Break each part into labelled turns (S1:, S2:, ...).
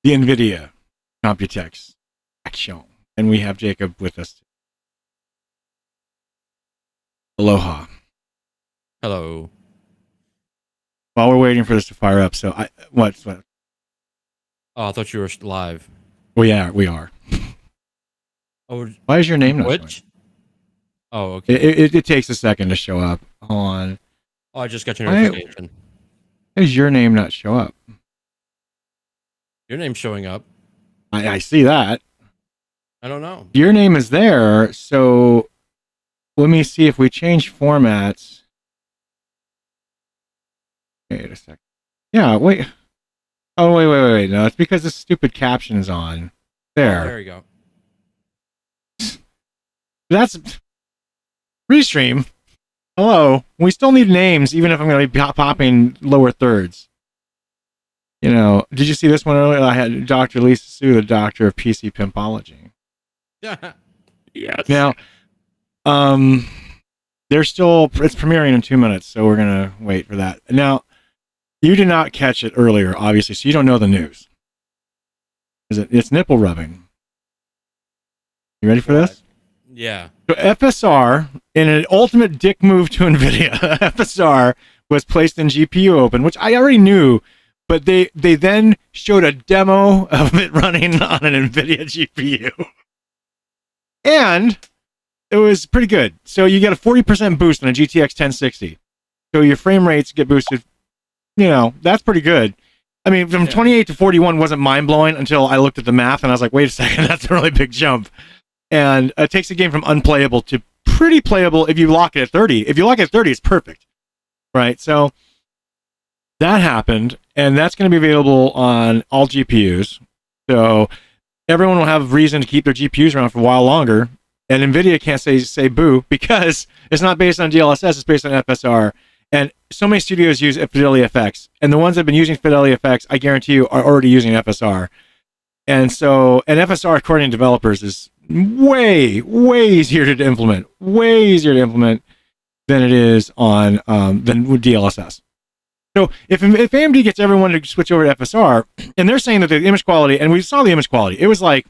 S1: the Nvidia Computex action. And we have Jacob with us. Aloha.
S2: Hello.
S1: While we're waiting for this to fire up, so what?
S2: Oh, I thought you were live.
S1: We are.
S2: Oh,
S1: Why is your name not showing?
S2: Which? Oh, okay.
S1: It takes a second to show up. Hold on.
S2: Oh, I just got your notification.
S1: Why does your name not show up?
S2: Your name's showing up.
S1: I see that.
S2: I don't know.
S1: Your name is there, so let me see if we change formats. Wait a second. Yeah, wait. Oh, wait. No, it's because the stupid caption is on. There.
S2: Oh, there you go.
S1: That's restream. Hello. We still need names, even if I'm going to be popping lower thirds. You know, did you see this one earlier? I had Dr. Lisa Sue, the doctor of PC pimpology.
S2: Yes.
S1: Now, it's premiering in 2 minutes, so we're going to wait for that. Now, you did not catch it earlier, obviously, so you don't know the news. It's nipple rubbing. You ready for this?
S2: Yeah.
S1: So FSR, in an ultimate dick move to NVIDIA, FSR was placed in GPU Open, which I already knew, but they then showed a demo of it running on an NVIDIA GPU. And it was pretty good. So you get a 40% boost on a GTX 1060. So your frame rates get boosted. You know, that's pretty good. I mean, from 28 to 41 wasn't mind-blowing until I looked at the math and I was like, wait a second, that's a really big jump. And it takes the game from unplayable to pretty playable if you lock it at 30. If you lock it at 30, it's perfect. Right? So that happened, and that's going to be available on all GPUs. So everyone will have reason to keep their GPUs around for a while longer. And NVIDIA can't say boo because it's not based on DLSS, it's based on FSR. And so many studios use Fidelity FX. And the ones that have been using Fidelity FX, I guarantee you, are already using FSR. And FSR, according to developers, is way easier to implement. Way easier to implement than it is on than with DLSS. So if AMD gets everyone to switch over to FSR, and they're saying that the image quality, and we saw the image quality, it was like,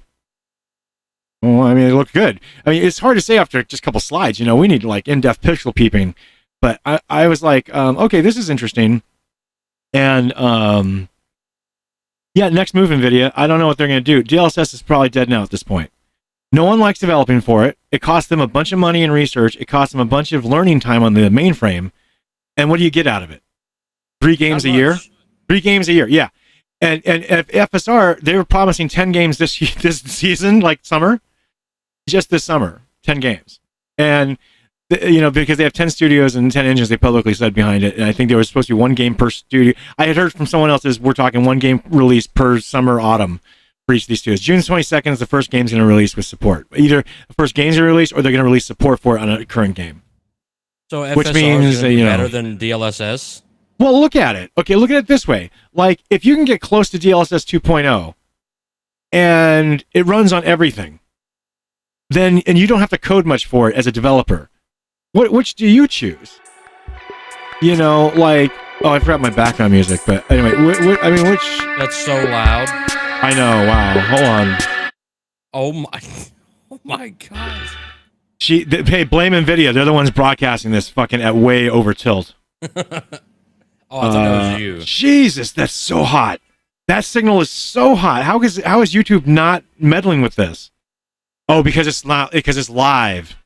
S1: well, I mean, it looked good. I mean, it's hard to say after just a couple slides. You know, we need like in-depth pixel peeping. But I was like, okay, this is interesting. And yeah, next move, NVIDIA. I don't know what they're going to do. DLSS is probably dead now at this point. No one likes developing for it. It costs them a bunch of money in research. It costs them a bunch of learning time on the mainframe. And what do you get out of it? 3 games a year? 3 games a year, yeah. And FSR, they were promising 10 games this season, like summer. Just this summer, 10 games. And, you know, because they have 10 studios and 10 engines, they publicly said behind it. And I think there was supposed to be 1 game per studio. I had heard from someone else we're talking 1 game release per summer, autumn for each of these studios. June 22nd is the first game's going to release with support. Either the first game's going to release or they're going to release support for it on a current game.
S2: So FSR
S1: which means,
S2: is better than DLSS?
S1: Well, look at it. Okay, look at it this way. Like, if you can get close to DLSS 2.0 and it runs on everything, then, and you don't have to code much for it as a developer, which do you choose? You know, like, oh, I forgot my background music, but anyway, which?
S2: That's so loud.
S1: I know, wow, hold on.
S2: Oh my God.
S1: Hey, blame NVIDIA. They're the ones broadcasting this fucking at way over tilt.
S2: Oh, I thought that was you.
S1: Jesus, that's so hot. That signal is so hot. How is YouTube not meddling with this? Oh, because it's live.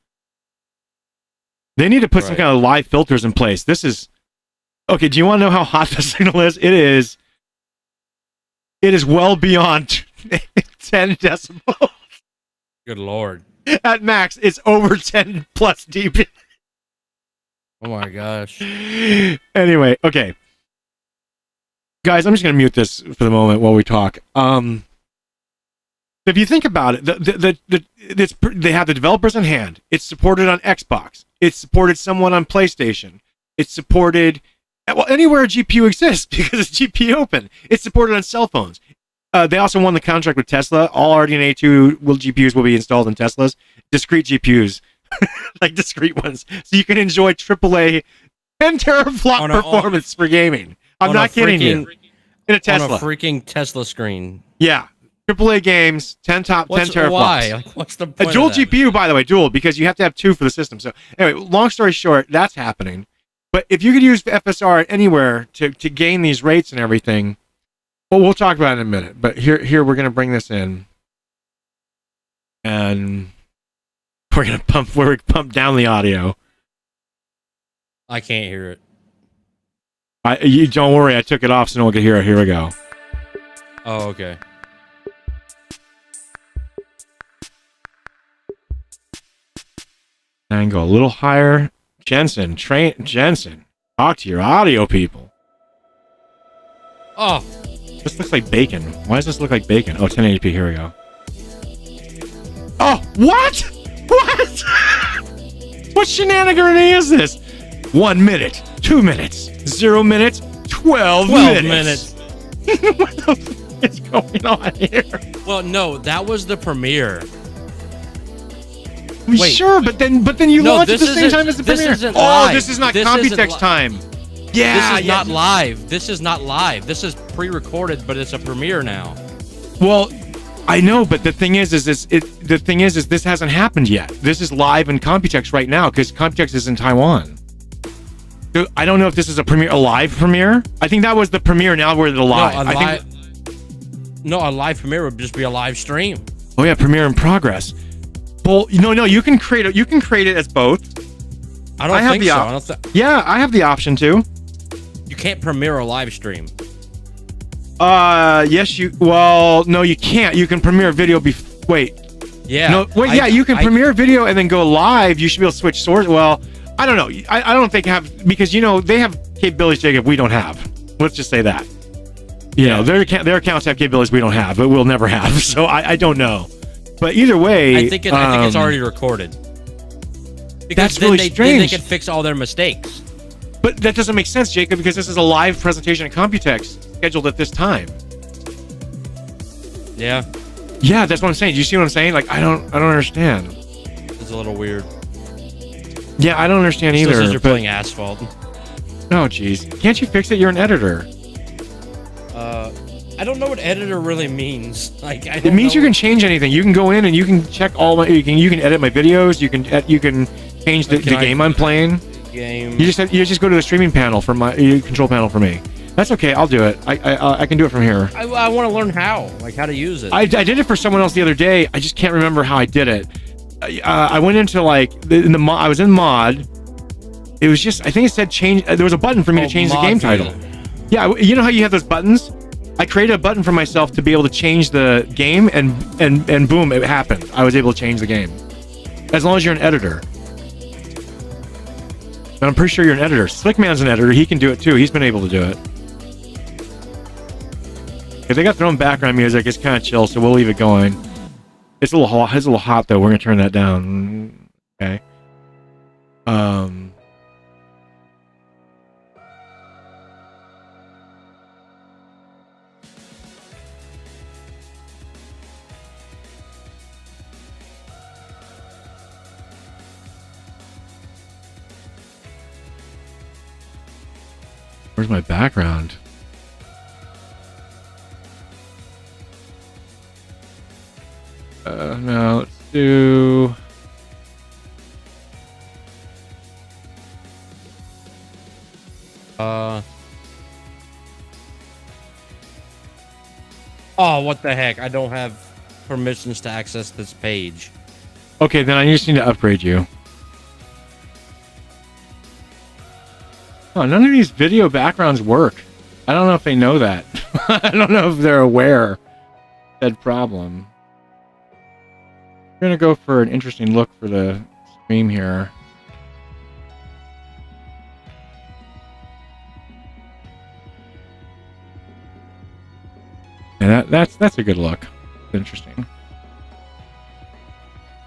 S1: They need to put some kind of live filters in place. This is okay. Do you want to know how hot the signal is? It is well beyond 10 decibels.
S2: Good Lord.
S1: At max, it's over 10 plus dB.
S2: Oh my gosh.
S1: Anyway, okay. Guys, I'm just going to mute this for the moment while we talk. If you think about it, they have the developers in hand. It's supported on Xbox. It's supported somewhat on PlayStation. It's supported anywhere a GPU exists because it's GPU open. It's supported on cell phones. They also won the contract with Tesla. All RDNA 2 GPUs will be installed in Teslas. Discrete GPUs. Like discrete ones. So you can enjoy AAA 10 teraflop performance for gaming. I'm not kidding you. in a
S2: On
S1: Tesla.
S2: a freaking Tesla screen.
S1: Yeah. AAA games, 10 teraflops.
S2: Why? Like, what's the
S1: A
S2: point
S1: dual
S2: of that?
S1: GPU, by the way, dual, because you have to have 2 for the system. So anyway, long story short, that's happening. But if you could use FSR anywhere to gain these rates and everything, well, we'll talk about it in a minute. But here we're going to bring this in. And we're going to pump down the audio.
S2: I can't hear it.
S1: You don't worry, I took it off so no one could hear it. Here we go.
S2: Oh, okay.
S1: And go a little higher. Jensen, talk to your audio people.
S2: Oh,
S1: This looks like bacon. Why does this look like bacon? Oh, 1080p, here we go. Oh, what? What? What shenanigan is this? 1 minute, 2 minutes, 0 minutes, 12 minutes. What the fuck is going on here?
S2: well, no, that was the premiere.
S1: Wait, sure, but then you
S2: No,
S1: launched at the
S2: this
S1: same
S2: isn't-
S1: time as the
S2: this
S1: premiere.
S2: isn't
S1: Oh,
S2: live.
S1: this is not
S2: This isn't
S1: Computex
S2: li-
S1: time. Yeah,
S2: This is not live. This is not live. This is pre-recorded, but it's a premiere now.
S1: Well, I know, but the thing is this hasn't happened yet. This is live in Computex right now because Computex is in Taiwan. So I don't know if this is a live premiere. I think that was the premiere. Now we're the live.
S2: No, a live premiere would just be a live stream.
S1: Oh yeah, premiere in progress. Well, no, you can create it as both.
S2: I don't think so. I don't
S1: Yeah, I have the option to.
S2: You can't premiere a live stream.
S1: Yes, well, no, you can't. You can premiere video wait.
S2: Yeah.
S1: No, wait, you can premiere video and then go live. You should be able to switch source. Well, I don't know. I don't think because they have capabilities, Jacob, we don't have. Let's just say that. Their accounts have capabilities we don't have, but we'll never have. So I don't know. But either way,
S2: I think it's already recorded. Because
S1: that's really strange.
S2: Then they can fix all their mistakes.
S1: But that doesn't make sense, Jacob, because this is a live presentation at Computex scheduled at this time.
S2: Yeah.
S1: Yeah, that's what I'm saying. Do you see what I'm saying? Like, I don't understand.
S2: It's a little weird.
S1: Yeah, I don't understand either.
S2: Says you're playing Asphalt.
S1: Oh, jeez. Can't you fix it? You're an editor.
S2: I don't know what editor really means. Like,
S1: it means you can change anything. You can go in and you can check all my. You can edit my videos. You can change the game I'm playing.
S2: Game.
S1: You just go to the streaming panel for my control panel for me. That's okay. I'll do it. I can do it from here.
S2: I want to learn how to use it.
S1: I did it for someone else the other day. I just can't remember how I did it. I went into I was in mod. It was just I think it said change. There was a button for me to change the game title. Yeah, you know how you have those buttons? I created a button for myself to be able to change the game, and boom, it happened. I was able to change the game. As long as you're an editor. And I'm pretty sure you're an editor. Slickman's an editor. He can do it too. He's been able to do it. If they got their own background music, it's kind of chill, so we'll leave it going. It's a little hot though. We're gonna turn that down. Okay. Where's my background? No, let's do...
S2: Oh, what the heck? I don't have permissions to access this page.
S1: Okay, then I just need to upgrade you. Oh, none of these video backgrounds work. I don't know if they know that. I don't know if they're aware of that problem. We're gonna go for an interesting look for the stream here. Yeah, that's a good look. Interesting.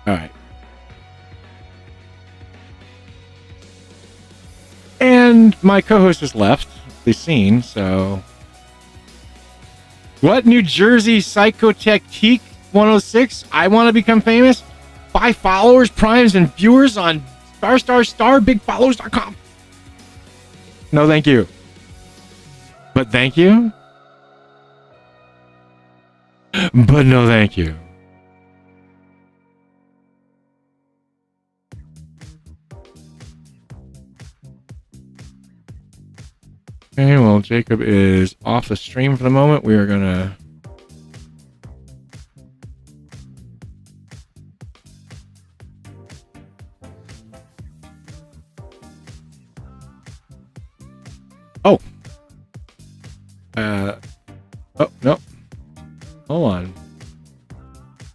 S1: All right. And my co-host has left the scene, so... What? New Jersey Psychotech Teak 106? I want to become famous? 5 followers, primes, and viewers on *bigfollows.com. No, thank you. But thank you? But no, thank you. Okay, well, Jacob is off the stream for the moment. We are gonna. Oh. Oh, no. Hold on.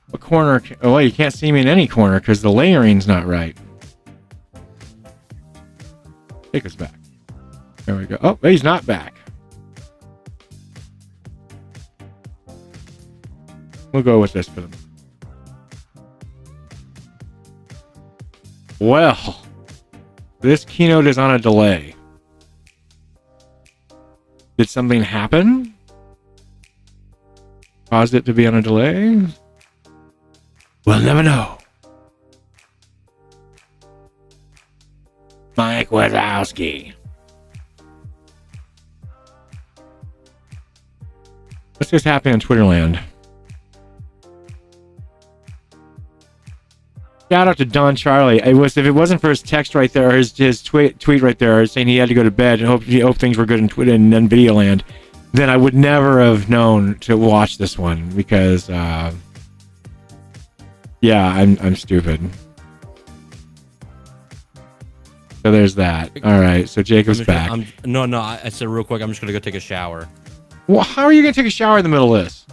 S1: What corner? Oh, well, you can't see me in any corner because the layering's not right. Take us back. There we go. Oh, he's not back. We'll go with this for them. Well, this keynote is on a delay. Did something happen? Caused it to be on a delay? We'll never know. Mike Wazowski. What's just happening in Twitterland? Shout out to Don Charlie. If it wasn't for his text right there, or his tweet right there saying he had to go to bed and hope things were good in Twitter and Nvidia land, then I would never have known to watch this one because, yeah, I'm stupid. So there's that. All right, so Jacob's back.
S2: I said real quick, I'm just gonna go take a shower.
S1: Well, how are you gonna take a shower in the middle of this?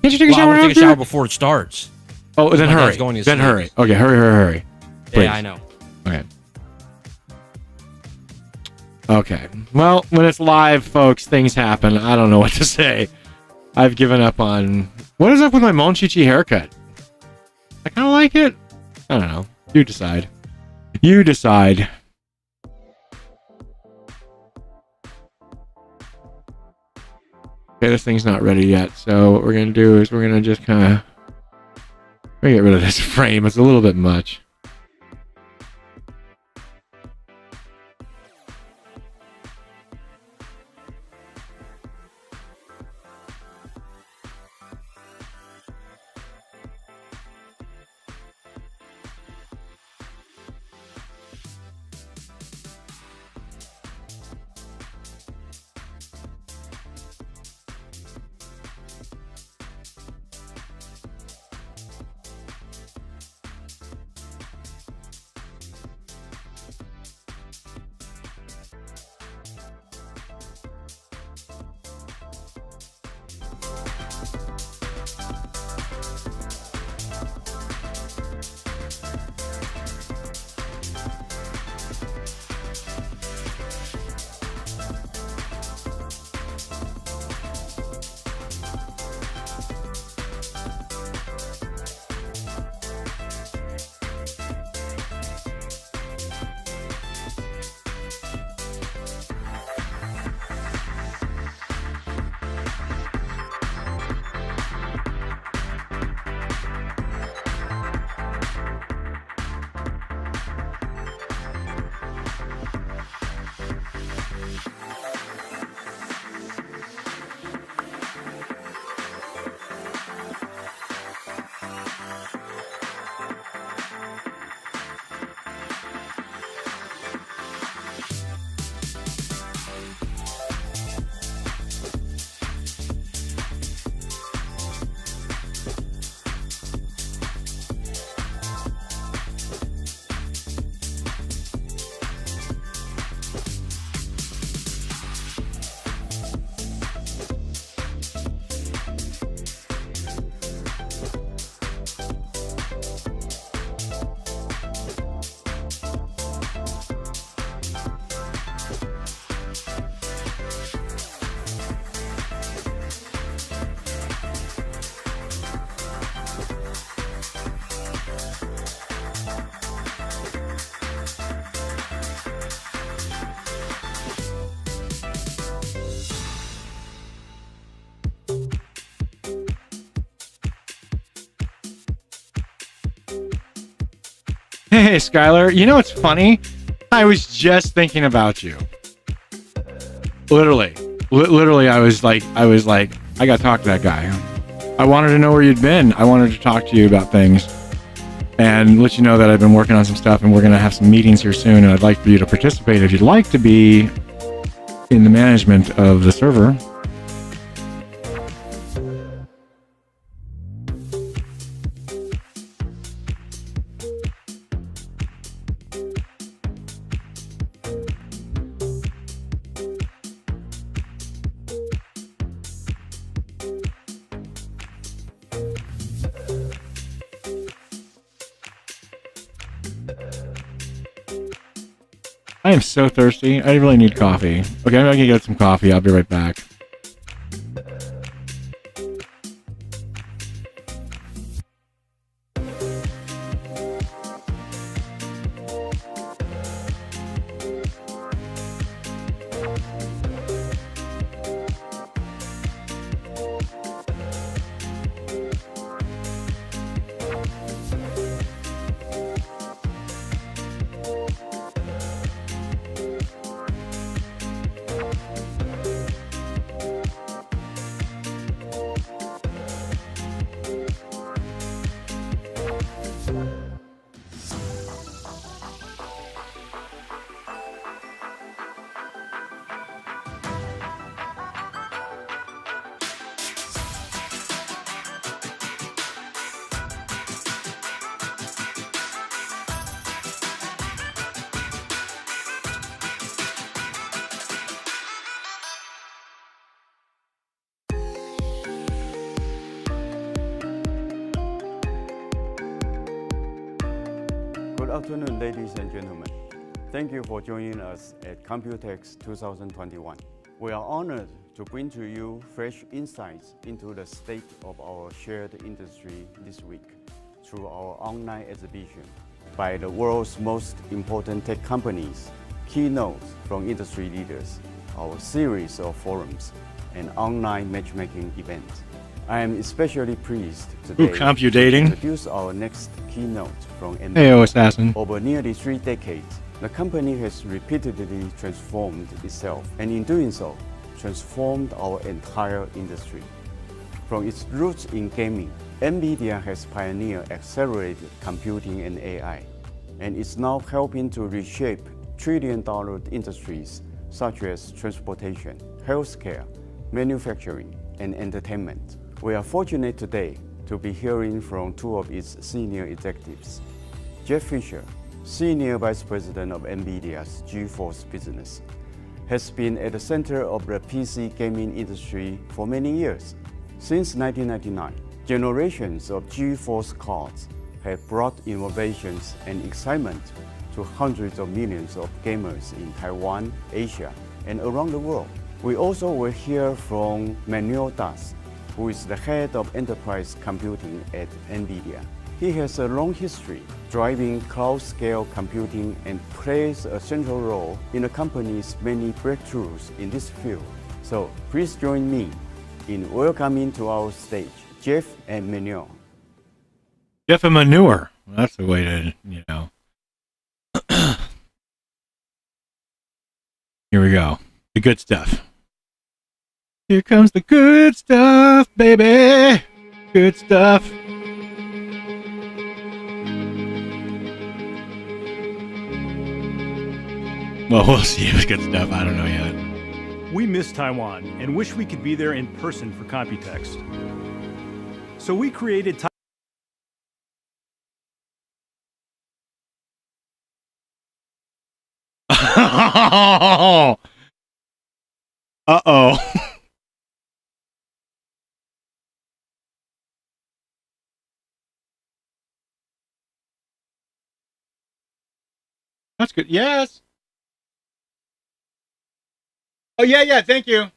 S1: Can't you take a shower?
S2: I want to take a shower before it starts.
S1: Oh, then hurry. Then hurry. Okay, hurry. Please.
S2: Yeah, I know.
S1: Okay. Okay. Well, when it's live, folks, things happen. I don't know what to say. I've given up on... What is up with my Monchichi haircut? I kind of like it. I don't know. You decide. You decide. Okay, this thing's not ready yet. So what we're going to do is we're going to just kind of... Let me get rid of this frame. It's a little bit much. Hey, Skylar, you know what's funny? I was just thinking about you. Literally, I was like, I gotta talk to that guy. I wanted to know where you'd been. I wanted to talk to you about things and let you know that I've been working on some stuff, and we're going to have some meetings here soon, and I'd like for you to participate if you'd like to be in the management of the server. I am so thirsty. I really need coffee. Okay, I'm gonna get some coffee. I'll be right back.
S3: Good afternoon, ladies and gentlemen. Thank you for joining us at Computex 2021. We are honored to bring to you fresh insights into the state of our shared industry this week through our online exhibition by the world's most important tech companies, keynotes from industry leaders, our series of forums, and online matchmaking events. I am especially pleased today to introduce our next keynote from Nvidia.
S1: Hey, Assassin.
S3: Over nearly 3 decades, the company has repeatedly transformed itself, and in doing so, transformed our entire industry. From its roots in gaming, Nvidia has pioneered accelerated computing and AI, and is now helping to reshape trillion-dollar industries such as transportation, healthcare, manufacturing, and entertainment. We are fortunate today to be hearing from 2 of its senior executives. Jeff Fisher, Senior Vice President of Nvidia's GeForce business, has been at the center of the PC gaming industry for many years. Since 1999, generations of GeForce cards have brought innovations and excitement to hundreds of millions of gamers in Taiwan, Asia, and around the world. We also will hear from Manuel Das, who is the head of enterprise computing at Nvidia. He has a long history driving cloud-scale computing and plays a central role in the company's many breakthroughs in this field. So please join me in welcoming to our stage Jeff and Manuel.
S1: Jeff and Manure. That's the way to, you know. Here we go. The good stuff. Here comes the good stuff, baby. Good stuff. Well, we'll see if it's good stuff. I don't know yet.
S4: We miss Taiwan and wish we could be there in person for Computex. So we created
S1: Uh-oh. That's good. Yes. Oh, yeah, thank you.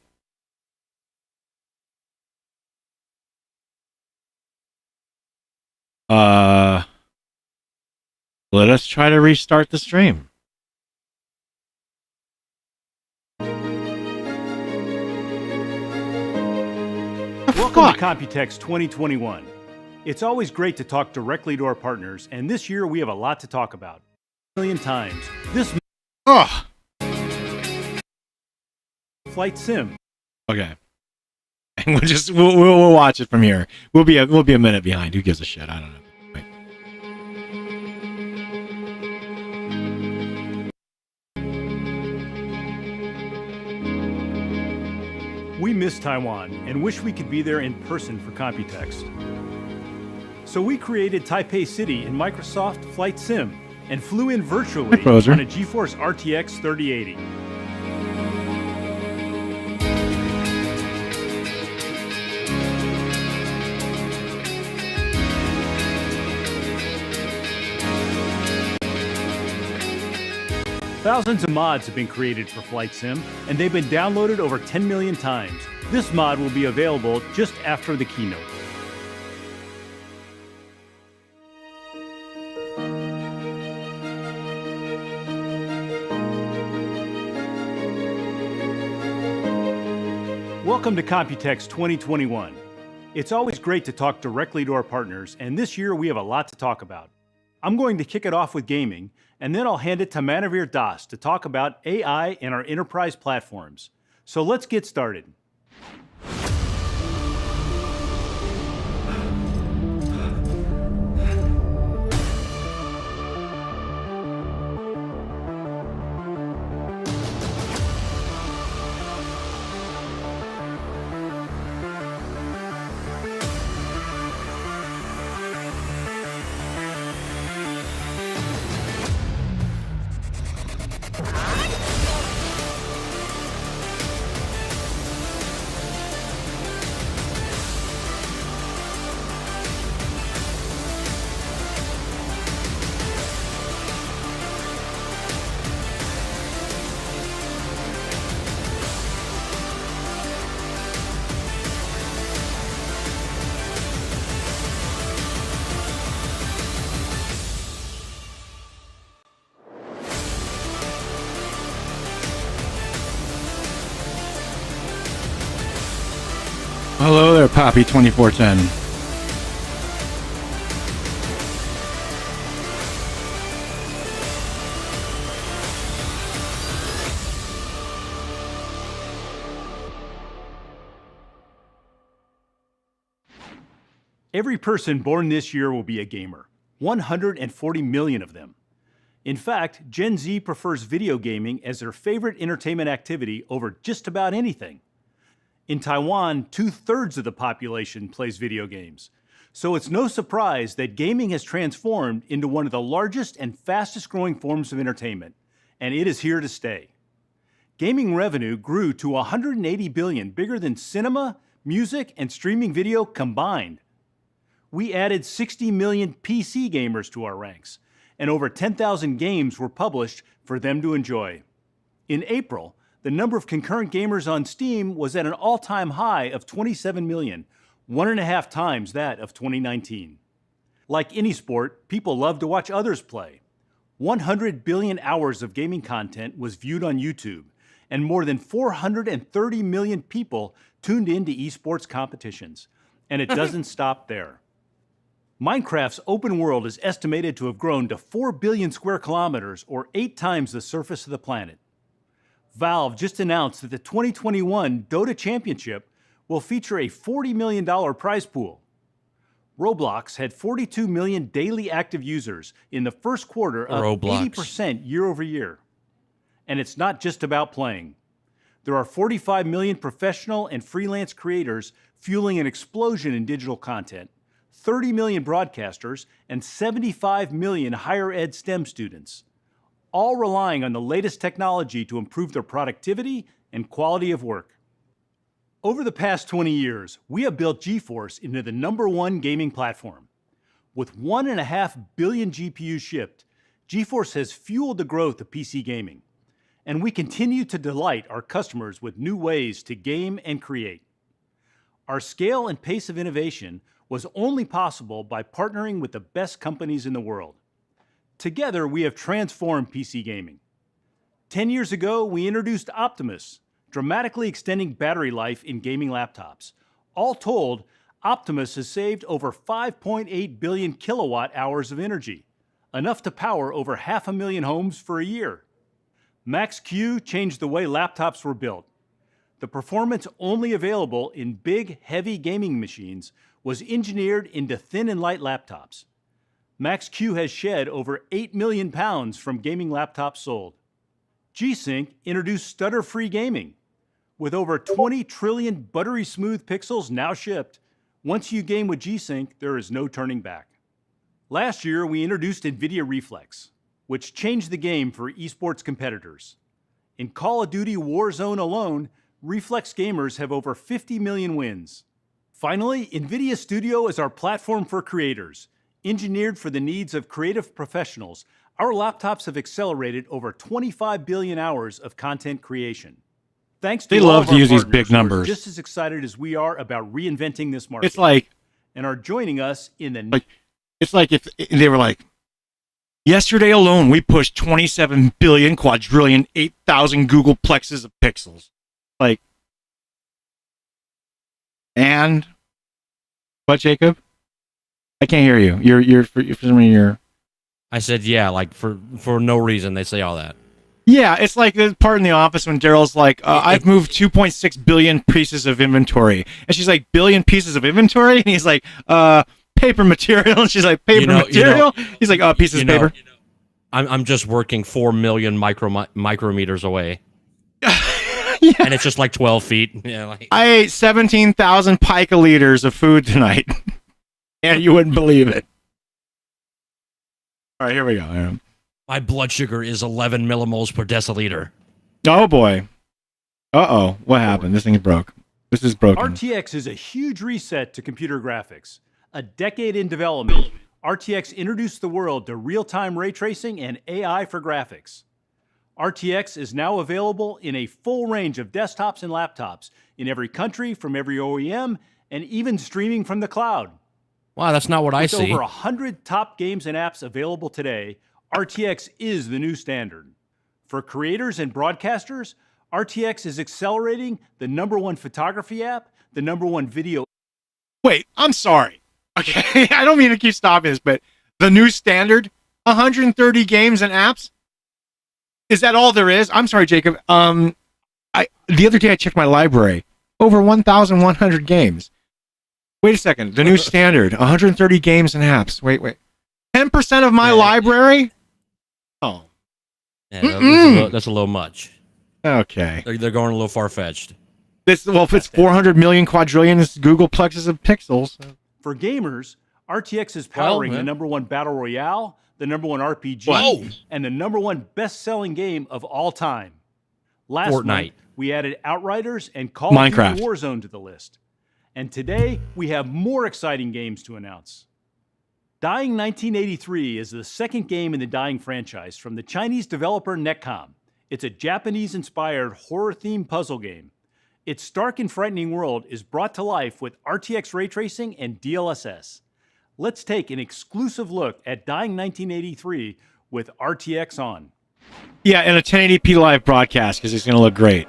S1: Let us try to restart the stream.
S4: Welcome to Computex 2021. It's always great to talk directly to our partners, and this year we have a lot to talk about. A million times. This Flight Sim.
S1: Okay. and we'll watch it from here. We'll be a minute behind. Who gives a shit? I don't know. Right.
S4: We miss Taiwan and wish we could be there in person for Computex. So we created Taipei City in Microsoft Flight Sim and flew in virtually
S1: Hi, Poser.
S4: on a GeForce RTX 3080. Thousands of mods have been created for Flight Sim, and they've been downloaded over 10 million times. This mod will be available just after the keynote. Welcome to Computex 2021. It's always great to talk directly to our partners, and this year we have a lot to talk about. I'm going to kick it off with gaming, and then I'll hand it to Manavir Das to talk about AI and our enterprise platforms. So let's get started.
S1: Hello there, Poppy 2410.
S4: Every person born this year will be a gamer, 140 million of them. In fact, Gen Z prefers video gaming as their favorite entertainment activity over just about anything. In Taiwan, 2/3 of the population plays video games. So it's no surprise that gaming has transformed into one of the largest and fastest growing forms of entertainment, and it is here to stay. Gaming revenue grew to 180 billion, bigger than cinema, music, and streaming video combined. We added 60 million PC gamers to our ranks, and over 10,000 games were published for them to enjoy. In April, the number of concurrent gamers on Steam was at an all-time high of 27 million, 1.5 times that of 2019. Like any sport, people love to watch others play. 100 billion hours of gaming content was viewed on YouTube, and more than 430 million people tuned into esports competitions. And it doesn't stop there. Minecraft's open world is estimated to have grown to 4 billion square kilometers, or 8 times the surface of the planet. Valve just announced that the 2021 Dota Championship will feature a $40 million prize pool. Roblox had 42 million daily active users in the first quarter, up 80% year over year. And it's not just about playing. There are 45 million professional and freelance creators fueling an explosion in digital content, 30 million broadcasters, and 75 million higher ed STEM students, all relying on the latest technology to improve their productivity and quality of work. Over the past 20 years, we have built GeForce into the #1 gaming platform. With 1.5 billion GPUs shipped, GeForce has fueled the growth of PC gaming, and we continue to delight our customers with new ways to game and create. Our scale and pace of innovation was only possible by partnering with the best companies in the world. Together, we have transformed PC gaming. 10 years ago, we introduced Optimus, dramatically extending battery life in gaming laptops. All told, Optimus has saved over 5.8 billion kilowatt hours of energy, enough to power over 500,000 homes for a year. Max-Q changed the way laptops were built. the performance only available in big, heavy gaming machines was engineered into thin and light laptops. Max-Q has shed over 8 million pounds from gaming laptops sold. G-Sync introduced stutter-free gaming. With over 20 trillion buttery smooth pixels now shipped, once you game with G-Sync, there is no turning back. Last year, we introduced Nvidia Reflex, which changed the game for esports competitors. In Call of Duty Warzone alone, Reflex gamers have over 50 million wins. Finally, Nvidia Studio is our platform for creators. Engineered for the needs of creative professionals, our laptops have accelerated over 25 billion hours of content creation. Thanks to
S1: They
S4: all
S1: love
S4: of
S1: to
S4: our
S1: use these
S4: partners
S1: big
S4: who are
S1: numbers.
S4: just as excited as we are about reinventing this market.
S1: It's like
S4: and are joining us in the
S1: it's like if they were like, yesterday alone we pushed 27 billion quadrillion 8,000 Google plexes of pixels. Like, and what, Jacob? I can't hear you. You're for some reason you're.
S2: I said, yeah, like for no reason they say all that.
S1: Yeah, it's like the part in The Office when Daryl's like, I've moved 2.6 billion pieces of inventory. And she's like, billion pieces of inventory? And he's like, paper material. And she's like, paper material? He's like, pieces of paper.
S2: I'm just working 4 million micrometers away.
S1: Yeah.
S2: And it's just like 12 feet. Yeah, like,
S1: I ate 17,000 picoliters of food tonight. And you wouldn't believe it. All right, here we go.
S2: my blood sugar is 11 millimoles per deciliter.
S1: Oh, boy. Uh-oh. What happened? This thing broke. This is broken.
S4: RTX is a huge reset to computer graphics. A decade in development, RTX introduced the world to real-time ray tracing and AI for graphics. RTX is now available in a full range of desktops and laptops in every country, from every OEM, and even streaming from the cloud.
S2: Wow, that's not what I see.
S4: With over 100 top games and apps available today, RTX is the new standard. For creators and broadcasters, RTX is accelerating the #1 photography app, the #1 video.
S1: Wait, I'm sorry. Okay, I don't mean to keep stopping this, but the new standard, 130 games and apps? Is that all there is? I'm sorry, Jacob. The other day I checked my library. Over 1,100 games. Wait a second. The new standard, 130 games and apps. Wait. 10% of my library? Oh.
S2: Yeah, that's a little much.
S1: Okay.
S2: They're going a little far-fetched.
S1: Well, if it's 400 million quadrillion, it's Google plexes of pixels.
S4: For gamers, RTX is powering the #1 Battle Royale, the #1 RPG, and the #1 best-selling game of all time. Last month, we added Outriders and Call of Duty Warzone to the list. And today, we have more exciting games to announce. Dying 1983 is the second game in the Dying franchise from the Chinese developer Netcom. It's a Japanese-inspired horror-themed puzzle game. Its stark and frightening world is brought to life with RTX ray tracing and DLSS. Let's take an exclusive look at Dying 1983 with RTX on.
S1: Yeah, and a 1080p live broadcast because it's going to look great.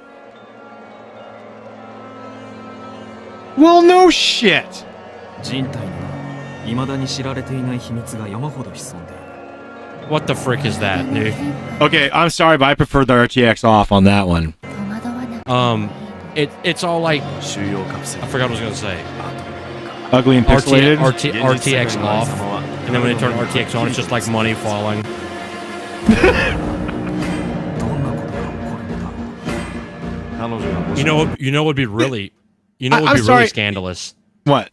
S1: Well, no shit.
S2: What the frick is that, dude?
S1: Okay, I'm sorry, but I prefer the RTX off on that one.
S2: It's all like I forgot what I was gonna say.
S1: Ugly and pixelated.
S2: RTX off, and then when they turn RTX on, it's just like money falling. You know would be really, really scandalous.
S1: What?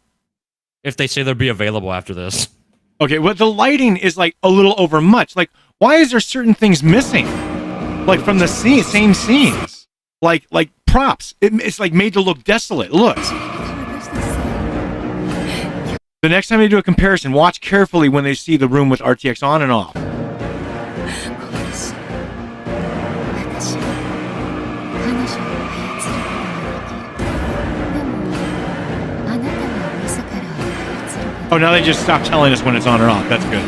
S2: If they say they'll be available after this.
S1: Okay, well, the lighting is like a little overmuch. Like, why is there certain things missing? Like from the same scenes. Like props. It's like made to look desolate. Look. The next time they do a comparison, watch carefully when they see the room with RTX on and off. Oh, now they just stopped telling us when it's on or off. That's good.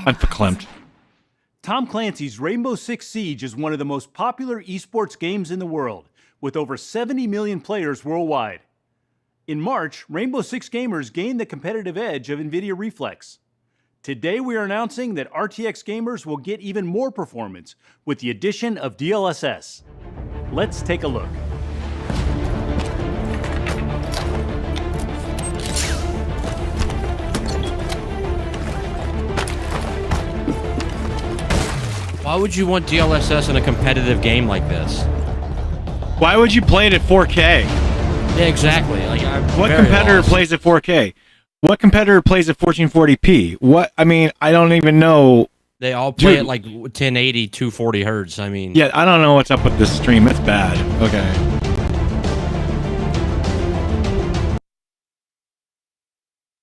S1: I'm verklempt.
S4: Tom Clancy's Rainbow Six Siege is one of the most popular esports games in the world, with over 70 million players worldwide. In March, Rainbow Six gamers gained the competitive edge of Nvidia Reflex. Today we are announcing that RTX gamers will get even more performance with the addition of DLSS. Let's take a look.
S2: Why would you want DLSS in a competitive game like this?
S1: Why would you play it at 4K?
S2: Yeah, exactly. Like,
S1: What competitor plays at 4K? What competitor plays at 1440p? What? I mean, I don't even know.
S2: They all play at like 1080, 240 hertz. I mean,
S1: Yeah, I don't know what's up with this stream. It's bad. Okay.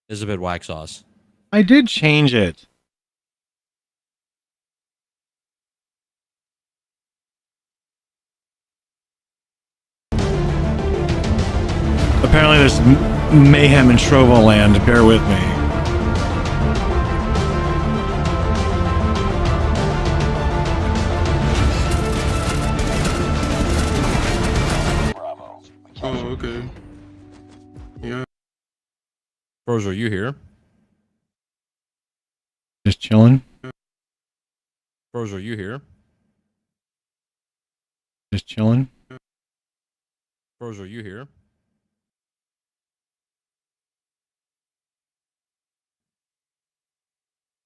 S2: it's a bit whack sauce.
S1: I did change it. Apparently there's mayhem in Trovo land. Bear with me.
S5: Oh, okay. Yeah.
S2: Rose, are you here?
S1: Just chilling.
S2: Rose, are you here?
S1: Just chilling.
S2: Rose, are you here?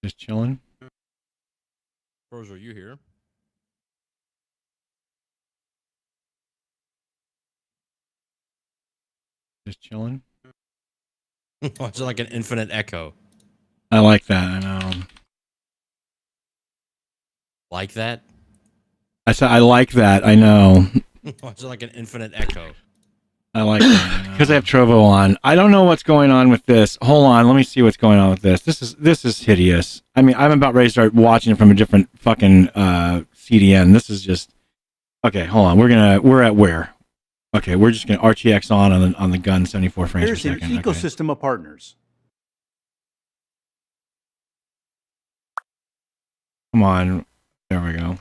S1: Just chilling.
S2: Rose, are you here?
S1: Just chilling.
S2: It's like an infinite echo.
S1: I like that. I know.
S2: Like that?
S1: I said I like that. I know.
S2: It's like an infinite echo.
S1: I like that because I have Trovo on. I don't know what's going on with this. Hold on, let me see what's going on with this. This is hideous. I mean, I'm about ready to start watching it from a different fucking CDN. This is just okay. Hold on, we're at where? Okay, we're just gonna RTX on the gun 74 frames per
S4: There's an
S1: second.
S4: ecosystem of partners.
S1: Come on, there we go.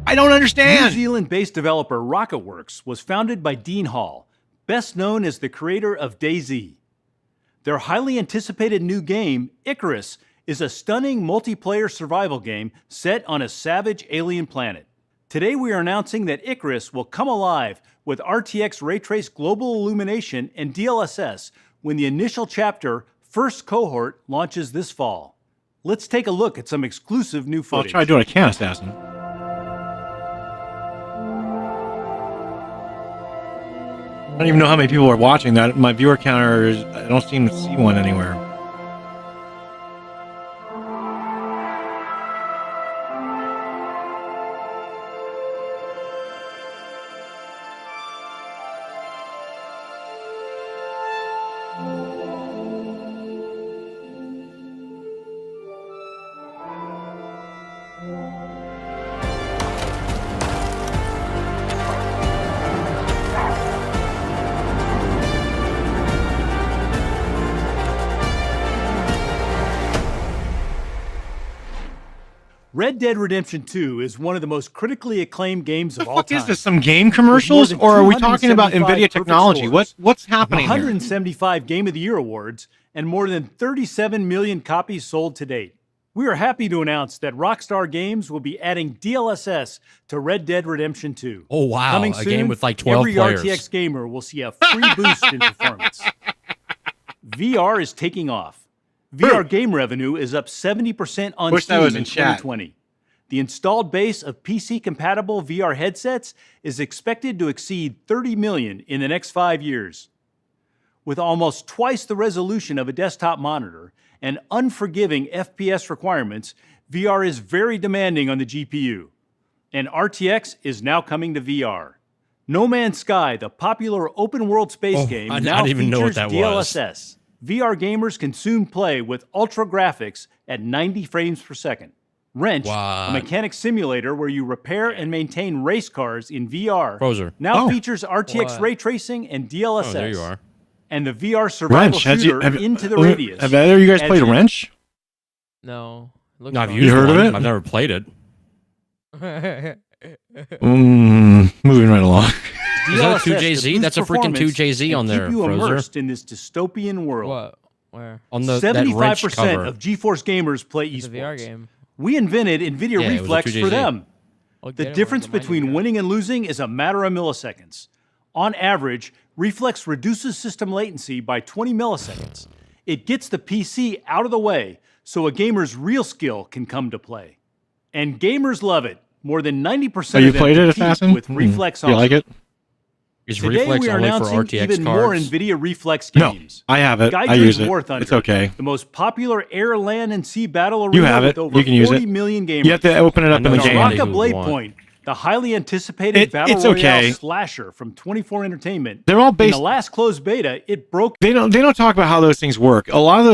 S1: I don't
S4: New
S1: understand.
S4: Zealand-based developer RocketWorks was founded by Dean Hall, best known as the creator of DayZ. Their highly anticipated new game, Icarus, is a stunning multiplayer survival game set on a savage alien planet. Today we are announcing that Icarus will come alive with RTX Ray Trace Global Illumination and DLSS when the initial chapter, First Cohort, launches this fall. Let's take a look at some exclusive new
S1: I'll
S4: footage.
S1: try to do what I can, Assassin. I don't even know how many people are watching that. My viewer counter is, I don't seem to see one anywhere.
S4: Red Dead Redemption 2 is one of the most critically acclaimed games of all
S1: What
S4: time.
S1: is this? Some game commercials,
S4: than
S1: or are we talking about
S4: 275
S1: Nvidia
S4: perfect
S1: technology?
S4: scores,
S1: What's happening here?
S4: 175 Game of the Year awards, and more than 37 million copies sold to date. We are happy to announce that Rockstar Games will be adding DLSS to Red Dead Redemption 2.
S2: Oh, wow.
S4: Coming
S2: A
S4: soon,
S2: game with like 12
S4: every
S2: players.
S4: RTX gamer will see a free boost in performance. VR is taking off. VR game revenue is up 70% on
S1: Wish that
S4: Steam
S1: was
S4: in
S1: in chat.
S4: 2020. The installed base of PC-compatible VR headsets is expected to exceed 30 million in the next 5 years. With almost twice the resolution of a desktop monitor and unforgiving FPS requirements, VR is very demanding on the GPU. And RTX is now coming to VR. No Man's Sky, the popular open-world space game,
S2: I
S4: now
S2: don't even know what
S4: features
S2: that
S4: DLSS. VR gamers can soon play with ultra graphics at 90 frames per second. Wrench, a
S2: What?
S4: mechanic simulator where you repair and maintain race cars in VR,
S2: Frozer.
S4: now
S1: Oh.
S4: features RTX ray tracing and DLSS.
S2: Oh, there you are.
S4: And the VR survival shooter Into the Radius.
S1: Have either of you guys
S4: adds
S1: played
S4: in-
S1: Wrench?
S6: No. Looks
S2: No, I've
S6: fun.
S2: used
S1: heard of
S2: one.
S1: it?
S2: I've never played it.
S1: Moving right along.
S2: Is that a
S4: DLSS
S2: 2JZ?
S4: to
S2: That's a
S4: boost
S2: freaking
S4: performance
S2: 2JZ on
S4: and
S2: there,
S4: keep you
S2: Frozer.
S4: immersed in this dystopian world.
S6: What? Where?
S2: On the that wrench
S4: 75%
S2: cover.
S4: of GeForce gamers play
S6: It's a VR
S4: esports.
S6: game.
S4: We invented Nvidia
S2: Yeah, it was a
S4: Reflex
S2: 2JZ.
S4: for them.
S6: I'll
S4: The
S6: get it
S4: difference
S6: when I get mine,
S4: between
S6: yeah.
S4: winning and losing is a matter of milliseconds. On average, Reflex reduces system latency by 20 milliseconds. It gets the PC out of the way so a gamer's real skill can come to play. And gamers love it. More than 90%
S1: Oh, you
S4: of them
S1: played it,
S4: compete
S1: Assassin?
S4: with Reflex
S1: Do you
S4: on.
S1: like it?
S2: Is
S4: Today
S2: Reflex
S4: we are
S2: only for
S4: announcing
S2: RTX
S4: even more
S2: cards?
S4: Nvidia Reflex
S1: No,
S4: games.
S1: I have it. I
S4: Geiger's
S1: use it.
S4: War Thunder,
S1: It's okay.
S4: the most popular air, land, and sea battle arena
S1: You have
S4: with
S1: it.
S4: over
S1: You can use
S4: 40
S1: it.
S4: million gamers.
S1: You have to open it up in
S2: I
S1: the
S2: know
S1: game.
S2: somebody
S4: Naraka
S2: who
S4: Blade
S2: won.
S4: Point, the highly anticipated battle
S1: It's
S4: royale
S1: okay.
S4: slasher from 24 Entertainment.
S1: They're all
S4: In
S1: based.
S4: the last closed beta, it broke.
S1: They don't talk about how those things work. A lot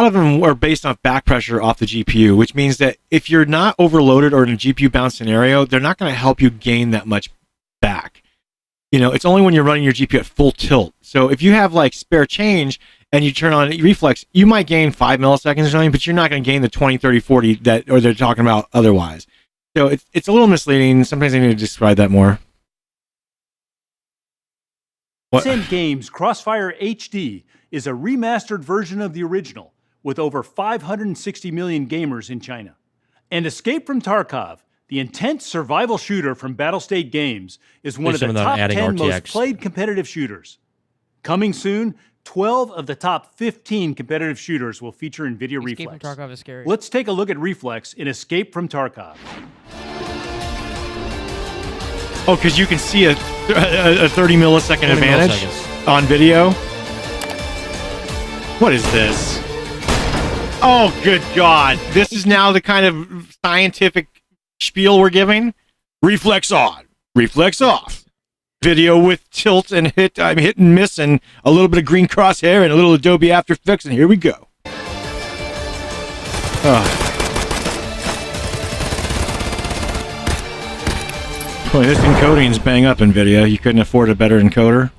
S1: of them are based on back pressure off the GPU, which means that if you're not overloaded or in a GPU bound scenario, they're not going to help you gain that much back. You know, it's only when you're running your GPU at full tilt. So if you have like spare change and you turn on Reflex, you might gain 5 milliseconds or something, but you're not going to gain the 20, 30, 40 that or they're talking about otherwise. So it's a little misleading. Sometimes I need to describe that more. What?
S4: Ascent Games Crossfire HD is a remastered version of the original with over 560 million gamers in China. And Escape from Tarkov, the intense survival shooter from Battlestate Games, is one of the
S2: Some of them
S4: top
S2: adding
S4: 10 most
S2: RTX.
S4: played competitive shooters. Coming soon, 12 of the top 15 competitive shooters will feature NVIDIA
S6: Escape
S4: Reflex.
S6: from Tarkov is scary.
S4: Let's take a look at Reflex in Escape from Tarkov.
S1: Oh, because you can see a 30 millisecond
S2: 20
S1: advantage
S2: milliseconds.
S1: on video. What is this? Oh, good God. This is now the kind of scientific spiel we're giving. Reflex on, reflex off. Video with tilt and hit and miss and a little bit of green crosshair and a little Adobe After Effects, and here we go. Boy, this encoding's bang up, NVIDIA. You couldn't afford a better encoder.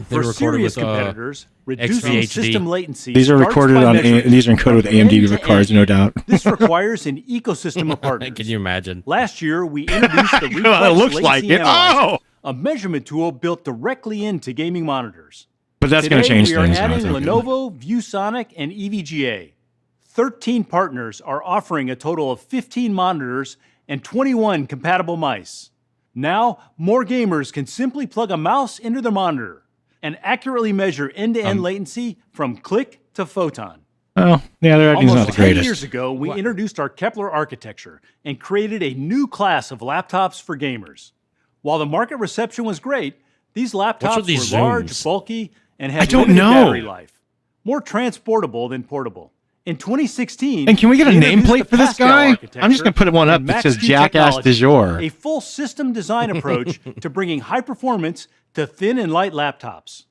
S2: They were
S4: For
S2: recorded
S4: serious
S2: with,
S4: competitors, reducing
S2: XVHD.
S4: system latency.
S1: These are
S4: starts
S1: recorded
S4: by
S1: on.
S4: measuring
S1: These are encoded with
S4: from
S1: AMD
S4: end to
S1: cards,
S4: end.
S1: no doubt.
S4: This requires an ecosystem of partners.
S2: Can you imagine?
S4: Last year, we introduced the Reflex
S1: Well, it looks like
S4: Latency
S1: it.
S4: Analyzer,
S1: Oh,
S4: a measurement tool built directly into gaming monitors.
S1: but that's going to
S4: Today,
S1: change
S4: we are
S1: things. now,
S4: adding
S1: thank you.
S4: Lenovo, ViewSonic, and EVGA. 13 partners are offering a total of 15 monitors and 21 compatible mice. Now, more gamers can simply plug a mouse into their monitor and accurately measure end-to-end latency from click to photon.
S1: Oh, yeah, their editing's not
S4: Almost
S1: the
S4: 10
S1: greatest.
S4: years ago, we introduced our Kepler architecture and created a new class of laptops for gamers. While the market reception was great, these laptops
S2: with these
S4: were large,
S2: zooms?
S4: bulky, and had
S1: I don't
S4: limited
S1: know.
S4: battery life. More transportable than portable. In 2016,
S1: And can we get a
S4: they introduced
S1: nameplate
S4: the
S1: for this
S4: Pascal
S1: guy? I'm just
S4: architecture
S1: going to put one up
S4: and
S1: that says
S4: Max-Q
S1: Jackass
S4: technology,
S1: du jour.
S4: a full system design approach to bringing high performance to thin and light laptops.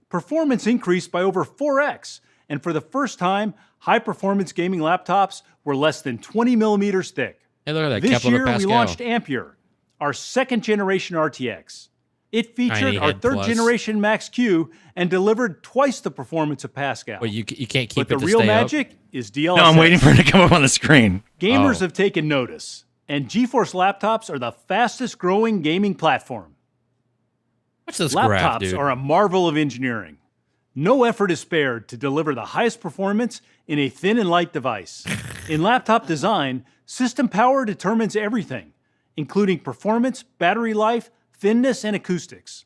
S4: Performance increased by over 4x, and for the first time, high-performance gaming laptops were less than 20 millimeters thick.
S2: Hey, look at that.
S4: This
S2: Kepler to
S4: year, we
S2: Pascal.
S4: launched Ampere, our second-generation RTX. It featured
S2: Tiny
S4: our
S2: head plus.
S4: third-generation Max-Q and delivered twice the performance of Pascal.
S2: Wait, you can't keep
S4: but the
S2: it to
S4: real
S2: stay up?
S4: magic is DLSS.
S1: No, I'm waiting for it to come up on the screen.
S4: Gamers
S2: Oh.
S4: have taken notice, and GeForce laptops are the fastest-growing gaming platform.
S2: What's this graph,
S4: Laptops
S2: dude?
S4: are a marvel of engineering. No effort is spared to deliver the highest performance in a thin and light device. In laptop design, system power determines everything, including performance, battery life, thinness, and acoustics.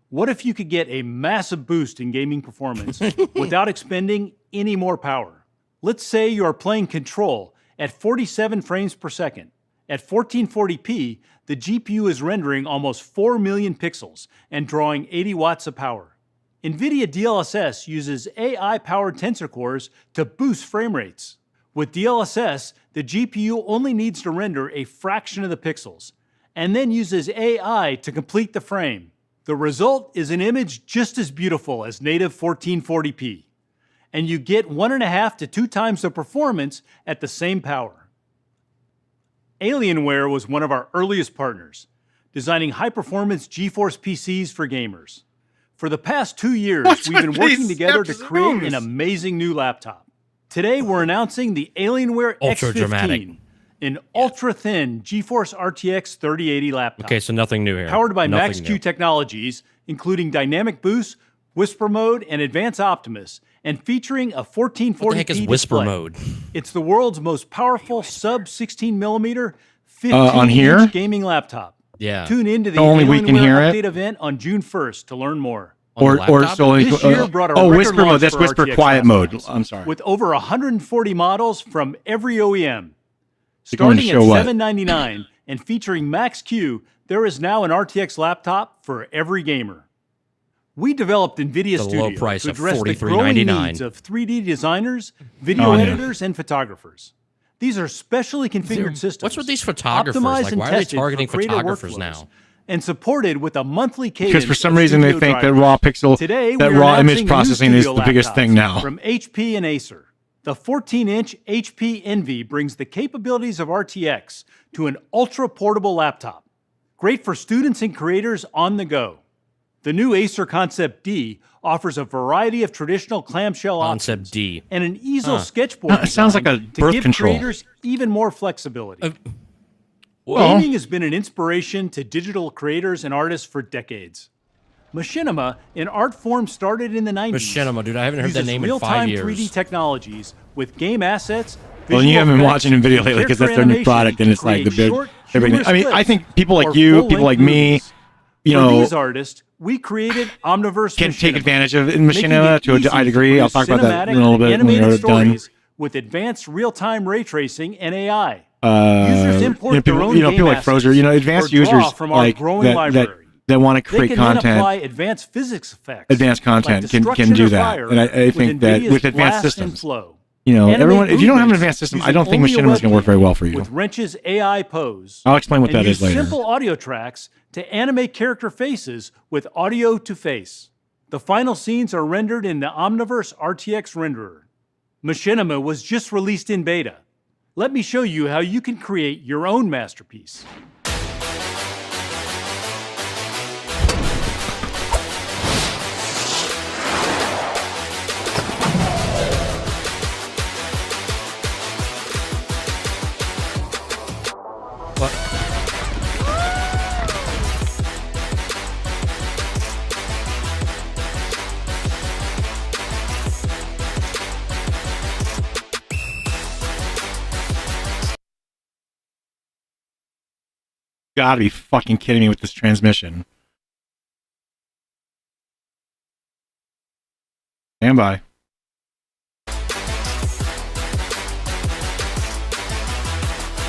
S4: What if you could get a massive boost in gaming performance without expending any more power? Let's say you are playing Control at 47 frames per second. At 1440p, the GPU is rendering almost 4 million pixels and drawing 80 watts of power. Nvidia DLSS uses AI-powered tensor cores to boost frame rates. With DLSS, the GPU only needs to render a fraction of the pixels, and then uses AI to complete the frame. The result is an image just as beautiful as native 1440p, and you get 1.5 to 2 times the performance at the same power. Alienware was one of our earliest partners, designing high-performance GeForce PCs for gamers. For the past 2 years, we've been working together to create an amazing new laptop. Today, we're announcing the Alienware X15, an ultra-thin GeForce RTX 3080 laptop.
S2: Okay, so nothing new here.
S4: Powered by
S2: Nothing
S4: Max-Q
S2: new.
S4: technologies, including Dynamic Boost, Whisper Mode, and Advanced Optimus, and featuring a 1440p
S2: What the heck is Whisper
S4: display.
S2: Mode?
S4: It's the world's most powerful sub-16mm,
S1: on here?
S4: 15-inch gaming laptop.
S2: Yeah.
S4: Tune into the
S1: Only we can
S4: Alienware
S1: hear it?
S4: update event on June 1st to learn more.
S2: On the laptop?
S4: This year brought a record
S1: Whisper mode.
S4: launch
S1: That's
S4: for
S1: Whisper
S4: RTX
S1: quiet mode.
S4: laptops,
S1: I'm sorry.
S4: with over 140 models from every OEM.
S1: You're going to
S4: Starting at
S1: show what?
S4: $799 and featuring Max-Q, there is now an RTX laptop for every gamer. We developed NVIDIA
S2: The
S4: Studio
S2: low price
S4: to
S2: of
S4: address the growing
S2: $43.99.
S4: needs of 3D designers, video
S1: Oh, yeah.
S4: editors, and photographers. These are specially configured systems.
S2: What's with these photographers?
S4: optimized
S2: Like,
S4: and
S2: why are they
S4: tested for
S2: targeting
S4: creator
S2: photographers
S4: workflows,
S2: now?
S4: And supported with a monthly cadence.
S1: Because for some
S4: of
S1: reason they
S4: studio
S1: think that
S4: drivers.
S1: raw pixel,
S4: Today,
S1: that
S4: we are
S1: raw
S4: announcing
S1: image
S4: new
S1: processing is
S4: studio
S1: the biggest
S4: laptops
S1: thing now.
S4: From HP and Acer. The 14-inch HP Envy brings the capabilities of RTX to an ultra-portable laptop. Great for students and creators on the go. The new Acer Concept D offers a variety of traditional clamshell
S2: Concept
S4: options
S2: D.
S4: and an easel sketchboard
S1: It sounds like
S4: design
S1: a
S4: to
S1: birth
S4: give
S1: control.
S4: creators even more flexibility.
S1: Well-
S4: Gaming has been an inspiration to digital creators and artists for decades. Machinima, an art form started in the 90s,
S2: Machinima, dude, I haven't heard that
S4: uses
S2: name in
S4: real-time
S2: 5 years.
S4: 3D technologies with game assets.
S1: Well, you
S4: visual
S1: haven't been
S4: effects,
S1: watching Nvidia lately because that's their new
S4: character
S1: product, and
S4: animation
S1: it's like the
S4: to
S1: big.
S4: create short,
S1: They're big.
S4: humorous
S1: I mean, I
S4: clips
S1: think people like
S4: or
S1: you,
S4: full-length
S1: people like me,
S4: movies.
S1: you
S4: For
S1: know,
S4: these artists, we created Omniverse
S1: can take
S4: Machinima,
S1: advantage of
S4: making
S1: Machinima
S4: it
S1: to
S4: easy
S1: a degree. I'll talk about that in a little bit when
S4: animated
S1: we're done.
S4: stories with advanced real-time ray tracing and AI.
S1: You
S4: Users import
S1: know,
S4: their
S1: people,
S4: own
S1: you know,
S4: game
S1: people like
S4: assets
S1: Frozer, you know, advanced
S4: or draw
S1: users
S4: from our
S1: like
S4: growing
S1: that
S4: library.
S1: want to
S4: They
S1: create
S4: can then
S1: content.
S4: apply advanced physics effects.
S1: Advanced content
S4: like
S1: can
S4: destruction
S1: do
S4: or
S1: that.
S4: fire
S1: And I think that
S4: NVIDIA's
S1: with advanced
S4: blast and
S1: systems,
S4: flow.
S1: you know,
S4: Animate
S1: everyone, if you don't have an
S4: movements
S1: advanced system, I
S4: using
S1: don't think
S4: only a
S1: Machinima is going to work very well for you.
S4: With Wrench's AI pose.
S1: I'll explain what
S4: and
S1: that is
S4: use
S1: later.
S4: simple audio tracks to animate character faces with audio to face. The final scenes are rendered in the Omniverse RTX renderer. Machinima was just released in beta. Let me show you how you can create your own masterpiece.
S1: Gotta be fucking kidding me with this transmission. Stand by.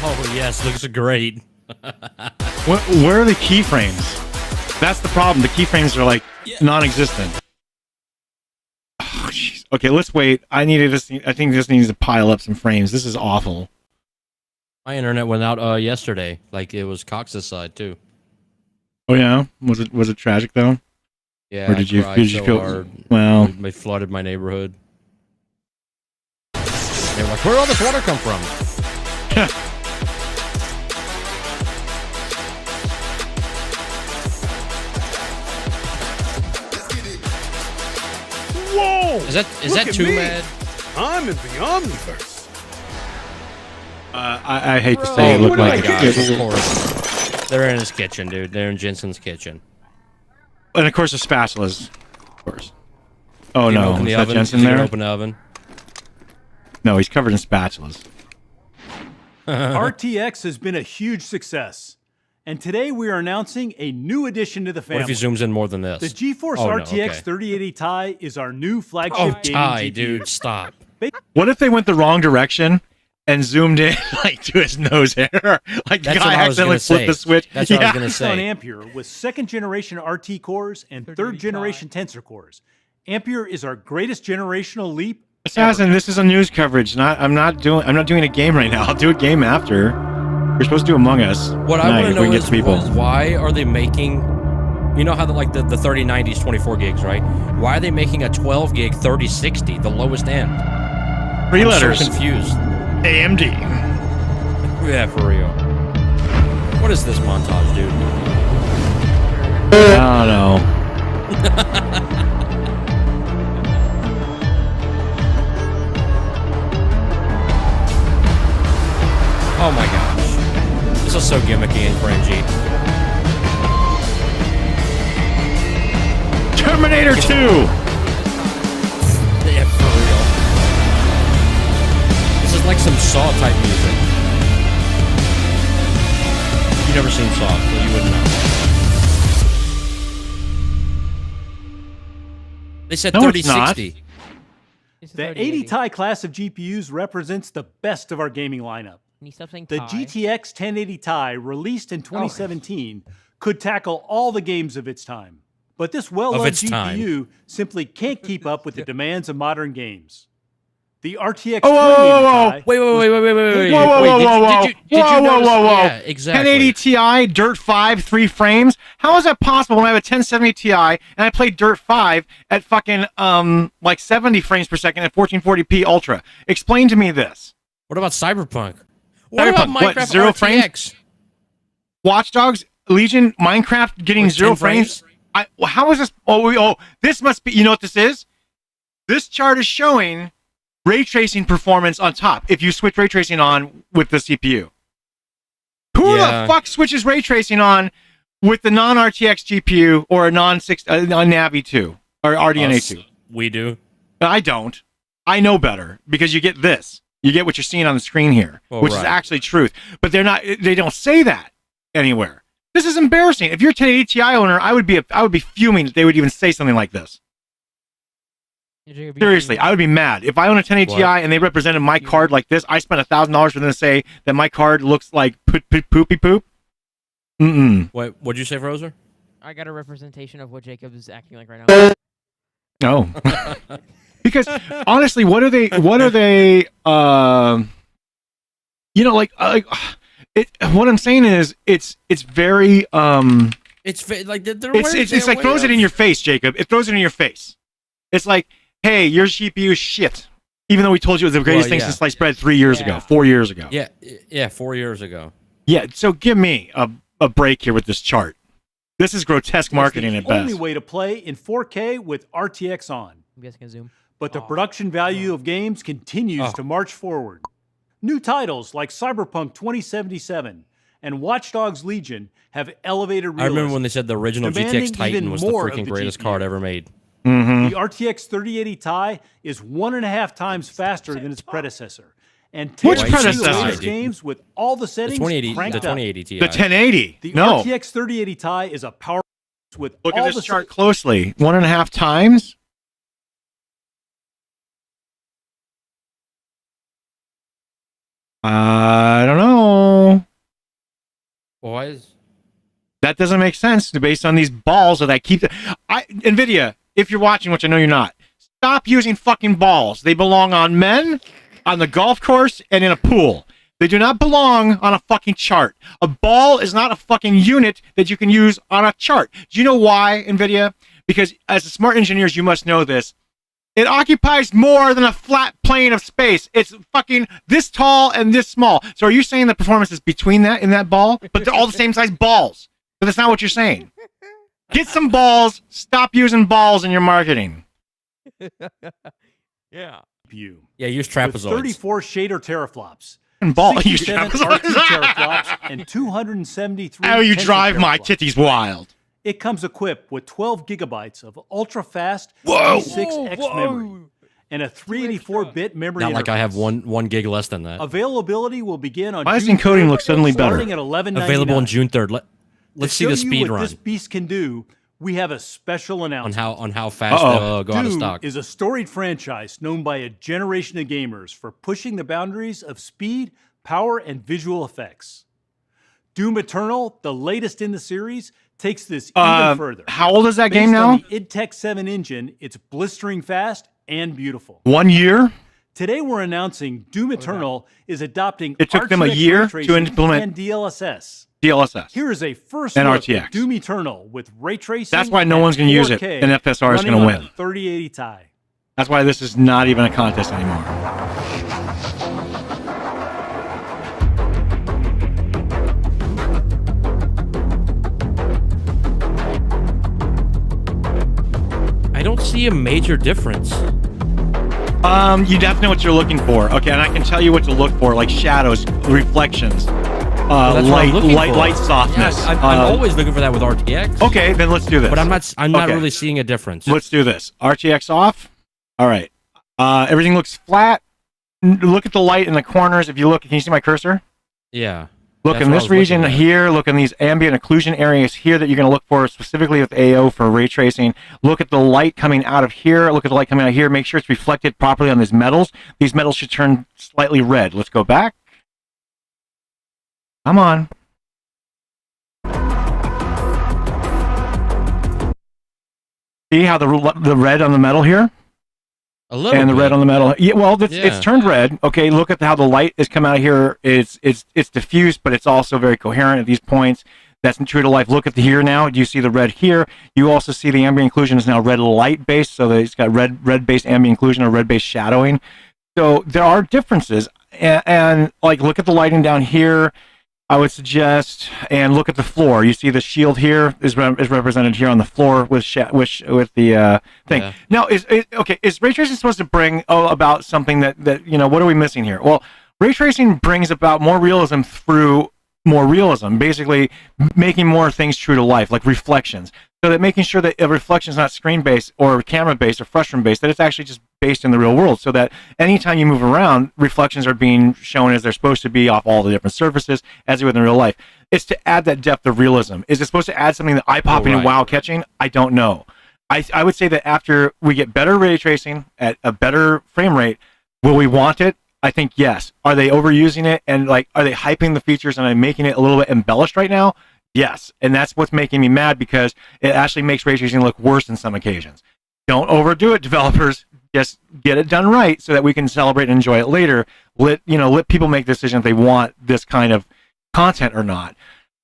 S2: Oh, yes, looks great.
S1: Where are the keyframes? That's the problem. The keyframes are like non-existent. Oh, jeez. Okay, let's wait. I think this needs to pile up some frames. This is awful.
S2: My internet went out yesterday. Like, it was Cox's side, too.
S1: Oh yeah, was it tragic though?
S2: Yeah,
S1: Or did you
S2: I cried
S1: did you
S2: so
S1: feel
S2: hard.
S1: well?
S2: They flooded my neighborhood. They were like, where'd all this water come from?
S7: Whoa!
S2: Is that
S7: Look
S2: that
S7: at
S2: too
S7: me.
S2: bad?
S7: I'm in the Omniverse.
S1: I hate to say it
S2: Oh
S1: looked
S2: my
S1: like
S2: gosh, of course. They're in his kitchen, dude. They're in Jensen's kitchen.
S1: and of course the spatulas, of course. Oh
S2: You
S1: no,
S2: open the
S1: is that
S2: oven?
S1: Jensen
S2: Is he gonna
S1: there?
S2: Open the oven.
S1: No, he's covered in spatulas.
S4: RTX has been a huge success. And today we are announcing a new addition to the family.
S2: What if he zooms in more than this?
S4: The GeForce
S2: Oh, no,
S4: RTX
S2: okay.
S4: 3080 Ti is our new flagship
S2: Oh,
S4: gaming
S2: Ty,
S4: GPU.
S2: dude, stop.
S1: What if they went the wrong direction and zoomed in like to his nose hair? Like the
S2: That's
S1: guy
S2: what I was
S1: accidentally
S2: gonna
S1: flipped
S2: say.
S1: the switch.
S2: That's what I was
S1: Yeah.
S2: gonna
S4: On
S2: say.
S4: Ampere with second generation RT cores and third generation tensor cores, Ampere is our greatest generational leap.
S1: Assassin, this is a news coverage. I'm not doing a game right now. I'll do a game after. You're supposed to do Among Us.
S2: What I
S1: tonight
S2: want
S1: if
S2: to
S1: we
S2: know
S1: can
S2: is,
S1: get to people.
S2: why are they making, you know how the 3090 is 24 gigs, right? Why are they making a 12 gig 3060, the lowest end?
S1: 3
S2: I'm
S1: letters.
S2: so confused.
S1: AMD.
S2: Yeah, for real. What is this montage, dude?
S1: I don't know.
S2: Oh my gosh. This is so gimmicky and cringy.
S1: Terminator 2.
S2: Yeah, for real. This is like some Saw type music. You've never seen Saw, so you wouldn't know. They said
S1: No, it's not.
S2: 3060.
S6: It's a
S4: The
S6: 3080.
S4: 80 Ti class of GPUs represents the best of our gaming lineup.
S6: Can you stop saying
S4: The
S6: Ti?
S4: GTX 1080 Ti, released in 2017, could tackle all the games of its time. But this well-loved
S2: its time.
S4: GPU simply can't keep up with the demands of modern games. The RTX
S1: Oh, whoa, whoa,
S4: 2080 Ti
S2: Wait.
S1: Whoa, whoa,
S2: Wait,
S1: whoa,
S2: did you
S1: whoa,
S2: notice?
S1: whoa, whoa.
S2: Yeah, exactly.
S1: 1080 Ti, Dirt 5, 3 frames. How is that possible when I have a 1070 Ti and I play Dirt 5 at fucking like 70 frames per second at 1440p Ultra? Explain to me this.
S2: What about Cyberpunk? What about
S1: Cyberpunk, what,
S2: Minecraft
S1: 0 frames?
S2: RTX?
S1: Watch Dogs, Legion, Minecraft getting
S2: With
S1: 0
S2: 10
S1: frames. How is this? Oh, this must be. You know what this is? This chart is showing ray tracing performance on top. If you switch ray tracing on with the CPU, who
S2: Yeah.
S1: the fuck switches ray tracing on with the non-RTX GPU or a non-Navi 2 or RDNA 2?
S2: We do.
S1: I don't. I know better because you get this. You get what you're seeing on the screen here,
S2: Oh,
S1: which is
S2: right.
S1: actually truth. But they're not. They don't say that anywhere. This is embarrassing. If you're a 1080 Ti owner, I would be fuming that they would even say something like this.
S6: Jacob, you
S1: Seriously,
S6: can-
S1: I would be mad if I own a 1080 Ti
S2: What?
S1: and they represented my card like this. I spent $1,000 for them to say that my card looks like poopy poop.
S2: Wait, what'd you say, Frozer?
S6: I got a representation of what Jacob is acting like right now.
S1: No, because honestly, what are they? What I'm saying is, it's very
S2: It's like they're
S1: It's like throws it in your face, Jacob. It throws it in your face. It's like, hey, your GPU is shit. Even though we told you it was the greatest thing since sliced bread 3 years ago, 4 years ago.
S2: Yeah, 4 years ago.
S1: Yeah, so give me a break here with this chart. This is grotesque marketing at
S4: It's the only
S1: best.
S4: way to play in 4K with RTX on.
S6: I'm guessing a zoom.
S4: But the production value of games continues to march forward. New titles like Cyberpunk 2077 and Watch Dogs Legion have elevated realism.
S2: I remember when they said the original
S4: demanding
S2: GTX Titan
S4: even
S2: was the
S4: more of
S2: freaking
S4: the
S2: greatest
S4: GPU.
S2: card ever made.
S1: Mm-hmm.
S4: The RTX 3080 Ti is 1.5 times faster than its predecessor. And
S1: Which
S4: 10
S1: predecessor?
S4: latest games with all the
S2: The
S4: settings
S2: 2080,
S4: cranked
S2: the
S4: up.
S2: 2080 Ti.
S1: The 1080.
S4: The
S1: No.
S4: RTX 3080 Ti is a power with
S1: Look
S4: all
S1: at
S4: the
S1: this chart closely. 1.5 times. I don't know.
S2: Why is
S1: That doesn't make sense based on these balls that I keep. Nvidia, if you're watching, which I know you're not, stop using fucking balls. They belong on men, on the golf course, and in a pool. They do not belong on a fucking chart. A ball is not a fucking unit that you can use on a chart. Do you know why, Nvidia? Because as smart engineers, you must know this. It occupies more than a flat plane of space. It's fucking this tall and this small. So are you saying the performance is between that and that ball? But they're all the same size balls. But that's not what you're saying. Get some balls. Stop using balls in your marketing.
S6: Yeah.
S4: GPU.
S2: yeah, use
S4: With
S2: trapezoids.
S4: 34 shader teraflops.
S1: And ball. You
S4: 67 R2 teraflops and 273
S1: How you
S4: 10
S1: drive my
S4: teraflops.
S1: titties wild.
S4: It comes equipped with 12 gigabytes of ultra-fast
S1: Whoa.
S4: 6X memory and a 384-bit memory
S2: Not like I have
S4: interface.
S2: one gig less than that.
S4: Availability will begin on
S1: Why does
S4: June
S1: encoding
S4: 3rd,
S1: look suddenly better?
S4: starting at $11.99.
S2: Available on June 3rd. Let's see
S4: To
S2: the
S4: show you
S2: speed
S4: what
S2: run
S4: this beast can do, we have a special
S2: on
S4: announcement.
S2: how fast
S1: Uh-oh.
S2: they'll go out of
S4: Doom
S2: stock.
S4: is a storied franchise known by a generation of gamers for pushing the boundaries of speed, power, and visual effects. Doom Eternal, the latest in the series, takes this even further.
S1: How old is that game
S4: Based
S1: now?
S4: on the IdTech 7 engine, it's blistering fast and beautiful.
S1: 1 year?
S4: Today we're announcing Doom Eternal is adopting
S1: It took them a
S4: RTX
S1: year
S4: ray
S1: to
S4: tracing
S1: implement
S4: and DLSS.
S1: DLSS.
S4: Here is a first
S1: And
S4: look
S1: RTX.
S4: at Doom Eternal with ray tracing.
S1: That's why no
S4: and
S1: one's going to use it,
S4: 4K
S1: and FSR is going to
S4: running on
S1: win.
S4: a 3080 Ti.
S1: That's why this is not even a contest anymore.
S2: I don't see a major difference.
S1: You'd have to know what you're looking for. Okay, and I can tell you what to look for, like shadows, reflections,
S2: That's what I'm looking for.
S1: light softness.
S2: Yeah, I'm always looking for that with RTX.
S1: Okay, then let's do this.
S2: But I'm not
S1: Okay.
S2: really seeing a difference.
S1: Let's do this. RTX off. All right. Everything looks flat. Look at the light in the corners. If you look, can you see my cursor?
S2: Yeah.
S1: Look
S2: That's
S1: in
S2: what I
S1: this
S2: was
S1: region
S2: looking at.
S1: here. Look in these ambient occlusion areas here that you're going to look for specifically with AO for ray tracing. Look at the light coming out of here. Look at the light coming out of here. Make sure it's reflected properly on these metals. These metals should turn slightly red. Let's go back. Come on. See how the red on the metal here?
S2: A little
S1: And the
S2: bit.
S1: red on the metal. Yeah, well, it's
S2: Yeah.
S1: turned red. Okay, look at how the light is coming out of here. It's diffused, but it's also very coherent at these points. That's true to life. Look at the here now. Do you see the red here? You also see the ambient occlusion is now red light based, so that it's got red based ambient occlusion or red based shadowing. So there are differences, and like look at the lighting down here. I would suggest, and look at the floor. You see the shield here is represented here on the floor with the thing.
S2: Yeah.
S1: Now, is ray tracing supposed to bring about something that what are we missing here? Well, ray tracing brings about more realism through more realism, basically making more things true to life, like reflections. So that making sure that a reflection is not screen-based or camera-based or frustum-based, that it's actually just based in the real world, so that anytime you move around, reflections are being shown as they're supposed to be off all the different surfaces, as they would in real life. It's to add that depth of realism. Is it supposed to add something that eye-popping and
S2: right.
S1: wow-catching? I don't know. I would say that after we get better ray tracing at a better frame rate, will we want it? I think yes. Are they overusing it and are they hyping the features and making it a little bit embellished right now? Yes, and that's what's making me mad because it actually makes ray tracing look worse in some occasions. Don't overdo it, developers. Just get it done right so that we can celebrate and enjoy it later. Let people make the decision if they want this kind of content or not.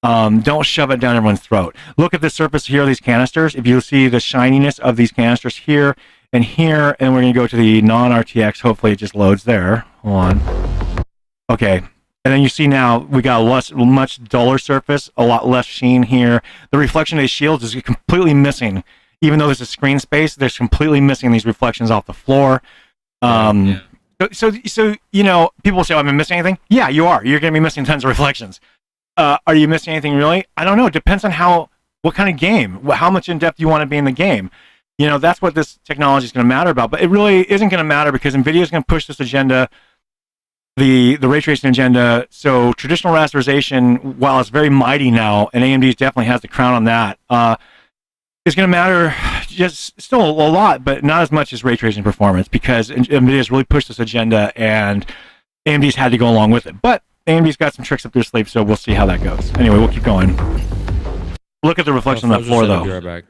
S1: Don't shove it down everyone's throat. Look at the surface here of these canisters. If you see the shininess of these canisters here and here, and we're going to go to the non-RTX. Hopefully it just loads there. Hold on. Okay. And then you see now we got a much duller surface, a lot less sheen here. The reflection of these shields is completely missing. Even though there's a screen space, they're completely missing these reflections off the floor. So people say, am I missing anything? Yeah, you are. You're going to be missing tons of reflections. Are you missing anything really? I don't know. It depends on what kind of game, how much in depth you want to be in the game. That's what this technology is going to matter about. But it really isn't going to matter because NVIDIA is going to push this agenda, the ray tracing agenda. So traditional rasterization, while it's very mighty now, and AMD definitely has the crown on that, is going to matter just still a lot, but not as much as ray tracing performance because NVIDIA has really pushed this agenda and AMD's had to go along with it. But AMD's got some tricks up their sleeve, so we'll see how that goes. Anyway, we'll keep going. Look at the reflection on the floor, though.
S2: Be right back.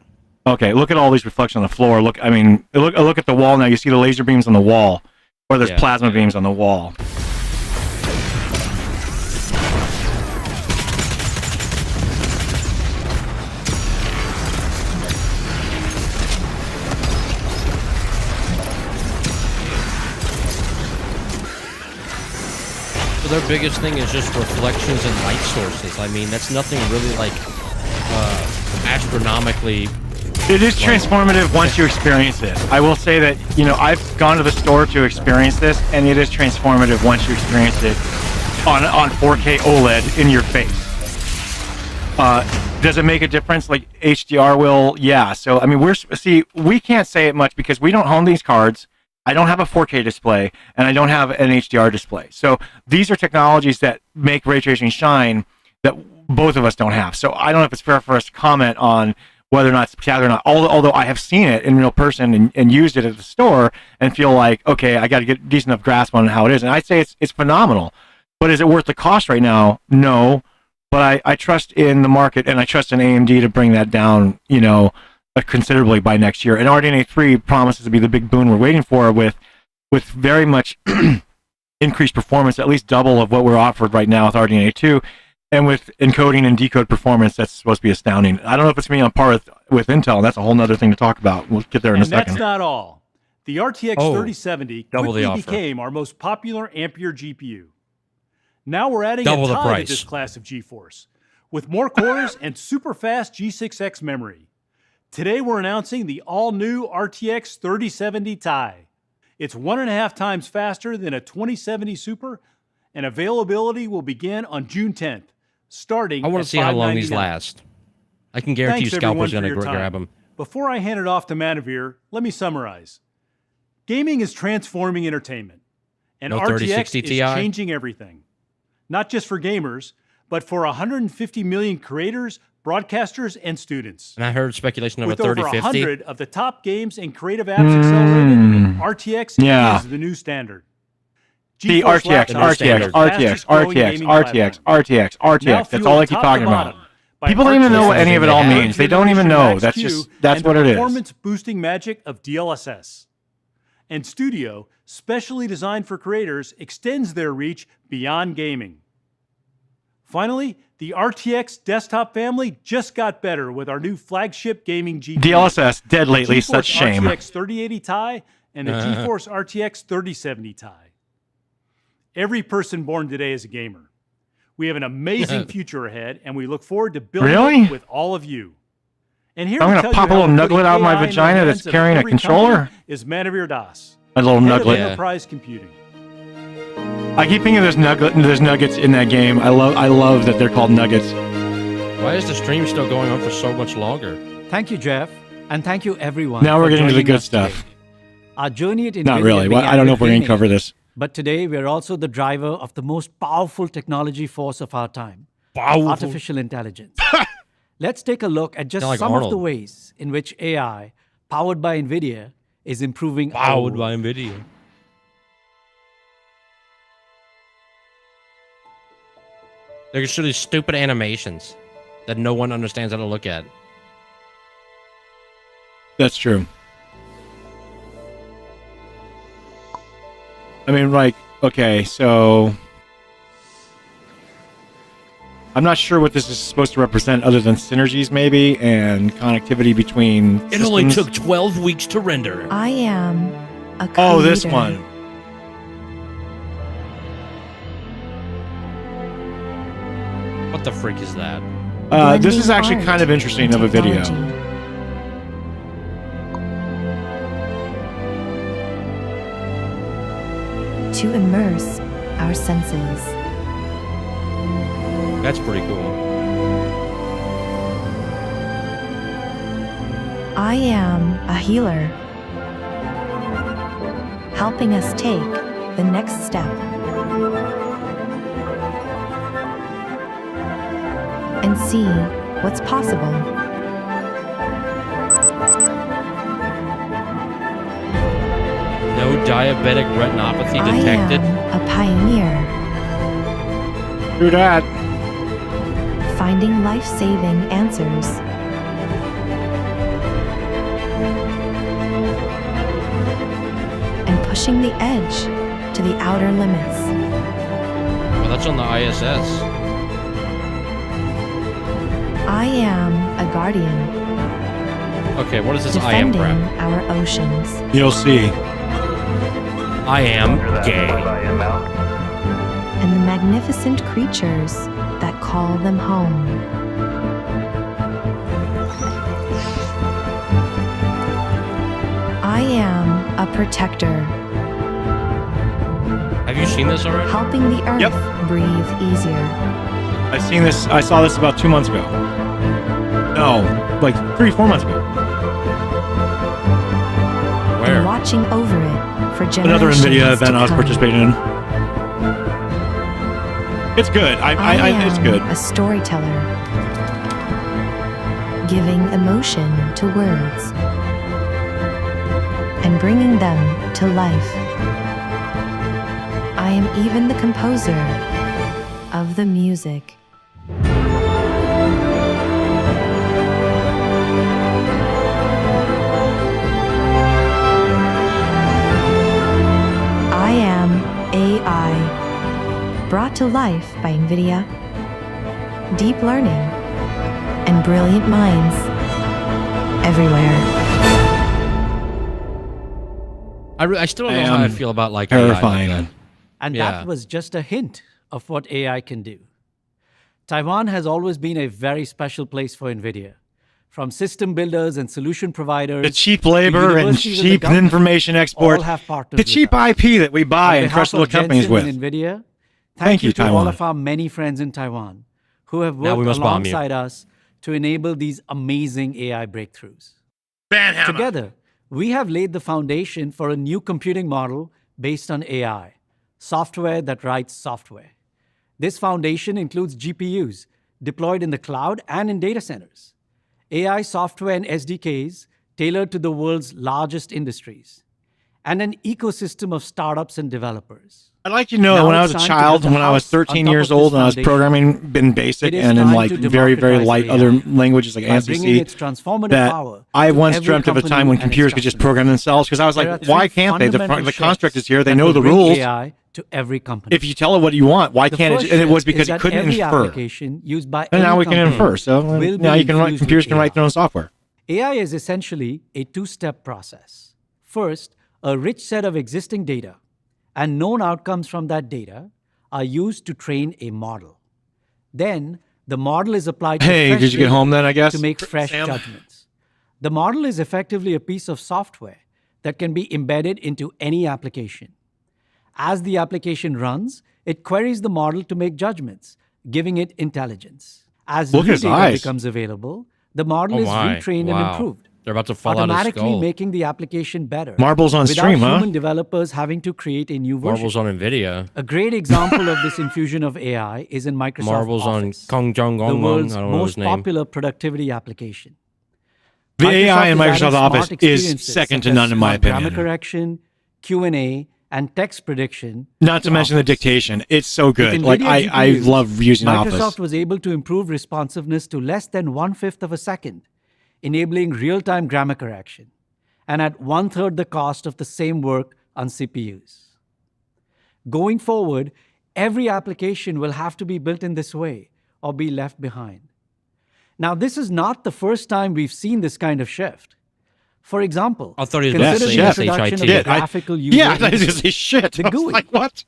S1: Okay, look at all these reflections on the floor. Look at the wall now. You see the laser beams on the wall, or there's plasma beams on the wall.
S2: So their biggest thing is just reflections and light sources. I mean, that's nothing really astronomically.
S1: It is transformative once you experience it. I will say that, I've gone to the store to experience this, and it is transformative once you experience it on 4K OLED in your face. Does it make a difference like HDR will? Yeah. So, I mean, we can't say it much because we don't own these cards. I don't have a 4K display, and I don't have an HDR display. So these are technologies that make ray tracing shine that both of us don't have. So I don't know if it's fair for us to comment on whether or not it's spectacular or not. Although I have seen it in real person and used it at the store and feel like, okay, I got to get a decent enough grasp on how it is. And I'd say it's phenomenal. But is it worth the cost right now? No. but I trust in the market, and I trust in AMD to bring that down, considerably by next year. And RDNA 3 promises to be the big boon we're waiting for, with very much increased performance, at least double of what we're offered right now with RDNA 2, and with encoding and decode performance that's supposed to be astounding. I don't know if it's going to be on par with Intel. That's a whole other thing to talk about. We'll get there in a second.
S4: And that's not all. The RTX 3070 quickly became our most popular Ampere GPU. Now we're adding a tie to this class of GeForce, with more cores and super fast G6X memory. Today we're announcing the all-new RTX 3070 Ti. It's 1.5 times faster than a 2070 Super, and availability will begin on June 10th, starting
S2: I want to see how long these last. I can guarantee
S4: Thanks,
S2: you Scalper's going to
S4: everyone, for your
S2: grab
S4: time.
S2: them.
S4: Before I hand it off to Manavir, let me summarize. Gaming is transforming entertainment, and
S2: No
S4: RTX
S2: 3060
S4: is
S2: Ti?
S4: changing everything. Not just for gamers, but for 150 million creators, broadcasters, and students.
S2: And I heard speculation of a
S4: With over
S2: 3050.
S4: 100 of the top games and creative apps accelerated, RTX
S1: Yeah.
S4: is the new standard.
S1: See,
S4: GeForce
S1: RTX,
S4: laptops
S1: RTX,
S4: are the
S1: RTX,
S4: fastest-growing
S1: RTX,
S4: gaming
S1: RTX,
S4: platform.
S1: RTX,
S4: Now
S1: RTX. That's all I
S4: fueled
S1: keep
S4: top
S1: talking
S4: to
S1: about.
S4: bottom by
S1: People don't even know
S4: RTX
S1: what any of it all means. They don't even know. That's
S4: Generation
S1: just, that's
S4: and
S1: what
S4: the
S1: it is.
S4: performance-boosting magic of DLSS. And Studio, specially designed for creators, extends their reach beyond gaming. Finally, the RTX desktop family just got better with our new flagship gaming GPU.
S1: DLSS, dead lately,
S4: the
S1: such
S4: GeForce
S1: shame.
S4: RTX 3080 Ti and the GeForce RTX 3070 Ti. Every person born today is a gamer. We have an amazing future ahead, and we look forward to building it with all of you. And here
S1: I'm
S4: to
S1: going to
S4: tell
S1: pop a
S4: you
S1: little
S4: how to put
S1: nuglet out of my
S4: AI in the
S1: vagina that's
S4: hands of
S1: carrying a
S4: every
S1: controller.
S4: company is Manavir Das,
S1: A little
S4: head of
S1: nugget.
S4: Enterprise Computing.
S1: I keep thinking there's nuggets in that game. I love that they're called nuggets.
S2: Why is the stream still going on for so much longer?
S8: Thank you, Jeff, and thank you, everyone.
S1: Now we're
S8: for
S1: getting to the
S8: joining
S1: good
S8: us
S1: stuff.
S8: today. Our journey at NVIDIA
S1: Not really. Well,
S8: began
S1: I don't know
S8: with
S1: if we're going to
S8: gaming,
S1: cover this.
S8: But today, we're also the driver of the most powerful technology force of our time,
S2: Powerful.
S8: artificial intelligence. Let's take a look at just
S2: Sound like
S8: some of the
S2: Arnold.
S8: ways in which AI, powered by NVIDIA, is improving our
S2: Powered
S8: world.
S2: by Nvidia. They're just these stupid animations that no one understands how to look at.
S1: That's true. I mean, like, okay, so I'm not sure what this is supposed to represent other than synergies, maybe, and connectivity between
S2: It only
S1: systems.
S2: took 12 weeks to render.
S9: I am a creator.
S1: Oh, this one.
S2: What the freak is that?
S1: This is
S9: Blending
S1: actually
S9: art
S1: kind of interesting
S9: and
S1: of a video.
S9: technology. To immerse our senses.
S2: That's pretty cool.
S9: I am a healer, helping us take the next step and see what's possible.
S2: No diabetic retinopathy detected.
S9: I am a pioneer,
S1: True that.
S9: finding life-saving answers. And pushing the edge to the outer limits.
S2: Well, that's on the ISS.
S9: I am a guardian,
S2: Okay, what is this I am
S9: defending
S2: crap?
S9: our oceans.
S1: You'll see.
S2: I am gay.
S9: And the magnificent creatures that call them home. I am a protector,
S2: Have you seen this already?
S9: helping the earth
S1: Yep.
S9: breathe easier.
S1: I saw this about 2 months ago. No, like 3-4 months ago.
S2: Where?
S9: And watching over it for generations
S1: Another Nvidia event
S9: to
S1: I was
S9: come.
S1: participating in. It's good.
S9: I
S1: It's
S9: am
S1: good.
S9: a storyteller, giving emotion to words and bringing them to life. I am even the composer of the music. to life by Nvidia. Deep learning and brilliant minds everywhere.
S2: I still don't know how I feel about like
S1: terrifying.
S2: AI like that.
S8: And
S2: Yeah.
S8: that was just a hint of what AI can do. Taiwan has always been a very special place for NVIDIA. From system builders and solution providers,
S1: The cheap
S8: to
S1: labor and
S8: universities and the
S1: cheap
S8: government,
S1: information export.
S8: all have partnered
S1: The
S8: with
S1: cheap
S8: us.
S1: IP that we buy
S8: On
S1: and
S8: behalf
S1: crush little
S8: of
S1: companies
S8: Jensen
S1: with.
S8: and NVIDIA,
S1: Thank you,
S8: to all
S1: Taiwan.
S8: of our many friends in Taiwan who have
S2: Now we
S8: worked
S2: must bomb you.
S8: alongside us to enable these amazing AI breakthroughs.
S1: Banhammer.
S8: Together, we have laid the foundation for a new computing model based on AI, software that writes software. This foundation includes GPUs deployed in the cloud and in data centers, AI software and SDKs tailored to the world's largest industries, and an ecosystem of startups and developers.
S1: I'd like you to know that
S8: Now
S1: when I
S8: it's
S1: was a
S8: time to
S1: child,
S8: build a
S1: when I was
S8: house on
S1: 13
S8: top
S1: years
S8: of this
S1: old and I was
S8: foundation.
S1: programming in BASIC
S8: It is
S1: and in
S8: time
S1: like
S8: to
S1: very, very
S8: democratize
S1: light
S8: AI
S1: other languages like
S8: by bringing
S1: ANSYS,
S8: its transformative
S1: that
S8: power
S1: I
S8: to
S1: once
S8: every
S1: dreamt of a
S8: company
S1: time when
S8: and its
S1: computers could just
S8: customers.
S1: program themselves because I was
S8: There are
S1: like,
S8: three
S1: why can't they? The
S8: fundamental
S1: construct is
S8: shifts
S1: here. They
S8: that
S1: know
S8: will
S1: the
S8: bring
S1: rules.
S8: AI to every company.
S1: If you tell it what you want, why
S8: The
S1: can't
S8: first
S1: it? And it was
S8: shift is
S1: because it
S8: that
S1: couldn't
S8: every
S1: infer.
S8: application used by
S1: And
S8: any
S1: now we can
S8: company
S1: infer. So
S8: will
S1: now
S8: be
S1: you can write,
S8: infused
S1: computers
S8: with
S1: can write
S8: AI.
S1: their own software.
S8: AI is essentially a two-step process. First, a rich set of existing data and known outcomes from that data are used to train a model. Then, the model is applied to
S1: Hey,
S8: fresh
S1: did you get
S8: data
S1: home then, I guess,
S8: to make fresh
S1: Sam?
S8: judgments. The model is effectively a piece of software that can be embedded into any application. As the application runs, it queries the model to make judgments, giving it intelligence. As
S1: Look at
S8: new
S1: his
S8: data
S1: eyes.
S8: becomes available, the model
S2: Oh
S8: is
S2: my.
S8: retrained
S2: Wow.
S8: and improved,
S2: They're about to fall out of
S8: automatically
S2: skull.
S8: making the application better.
S1: Marbles on
S8: without
S1: stream, huh?
S8: human developers having to create a new version.
S2: Marbles on Nvidia.
S8: A great example of this infusion of AI is in Microsoft
S2: Marbles on
S8: Office,
S2: Kong Jong
S8: the
S2: Gong Gong.
S8: world's
S2: I don't know
S8: most
S2: his name.
S8: popular productivity application.
S1: The AI in
S8: is adding
S1: Microsoft
S8: smart
S1: Office is
S8: experiences
S1: second to
S8: such as
S1: none in my
S8: smart grammar
S1: opinion.
S8: correction, Q&A, and text prediction.
S1: Not to mention the
S8: Office.
S1: dictation. It's so
S8: With
S1: good. Like
S8: NVIDIA
S1: I
S8: GPUs,
S1: love using
S8: Microsoft
S1: Office.
S8: was able to improve responsiveness to less than 1/5 of a second, enabling real-time grammar correction, and at 1/3 the cost of the same work on CPUs. Going forward, every application will have to be built in this way or be left behind. Now, this is not the first time we've seen this kind of shift. For example,
S2: I thought he was about to
S8: consider
S2: say
S8: the
S2: SHIT.
S8: introduction of
S1: Yeah,
S8: the graphical user
S1: yeah, I thought he was going to
S8: interface,
S1: say shit.
S8: the
S1: I was
S8: GUI.
S1: like, what?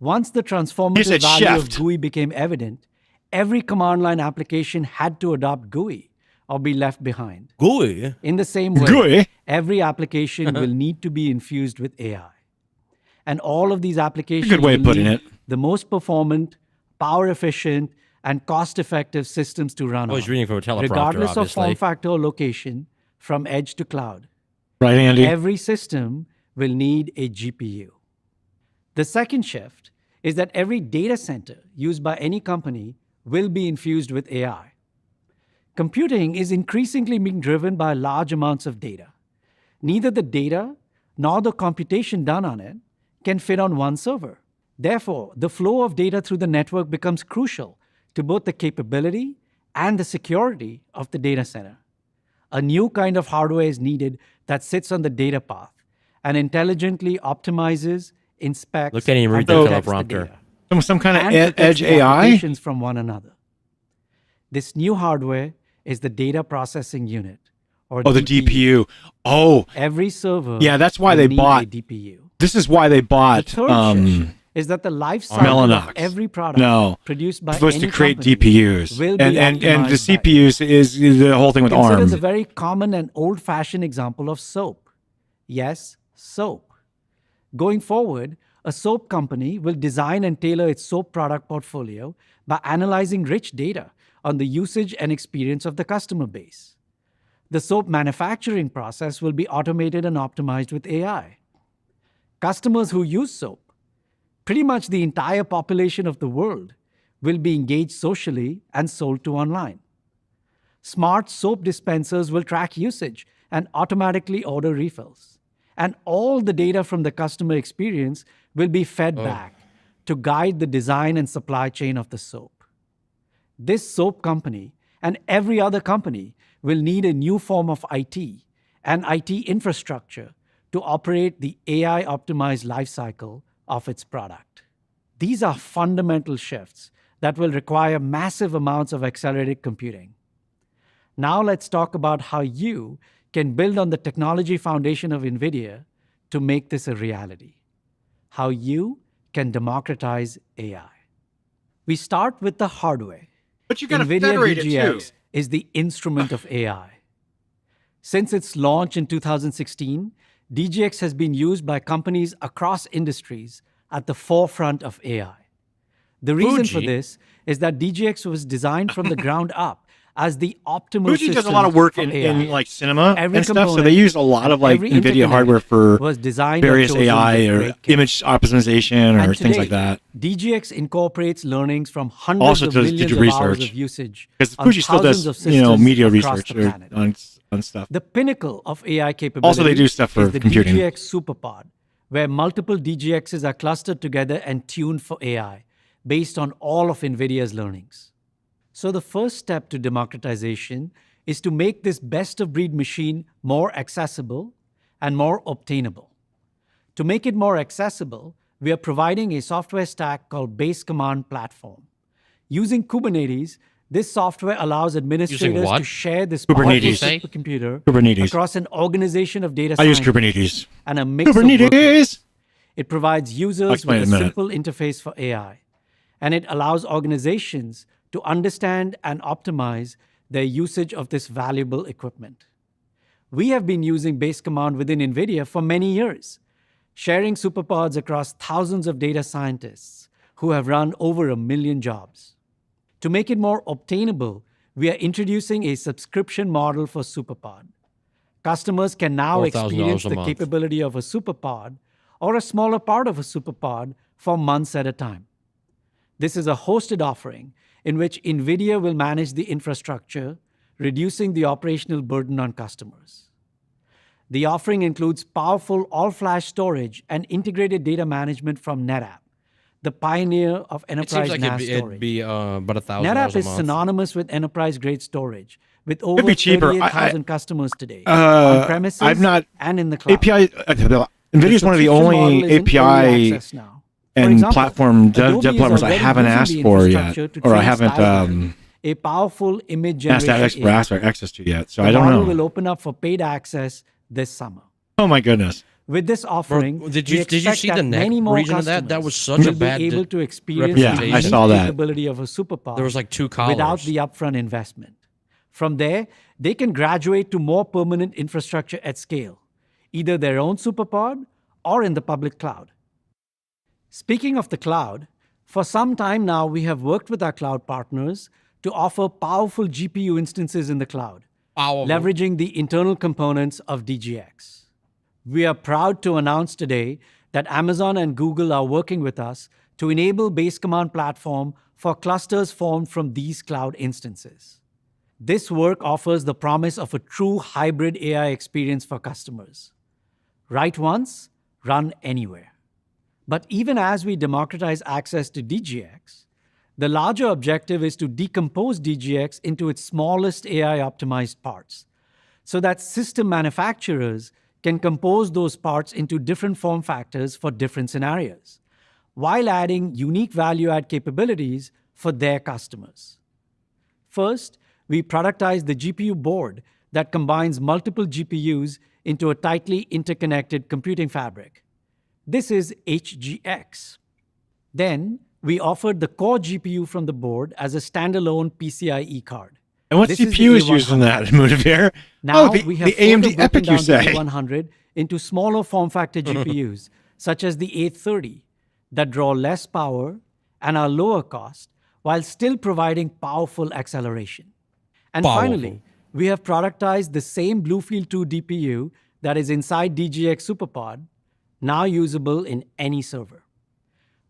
S8: Once the transformative
S1: said
S8: value of
S1: chef.
S8: GUI became evident, every command line application had to adopt GUI or be left behind.
S2: GUI.
S8: In the same way,
S1: GUI?
S8: every application will need to be infused with AI. And all of these applications
S1: Good way of
S8: will
S1: putting
S8: need
S1: it.
S8: the most performant, power efficient, and cost-effective systems to run
S2: Oh, he's
S8: on,
S2: reading from a teleprompter,
S8: regardless of
S2: obviously.
S8: form factor or location, from edge to cloud.
S1: Right, Andy?
S8: Every system will need a GPU. The second shift is that every data center used by any company will be infused with AI. Computing is increasingly being driven by large amounts of data. Neither the data nor the computation done on it can fit on one server. Therefore, the flow of data through the network becomes crucial to both the capability and the security of the data center. A new kind of hardware is needed that sits on the data path and intelligently optimizes, inspects,
S2: Look at him read
S8: and
S2: the
S8: protects
S2: teleprompter.
S8: data,
S1: Some kind of
S8: and protects
S1: edge
S8: the
S1: AI?
S8: applications from one another. This new hardware is the data processing unit, or
S1: Oh, the DPU. Oh,
S8: Every server
S1: Yeah, that's why
S8: will
S1: they
S8: need
S1: bought-
S8: a DPU.
S1: this is why they
S8: The
S1: bought
S8: third shift is that the life cycle
S1: Mellanox.
S8: of every product
S1: No.
S8: produced by
S1: supposed to
S8: any
S1: create
S8: company
S1: DPUs.
S8: will be
S1: And the
S8: optimized by
S1: CPUs is the whole thing with
S8: Consider
S1: ARM.
S8: the very common and old-fashioned example of soap. Yes, soap. Going forward, a soap company will design and tailor its soap product portfolio by analyzing rich data on the usage and experience of the customer base. The soap manufacturing process will be automated and optimized with AI. Customers who use soap, pretty much the entire population of the world, will be engaged socially and sold to online. Smart soap dispensers will track usage and automatically order refills. And all the data from the customer experience will be fed back to guide the design and supply chain of the soap. This soap company and every other company will need a new form of IT and IT infrastructure to operate the AI-optimized lifecycle of its product. These are fundamental shifts that will require massive amounts of accelerated computing. Now let's talk about how you can build on the technology foundation of NVIDIA to make this a reality. How you can democratize AI. We start with the hardware.
S1: But you gotta
S8: NVIDIA
S1: federate it
S8: DGX
S1: too.
S8: is the instrument of AI. Since its launch in 2016, DGX has been used by companies across industries at the forefront of AI. The reason for
S2: Fuji.
S8: this is that DGX was designed from the ground up as the optimal
S1: Fuji
S8: system
S1: does a lot of work
S8: for
S1: in
S8: AI.
S1: like cinema
S8: Every
S1: and stuff, so
S8: component
S1: they use a lot of like
S8: every
S1: NVIDIA
S8: interconnect
S1: hardware for
S8: was designed or
S1: various
S8: chosen
S1: AI
S8: with
S1: or
S8: great care.
S1: image optimization or
S8: And
S1: things
S8: today,
S1: like that.
S8: DGX incorporates learnings from hundreds
S1: Also
S8: of
S1: to
S8: millions
S1: do
S8: of hours
S1: research.
S8: of usage
S1: Because
S8: on
S1: Fuji still
S8: thousands
S1: does,
S8: of
S1: you know,
S8: systems
S1: media
S8: across
S1: research
S8: the planet.
S1: on stuff.
S8: The pinnacle of AI capability
S1: Also, they do stuff for
S8: is the
S1: computing.
S8: DGX SuperPod, where multiple DGXs are clustered together and tuned for AI based on all of NVIDIA's learnings. So the first step to democratization is to make this best-of-breed machine more accessible and more obtainable. To make it more accessible, we are providing a software stack called Base Command Platform. Using Kubernetes, this software allows administrators
S2: what?
S8: to share this
S1: Kubernetes.
S8: powerful supercomputer
S1: Kubernetes.
S8: across an organization of data
S1: I use
S8: scientists
S1: Kubernetes.
S8: and a mix of workloads.
S1: Kubernetes.
S8: It provides
S1: I'll
S8: users
S1: explain
S8: with
S1: in
S8: a
S1: a minute.
S8: simple interface for AI, and it allows organizations to understand and optimize their usage of this valuable equipment. We have been using Base Command within NVIDIA for many years, sharing superpods across thousands of data scientists who have run over 1 million jobs. To make it more obtainable, we are introducing a subscription model for Superpod. Customers can now
S2: $4,000
S8: experience
S2: a
S8: the
S2: month.
S8: capability of a Superpod or a smaller part of a Superpod for months at a time. This is a hosted offering in which NVIDIA will manage the infrastructure, reducing the operational burden on customers. The offering includes powerful all-flash storage and integrated data management from NetApp, the pioneer of
S2: It
S8: enterprise
S2: seems like
S8: NAS
S2: it'd
S8: storage.
S2: be about $1,000
S8: NetApp
S2: a
S8: is
S2: month.
S8: synonymous with enterprise-grade storage, with over
S1: be cheaper.
S8: 38,000 customers today,
S1: Uh,
S8: on premises
S1: I've not-
S8: and in the cloud.
S1: API. NVIDIA is one of the
S8: subscription
S1: only
S8: model is in early
S1: API
S8: access now. For
S1: and
S8: example,
S1: platform dev
S8: Adobe is
S1: platforms I
S8: already
S1: haven't
S8: using
S1: asked
S8: the
S1: for yet,
S8: infrastructure to
S1: or I
S8: train
S1: haven't
S8: Skylab, a powerful image
S1: asked
S8: generation
S1: asked
S8: AI.
S1: access to yet. So
S8: The
S1: I don't
S8: model
S1: know.
S8: will open up for paid access this summer.
S1: Oh my goodness.
S8: With this offering,
S2: Bro, did
S8: we
S2: you
S8: expect
S2: see
S8: that
S2: the neck
S8: many more
S2: region of that?
S8: customers
S2: That was such a
S8: will
S2: bad
S8: be able to experience
S1: Yeah,
S8: the
S1: I
S8: unique
S1: saw that.
S8: capability of a Superpod.
S2: There was like 2 collars.
S8: Without the upfront investment. From there, they can graduate to more permanent infrastructure at scale, either their own Superpod or in the public cloud. Speaking of the cloud, for some time now, we have worked with our cloud partners to offer powerful GPU instances in the cloud, leveraging the internal components of DGX. We are proud to announce today that Amazon and Google are working with us to enable Base Command Platform for clusters formed from these cloud instances. This work offers the promise of a true hybrid AI experience for customers. Write once, run anywhere. But even as we democratize access to DGX, the larger objective is to decompose DGX into its smallest AI-optimized parts, so that system manufacturers can compose those parts into different form factors for different scenarios, while adding unique value-add capabilities for their customers. First, we productize the GPU board that combines multiple GPUs into a tightly interconnected computing fabric. This is HGX. Then, we offered the core GPU from the board as a standalone PCIe card.
S1: And what
S8: This
S1: CPU is
S8: the
S1: used in that,
S8: A100.
S1: Mudavir?
S8: Now,
S1: Oh,
S8: we have
S1: the AMD
S8: further broken
S1: Epic, you
S8: down
S1: say?
S8: the A100 into smaller form factor GPUs, such as the A30, that draw less power and are lower cost, while still providing powerful acceleration. And finally, we have productized the same Bluefield 2 DPU that is inside DGX SuperPod, now usable in any server.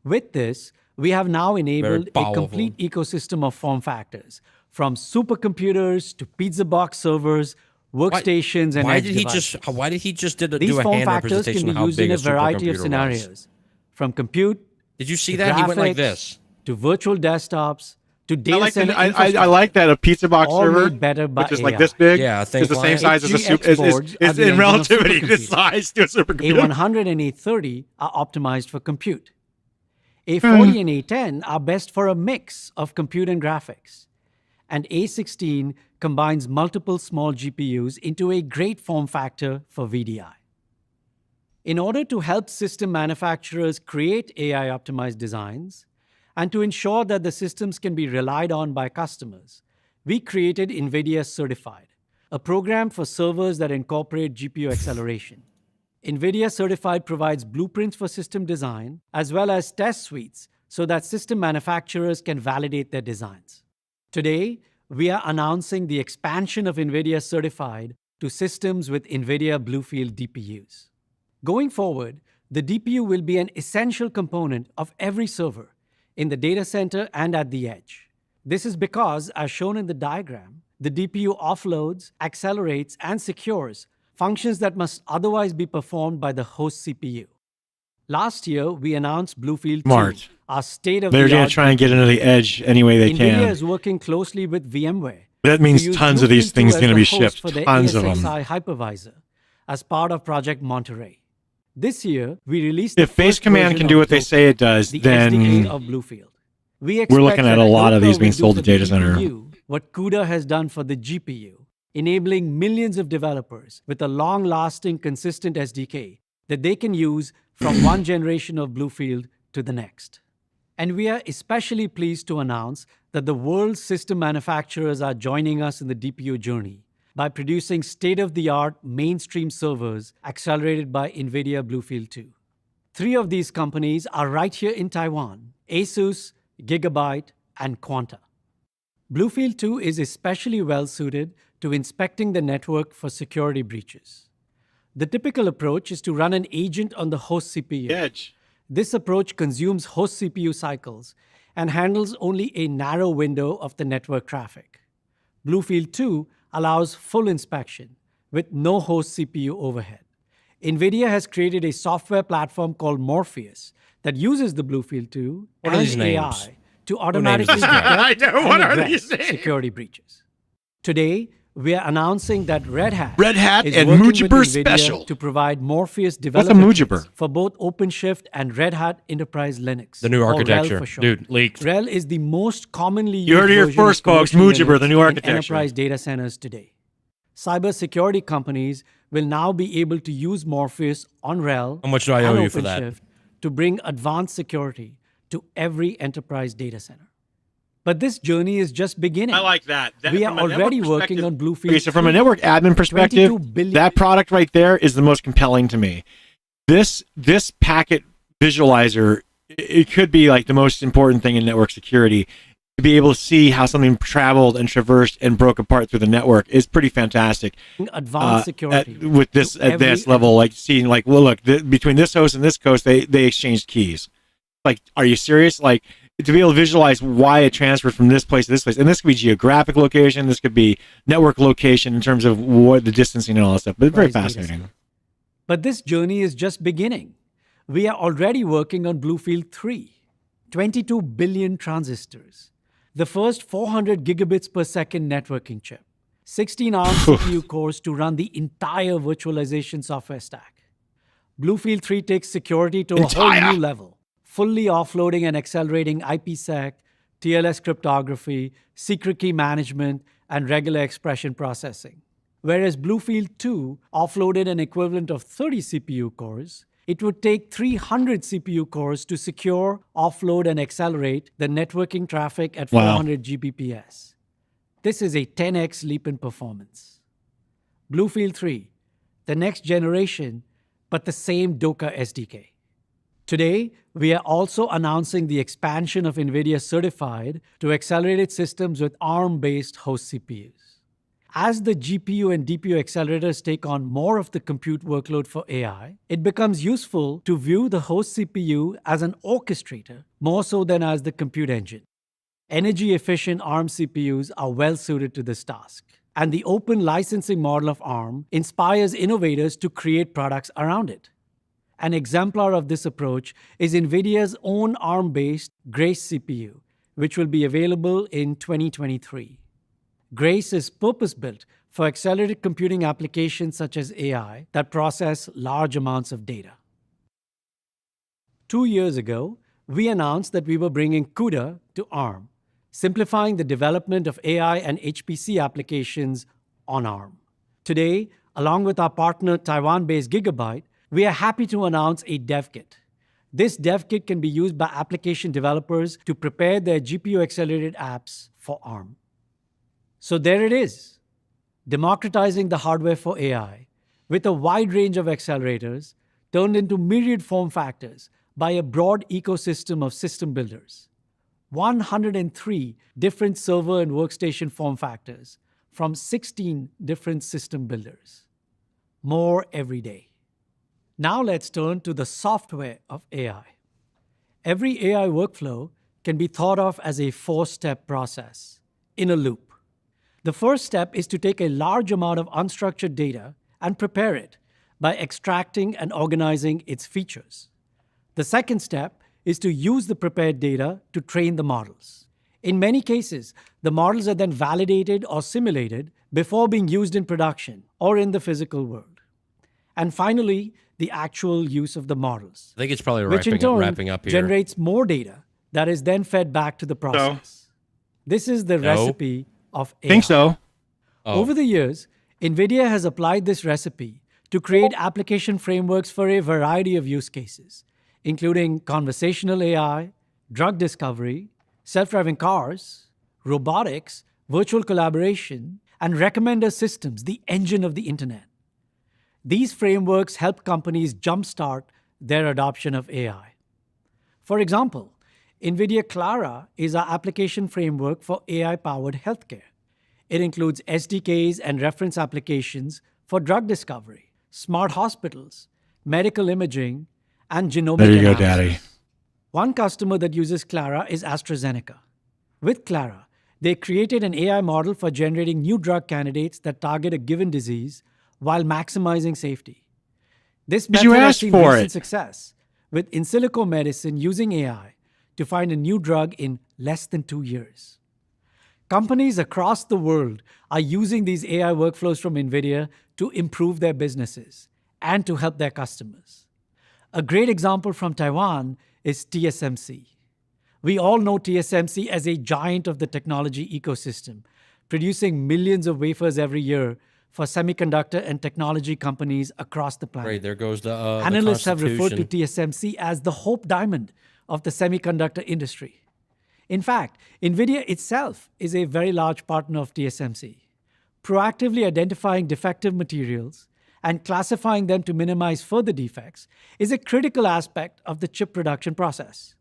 S8: With this, we have now enabled a complete ecosystem of form factors, from supercomputers to pizza box servers, workstations, and edge devices.
S2: Why did he just
S8: These
S2: do a
S8: form
S2: hand
S8: factors
S2: representation
S8: can
S2: of
S8: be
S2: how
S8: used
S2: big
S8: in
S2: a
S8: a variety of
S2: supercomputer was?
S8: scenarios, from compute.
S2: Did you see
S8: to
S2: that? He went like
S8: graphics,
S2: this.
S8: To virtual desktops, to data
S1: I like,
S8: center
S1: I like that a pizza box
S8: all
S1: server,
S8: made better by
S1: which is like
S8: AI.
S1: this big,
S2: Yeah,
S1: is the same size as a
S8: HGX
S1: super.
S8: boards are
S1: Is
S8: the
S1: in
S8: engine of
S1: relativity to
S8: supercomputers.
S1: size to a supercomputer.
S8: A100 and A30 are optimized for compute. A40 and A10 are best for a mix of compute and graphics. And A16 combines multiple small GPUs into a great form factor for VDI. In order to help system manufacturers create AI-optimized designs, and to ensure that the systems can be relied on by customers, we created Nvidia Certified, a program for servers that incorporate GPU acceleration. Nvidia Certified provides blueprints for system design, as well as test suites so that system manufacturers can validate their designs. Today, we are announcing the expansion of Nvidia Certified to systems with Nvidia Bluefield DPUs. Going forward, the DPU will be an essential component of every server, in the data center and at the edge. This is because, as shown in the diagram, the DPU offloads, accelerates, and secures functions that must otherwise be performed by the host CPU. Last year, we announced Bluefield 2, our state-of-the-art.
S1: They're going to try and get into the edge any way they
S8: NVIDIA
S1: can.
S8: is working closely with VMware.
S1: That means tons of these things are going to be shipped.
S8: For their
S1: Tons of them.
S8: ESXi hypervisor as part of Project Monterey. This year, we released
S1: If Base Command can do what they say it does,
S8: the
S1: then
S8: SDK of Bluefield.
S1: we're looking at a lot of these being sold to data center.
S8: What CUDA has done for the GPU, enabling millions of developers with a long-lasting, consistent SDK that they can use from one generation of Bluefield to the next. And we are especially pleased to announce that the world's system manufacturers are joining us in the DPU journey by producing state-of-the-art mainstream servers accelerated by NVIDIA Bluefield 2. 3 of these companies are right here in Taiwan: ASUS, Gigabyte, and Quanta. Bluefield 2 is especially well-suited to inspecting the network for security breaches. The typical approach is to run an agent on the host CPU.
S1: Edge.
S8: This approach consumes host CPU cycles and handles only a narrow window of the network traffic. Bluefield 2 allows full inspection with no host CPU overhead. NVIDIA has created a software platform called Morpheus that uses the Bluefield 2
S2: What are
S8: and
S2: these names?
S8: AI to automatically
S2: names these guys?
S8: detect
S1: I know, what
S8: and
S1: are
S8: address
S1: these names?
S8: security breaches. Today, we are announcing that Red Hat is
S1: and
S8: working with
S1: Mujiber
S8: NVIDIA
S1: Special.
S8: to provide Morpheus
S1: What's a
S8: development
S1: Mujiber?
S8: kits for both OpenShift and Red Hat Enterprise Linux.
S2: The new
S8: or RHEL
S2: architecture.
S8: for short.
S2: Dude, leaked.
S8: RHEL is the most commonly used
S1: You heard it here
S8: version of
S1: first, folks.
S8: commercial
S1: Mujiber,
S8: Linux
S1: the new
S8: in
S1: architecture.
S8: enterprise data centers today. Cybersecurity companies will now be able to use Morpheus on RHEL
S2: How much do I owe
S8: and
S2: you for that?
S8: OpenShift to bring advanced security to every enterprise data center. But this journey is just beginning.
S1: I like that.
S8: We are
S1: from a network
S8: already working
S1: perspective-
S8: on Bluefield.
S1: Okay, so from a
S8: 3,
S1: network admin perspective,
S8: 22 billion
S1: that product right there is the most compelling to me. This packet visualizer, it could be like the most important thing in network security. To be able to see how something traveled and traversed and broke apart through the network is pretty fantastic.
S8: advanced security
S1: With this
S8: to
S1: at
S8: every
S1: this level, like seeing like, well, look, between this host and this host, they exchanged keys. Like, are you serious? Like, to be able to visualize why it transferred from this place to this place, and this could be geographic location, this could be network location in terms of what the distancing and all that stuff. But it's very
S8: Enterprise data
S1: fascinating.
S8: But this journey is just beginning. We are already working on Bluefield 3, 22 billion transistors, the first 400 gigabits per second networking chip, 16 ARM CPU cores to run the entire virtualization software stack. Bluefield 3 takes security to a whole new level, fully offloading and accelerating IPsec, TLS cryptography, secret key management, and regular expression processing. Whereas Bluefield 2 offloaded an equivalent of 30 CPU cores, it would take 300 CPU cores to secure, offload, and accelerate the networking traffic at 400 Gbps. This is a 10x leap in performance. Bluefield 3, the next generation, but the same Docker SDK. Today, we are also announcing the expansion of NVIDIA Certified to accelerated systems with ARM-based host CPUs. As the GPU and DPU accelerators take on more of the compute workload for AI, it becomes useful to view the host CPU as an orchestrator more so than as the compute engine. Energy-efficient ARM CPUs are well suited to this task, and the open licensing model of ARM inspires innovators to create products around it. An exemplar of this approach is NVIDIA's own ARM-based Grace CPU, which will be available in 2023. Grace is purpose-built for accelerated computing applications such as AI that process large amounts of data. 2 years ago, we announced that we were bringing CUDA to ARM, simplifying the development of AI and HPC applications on ARM. Today, along with our partner Taiwan-based Gigabyte, we are happy to announce a dev kit. This dev kit can be used by application developers to prepare their GPU-accelerated apps for ARM. So there it is, democratizing the hardware for AI with a wide range of accelerators turned into myriad form factors by a broad ecosystem of system builders. 103 different server and workstation form factors from 16 different system builders. More every day. Now let's turn to the software of AI. Every AI workflow can be thought of as a 4-step process in a loop. The first step is to take a large amount of unstructured data and prepare it by extracting and organizing its features. The second step is to use the prepared data to train the models. In many cases, the models are then validated or simulated before being used in production or in the physical world. And finally, the actual use of the models,
S2: I think it's probably
S8: which in turn
S2: wrapping up here.
S8: generates more data that is then fed back to the process. This is the recipe of AI.
S1: Think so.
S8: Over the years, Nvidia has applied this recipe to create application frameworks for a variety of use cases, including conversational AI, drug discovery, self-driving cars, robotics, virtual collaboration, and recommender systems, the engine of the internet. These frameworks help companies jumpstart their adoption of AI. For example, NVIDIA Clara is our application framework for AI-powered healthcare. It includes SDKs and reference applications for drug discovery, smart hospitals, medical imaging, and genomic
S1: There you
S8: analysis.
S1: go, Daddy.
S8: One customer that uses Clara is AstraZeneca. With Clara, they created an AI model for generating new drug candidates that target a given disease while maximizing safety. This method
S1: you
S8: has
S1: asked
S8: seen
S1: for
S8: recent
S1: it.
S8: success, with in silico medicine using AI to find a new drug in less than 2 years. Companies across the world are using these AI workflows from NVIDIA to improve their businesses and to help their customers. A great example from Taiwan is TSMC. We all know TSMC as a giant of the technology ecosystem, producing millions of wafers every year for semiconductor and technology companies across the planet.
S2: Right, there goes the
S8: Analysts have referred to
S2: Constitution.
S8: TSMC as the Hope Diamond of the semiconductor industry. In fact, NVIDIA itself is a very large partner of TSMC. Proactively identifying defective materials and classifying them to minimize further defects is a critical aspect of the chip production process.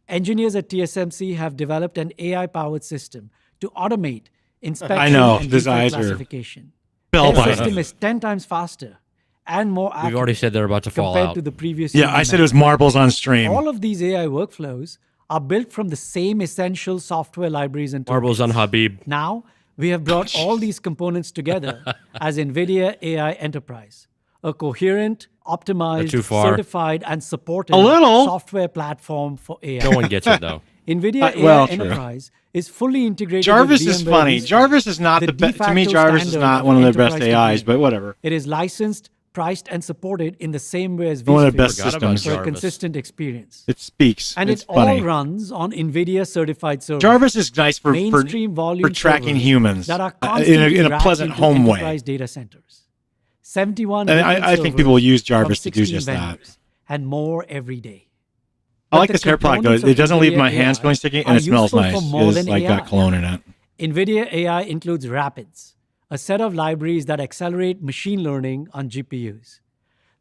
S8: Engineers at TSMC have developed an AI-powered system to automate inspection
S1: I know,
S8: and
S1: his
S8: defect
S1: eyes are
S8: classification.
S1: bell
S8: Their
S1: binding.
S8: system is 10 times faster and more accurate
S2: We've already said they're about to fall
S8: compared
S2: out.
S8: to the previous
S1: Yeah, I said it was marbles on stream.
S8: All of these AI workflows are built from the same essential software libraries and
S2: Marbles on
S8: toolkits.
S2: Habib.
S8: Now, we have brought all these components together as NVIDIA AI Enterprise, a coherent, optimized,
S2: too far.
S8: certified, and supported
S1: A little.
S8: software platform for AI.
S2: No one gets it, though.
S8: NVIDIA AI
S1: well, true.
S8: Enterprise is fully integrated
S1: Jarvis
S8: with
S1: is
S8: VMware
S1: funny.
S8: vSphere,
S1: Jarvis is not the
S8: de
S1: best. To me,
S8: facto
S1: Jarvis is
S8: standard
S1: not
S8: of
S1: one of the best
S8: enterprise
S1: AIs,
S8: computing.
S1: but whatever.
S8: It is licensed, priced, and supported in the same way as
S1: One of the
S8: vSphere
S1: best
S2: Forgot about
S1: systems.
S8: for a
S2: Jarvis.
S8: consistent experience.
S1: It speaks.
S8: And
S1: it's
S8: it
S1: funny.
S8: all runs on NVIDIA certified servers.
S1: Jarvis is nice for
S8: mainstream volume
S1: tracking
S8: servers
S1: humans
S8: that are
S1: in
S8: constantly
S1: a
S8: racked
S1: pleasant
S8: into
S1: home way.
S8: enterprise data centers. 71
S1: And
S8: different
S1: I think
S8: servers
S1: people will use Jarvis
S8: from
S1: to do
S8: 16
S1: just that.
S8: vendors, and more every day.
S1: I
S8: But
S1: like
S8: the
S1: this hair product though.
S8: components
S1: It
S8: of
S1: doesn't leave
S8: NVIDIA
S1: my hands
S8: AI
S1: going sticky,
S8: are
S1: and it smells
S8: useful
S1: nice.
S8: for more
S1: It's
S8: than
S1: like got
S8: AI.
S1: cologne in it.
S8: NVIDIA AI includes Rapids, a set of libraries that accelerate machine learning on GPUs.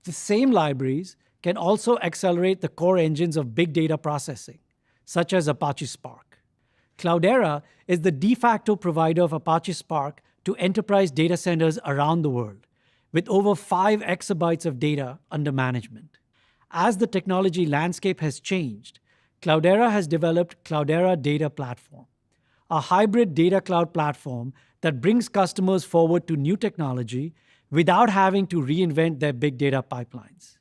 S8: The same libraries can also accelerate the core engines of big data processing, such as Apache Spark. Cloudera is the de facto provider of Apache Spark to enterprise data centers around the world, with over 5 exabytes of data under management. As the technology landscape has changed, Cloudera has developed Cloudera Data Platform, a hybrid data cloud platform that brings customers forward to new technology without having to reinvent their big data pipelines.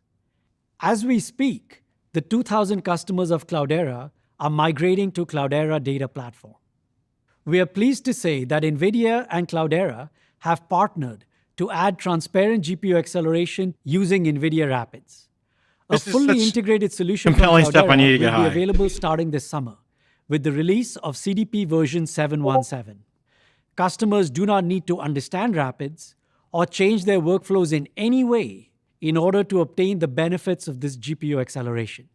S8: As we speak, the 2,000 customers of Cloudera are migrating to Cloudera Data Platform. We are pleased to say that NVIDIA and Cloudera have partnered to add transparent GPU acceleration using NVIDIA Rapids, A
S1: This is
S8: fully
S1: such
S8: integrated solution from
S1: compelling stuff I
S8: Cloudera
S1: need to
S8: will
S1: get
S8: be
S1: high.
S8: available starting this summer with the release of CDP version 717. Customers do not need to understand Rapids or change their workflows in any way in order to obtain the benefits of this GPU acceleration.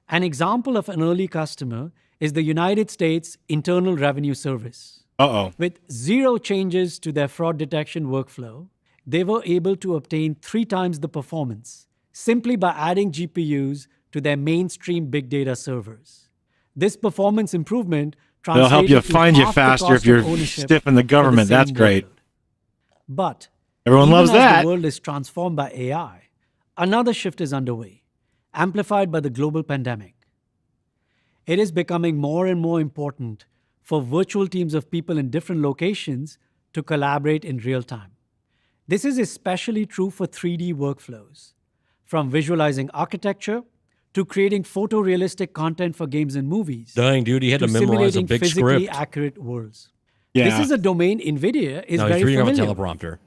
S8: An example of an early customer is the United States Internal Revenue Service.
S1: Uh-oh.
S8: With 0 changes to their fraud detection workflow, they were able to obtain 3 times the performance simply by adding GPUs to their mainstream big data servers. This performance improvement
S1: They'll help you
S8: translated to
S1: find you
S8: half the
S1: faster
S8: cost
S1: if you're
S8: of ownership
S1: stiff in the
S8: for
S1: government.
S8: same
S1: That's great.
S8: workload. But
S1: Everyone
S8: even
S1: loves
S8: as
S1: that.
S8: the world is transformed by AI, another shift is underway, amplified by the global pandemic. It is becoming more and more important for virtual teams of people in different locations to collaborate in real time. This is especially true for 3D workflows, from visualizing architecture to creating photorealistic content for games and movies,
S2: Dang, dude, he had
S8: to
S2: to memorize a
S8: simulating
S2: big
S8: physically
S2: script.
S8: accurate worlds.
S1: Yeah.
S8: This is a domain NVIDIA is
S2: No,
S8: very
S2: he's reading off a
S8: familiar with.
S2: teleprompter.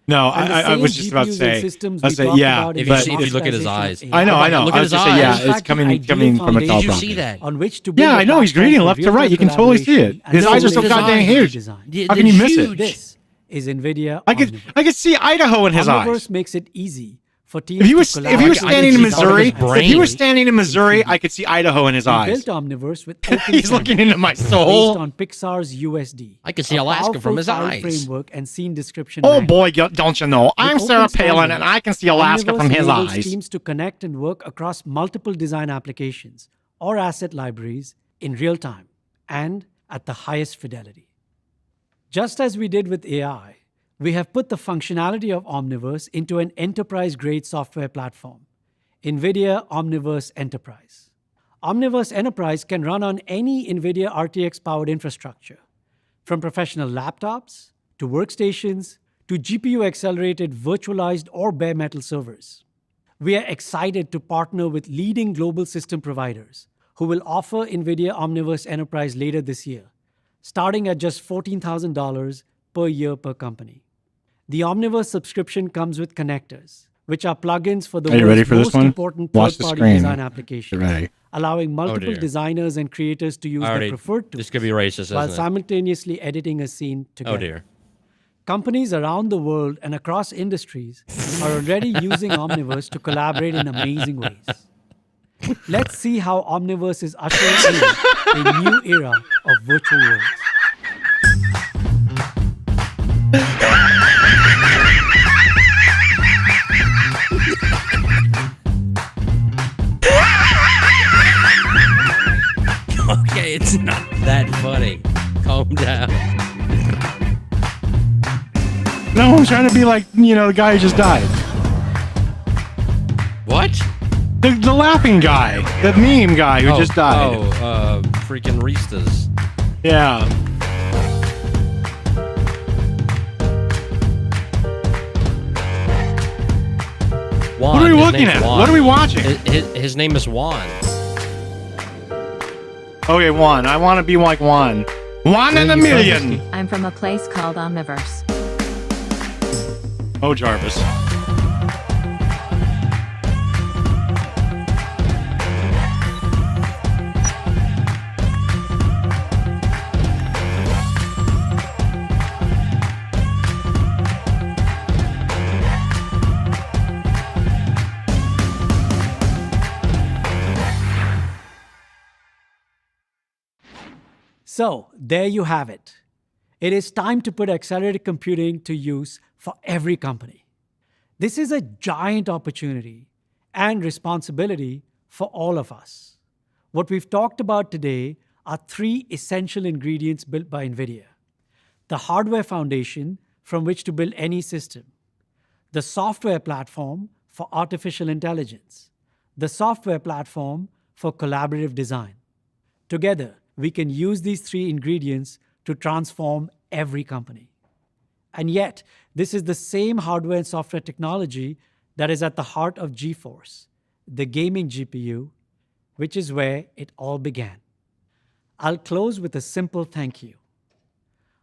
S1: No,
S8: And the
S1: I
S8: same
S1: was just about to
S8: GPUs and
S1: say.
S8: systems
S1: I
S8: we
S1: say
S8: talked
S1: yeah,
S8: about in
S2: If
S8: the
S2: you see- if you look at his
S8: democratization of
S2: eyes.
S1: I know, I know.
S2: Look
S1: I
S2: at
S1: was
S2: his
S1: just saying, yeah,
S2: eyes.
S8: In
S1: it's
S8: fact,
S1: coming
S8: the ideal
S1: from a
S8: foundation
S2: Did you
S1: teleprompter.
S2: see that?
S8: on which to build
S1: Yeah,
S8: a
S1: I know. He's
S8: platform
S1: reading
S8: for
S1: left to right.
S8: real-time
S1: You can totally see it.
S8: collaboration and
S1: His eyes are so
S8: simulation
S1: goddamn
S8: and
S1: huge.
S8: design.
S2: Yeah,
S1: How can
S2: they're
S1: you miss it?
S2: huge.
S8: This is NVIDIA
S1: I could
S8: Omniverse.
S1: see Idaho in his eyes.
S8: Omniverse makes it easy for teams
S1: If he
S8: to
S1: was
S8: collaborate.
S1: if he was
S2: I
S1: standing
S2: can
S1: in
S2: see part of
S1: Missouri,
S2: his brain.
S1: if he was standing in Missouri, I could see Idaho in his
S8: We
S1: eyes.
S8: built Omniverse with open
S1: He's looking into my
S8: based
S1: soul.
S8: on Pixar's USD.
S2: I can see
S8: a
S2: Alaska from
S8: powerful
S2: his
S8: file
S2: eyes.
S8: framework and scene description.
S1: Oh
S8: language.
S1: boy, don't you know? I'm
S8: With
S1: Sarah
S8: open
S1: Palin, and
S8: standards,
S1: I can see Alaska
S8: Omniverse
S1: from his
S8: enables
S1: eyes.
S8: teams to connect and work across multiple design applications or asset libraries in real time and at the highest fidelity. Just as we did with AI, we have put the functionality of Omniverse into an enterprise-grade software platform, NVIDIA Omniverse Enterprise. Omniverse Enterprise can run on any NVIDIA RTX-powered infrastructure, from professional laptops to workstations to GPU-accelerated virtualized or bare metal servers. We are excited to partner with leading global system providers who will offer NVIDIA Omniverse Enterprise later this year, starting at just $14,000 per year per company. The Omniverse subscription comes with connectors, which are plugins for the
S1: Are you ready
S8: world's
S1: for this
S8: most
S1: one?
S8: important
S1: Watch the
S8: third-party
S1: screen.
S8: design
S1: Get
S8: applications,
S1: ready.
S8: allowing multiple
S2: dear.
S8: designers and creators to use
S2: I
S8: their
S2: already-
S8: preferred tools
S2: This could be racist,
S8: while
S2: isn't it?
S8: simultaneously editing a scene together.
S2: Oh dear.
S8: Companies around the world and across industries are already using Omniverse to collaborate in amazing ways. Let's see how Omniverse is ushering in a new era of virtual worlds.
S2: Okay, it's not that funny. Calm down.
S1: No, I'm trying to be like, the guy who just died.
S2: What?
S1: The laughing guy. The meme guy who just died.
S2: Freaking Ristas.
S1: Yeah.
S2: Juan.
S1: What are we
S2: His
S1: looking
S2: name's
S1: at?
S2: Juan.
S1: What are we watching?
S2: His name is Juan.
S1: Okay, Juan. I want to be like Juan. One in a million.
S10: I'm from a place called Omniverse.
S1: Oh, Jarvis.
S8: So, there you have it. It is time to put accelerated computing to use for every company. This is a giant opportunity and responsibility for all of us. What we've talked about today are 3 essential ingredients built by NVIDIA: the hardware foundation from which to build any system, the software platform for artificial intelligence, the software platform for collaborative design. Together, we can use these 3 ingredients to transform every company. And yet, this is the same hardware and software technology that is at the heart of GeForce, the gaming GPU, which is where it all began. I'll close with a simple thank you.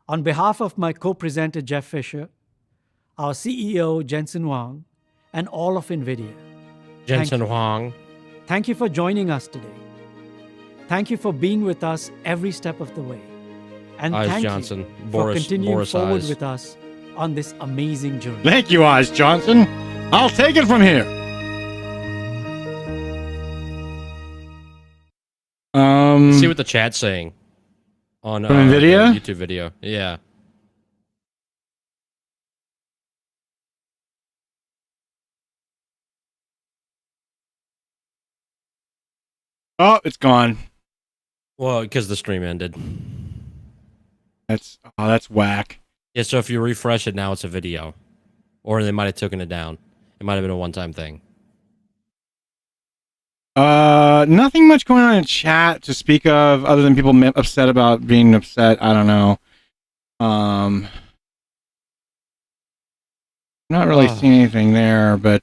S8: On behalf of my co-presenter Jeff Fisher, our CEO Jensen Huang, and all of NVIDIA,
S2: Jensen
S8: you.
S2: Huang.
S8: Thank you for joining us today. Thank you for being with us every step of the way. And
S2: Oz
S8: thank
S2: Johnson.
S8: you
S2: Boris,
S8: for continuing
S2: Boris
S8: forward
S2: Oz.
S8: with us on this amazing journey.
S1: Thank you, Oz Johnson. I'll take it from here.
S2: See what the chat's saying on
S1: From Nvidia?
S2: the YouTube video. Yeah.
S1: Oh, it's gone.
S2: Well, because the stream ended.
S1: That's whack.
S2: Yeah, so if you refresh it now, it's a video. Or they might have taken it down. It might have been a one-time thing.
S1: Nothing much going on in chat to speak of, other than people upset about being upset. I don't know. Not really seeing anything there, but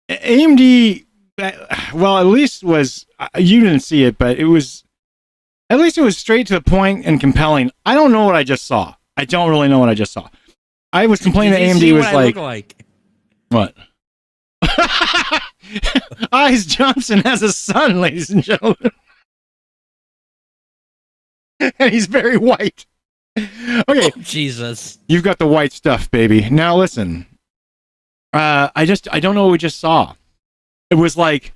S1: AMD, well, at least was, you didn't see it, but it was, at least it was straight to the point and compelling. I don't know what I just saw. I don't really know what I just saw. I was complaining that AMD was like, what? Oz Johnson has a son, ladies and gentlemen. And he's very white. Okay.
S2: Oh, Jesus.
S1: You've got the white stuff, baby. Now listen. I don't know what we just saw. It was like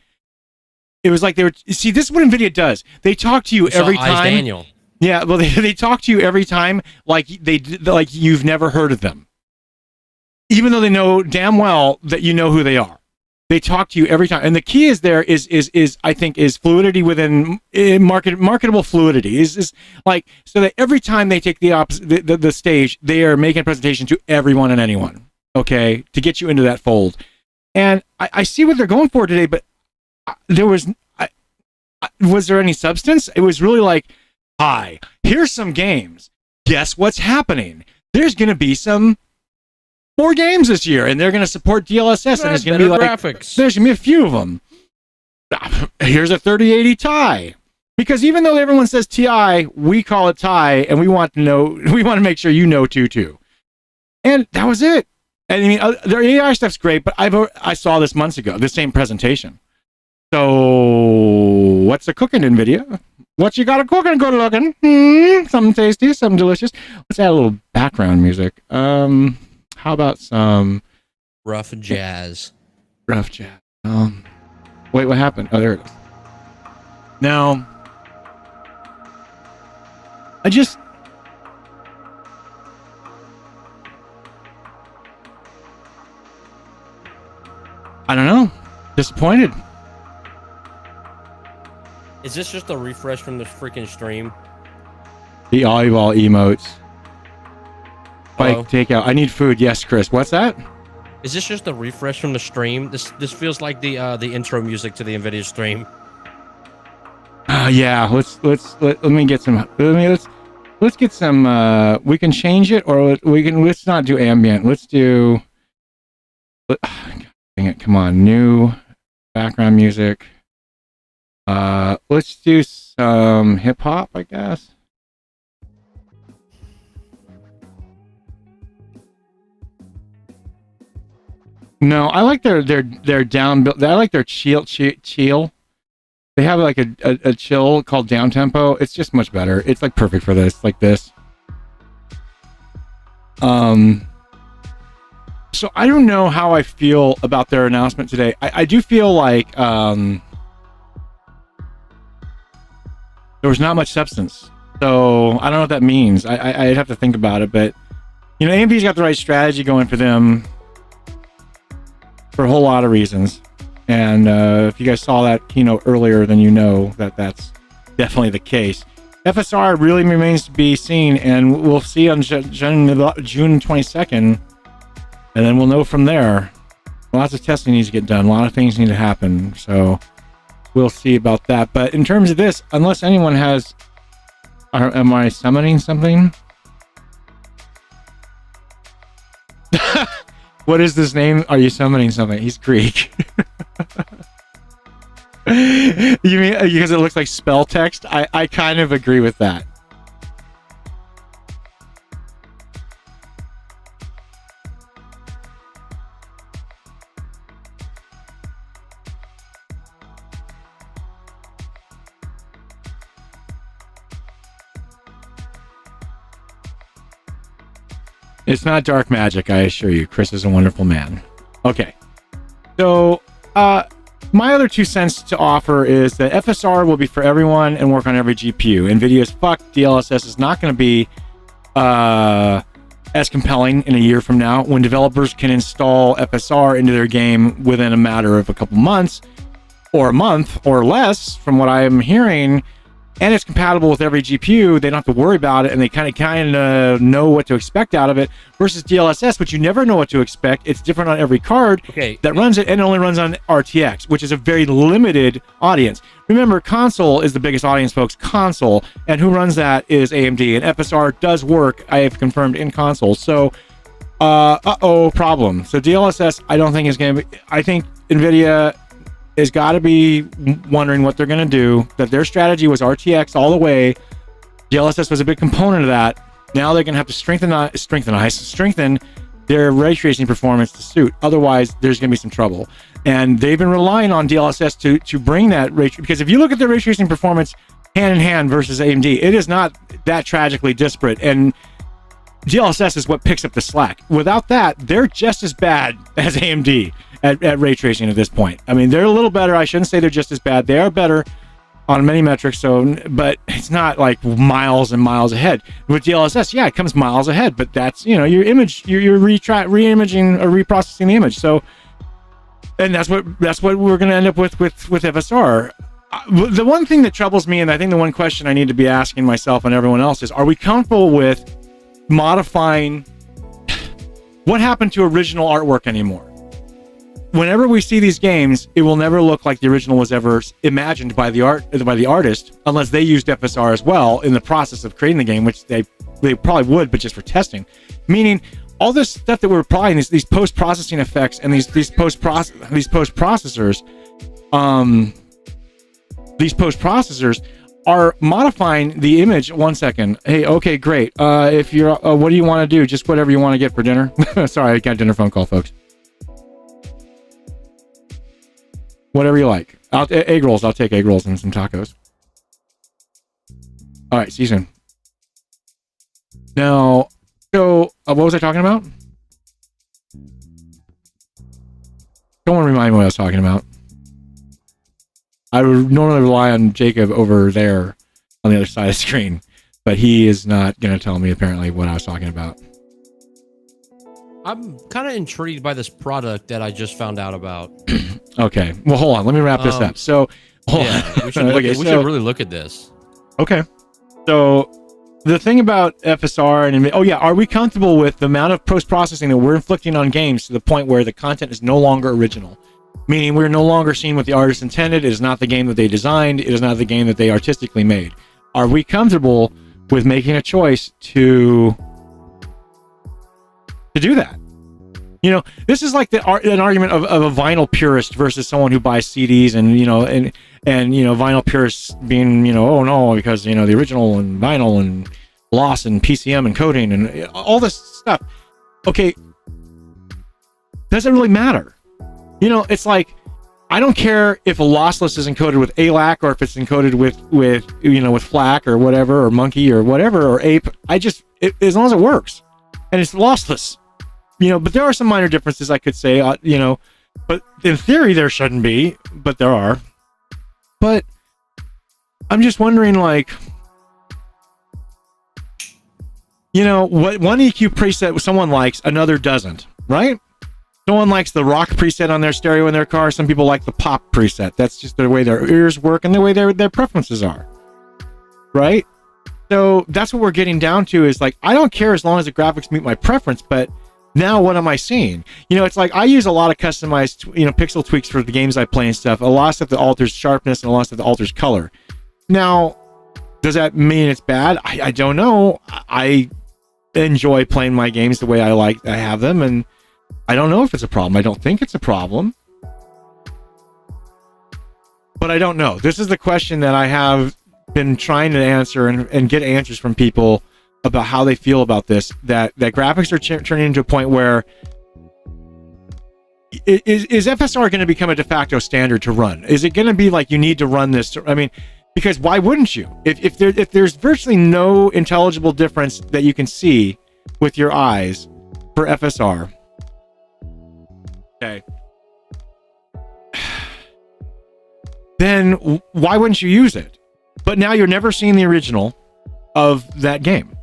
S1: they were, see, this is what Nvidia does. They talk to you every time.
S2: Daniel.
S1: Yeah, well, they talk to you every time like like you've never heard of them. Even though they know damn well that you know who they are. They talk to you every time. And the key is there is I think is fluidity within marketable fluidity. Is like, so that every time they take the stage, they are making a presentation to everyone and anyone, okay, to get you into that fold. And I see what they're going for today, but was there any substance? It was really like, hi, here's some games. Guess what's happening? There's going to be some more games this year, and they're going to support DLSS, and it's going to be like
S2: graphics.
S1: There's going to be a few of them. Here's a 3080 Ti, because even though everyone says Ti, we call it Ti, and we want to make sure you know too. And that was it. And I mean, their AI stuff's great, but I saw this months ago, the same presentation. So what's a cooking, Nvidia? What you got a cooking? Good looking. Something tasty, something delicious. Let's add a little background music. How about some
S2: rough jazz?
S1: Rough jazz. Wait, what happened? Oh, there it is. Now, I don't know. Disappointed.
S2: Is this just a refresh from the freaking stream?
S1: The volleyball emotes.
S2: Hello?
S1: Bike takeout. I need food. Yes, Chris. What's that?
S2: Is this just a refresh from the stream? This feels like the intro music to the Nvidia stream.
S1: Yeah. Let me get some. Let's get some. We can change it, or let's not do ambient. Let's do. Dang it! Come on, new background music. Let's do some hip hop, I guess. No, I like their down. I like their chill. They have like a chill called down tempo. It's just much better. It's like perfect for this, like this. So I don't know how I feel about their announcement today. I do feel like there was not much substance. So I don't know what that means. I'd have to think about it, but you know, AMD's got the right strategy going for them. For a whole lot of reasons, and if you guys saw that keynote earlier, then you know that that's definitely the case. FSR really remains to be seen, and we'll see on June 22nd, and then we'll know from there. Lots of testing needs to get done. A lot of things need to happen, so we'll see about that. But in terms of this, unless anyone has, am I summoning something? What is this name? Are you summoning something? He's Greek. You mean because it looks like spell text? I kind of agree with that. It's not dark magic, I assure you. Chris is a wonderful man. Okay. So, my other 2 cents to offer is that FSR will be for everyone and work on every GPU. NVIDIA's DLSS is not going to be as compelling in a year from now when developers can install FSR into their game within a matter of a couple months or a month or less, from what I am hearing. And it's compatible with every GPU. They don't have to worry about it, and they kind of know what to expect out of it. Versus DLSS, which you never know what to expect. It's different on every card that runs it, and it only runs on RTX, which is a very limited audience. Remember, console is the biggest audience, folks. Console, and who runs that is AMD, and FSR does work. I have confirmed in console. So, problem. So DLSS, I don't think is going to be. I think Nvidia has got to be wondering what they're going to do. That their strategy was RTX all the way. DLSS was a big component of that. Now they're going to have to strengthen their ray tracing performance to suit. Otherwise, there's going to be some trouble. And they've been relying on DLSS to bring that ray tracing, because if you look at their ray tracing performance hand in hand versus AMD, it is not that tragically disparate. And DLSS is what picks up the slack. Without that, they're just as bad as AMD at ray tracing at this point. I mean, they're a little better. I shouldn't say they're just as bad. They are better on many metrics, but it's not like miles and miles ahead. With DLSS, yeah, it comes miles ahead, but that's, your image, you're re-imaging or reprocessing the image. So, and that's what we're going to end up with FSR. The one thing that troubles me, and I think the one question I need to be asking myself and everyone else is, are we comfortable with modifying what happened to original artwork anymore? Whenever we see these games, it will never look like the original was ever imagined by the artist, unless they used FSR as well in the process of creating the game, which they probably would, but just for testing. Meaning, all this stuff that we're applying, these post-processing effects and these post-processors are modifying the image. 1 second. Hey, okay, great. If you're, what do you want to do? Just whatever you want to get for dinner. Sorry, I got a dinner phone call, folks. Whatever you like. Egg rolls. I'll take egg rolls and some tacos. All right, see you soon. Now, so what was I talking about? Someone remind me what I was talking about. I would normally rely on Jacob over there on the other side of the screen, but he is not going to tell me apparently what I was talking about.
S2: I'm kind of intrigued by this product that I just found out about.
S1: Okay. Well, hold on. Let me wrap this up. So,
S2: we should really look at this.
S1: Okay. So, the thing about FSR and are we comfortable with the amount of post-processing that we're inflicting on games to the point where the content is no longer original? Meaning we're no longer seeing what the artist intended. It is not the game that they designed. It is not the game that they artistically made. Are we comfortable with making a choice to do that? This is like an argument of a vinyl purist versus someone who buys CDs, and vinyl purists being, oh no, because the original and vinyl and loss and PCM and coding and all this stuff. Okay, doesn't really matter. It's like, I don't care if a lossless is encoded with ALAC or if it's encoded with FLAC or whatever, or Monkey or whatever, or Ape. As long as it works and it's lossless. But there are some minor differences, I could say, but in theory there shouldn't be, but there are. But I'm just wondering, like, what one EQ preset someone likes, another doesn't, right? Someone likes the rock preset on their stereo in their car. Some people like the pop preset. That's just the way their ears work and the way their preferences are, right? So that's what we're getting down to, is like, I don't care as long as the graphics meet my preference, but now what am I seeing? It's like I use a lot of customized, pixel tweaks for the games I play and stuff. A lot of stuff that alters sharpness and a lot of stuff that alters color. Now, does that mean it's bad? I don't know. I enjoy playing my games the way I have them, and I don't know if it's a problem. I don't think it's a problem, but I don't know. This is the question that I have been trying to answer and get answers from people about how they feel about this, that graphics are turning into a point where is FSR going to become a de facto standard to run? Is it going to be like you need to run this? Because why wouldn't you? If there's virtually no intelligible difference that you can see with your eyes for FSR. Okay. Then why wouldn't you use it? But now you're never seeing the original of that game.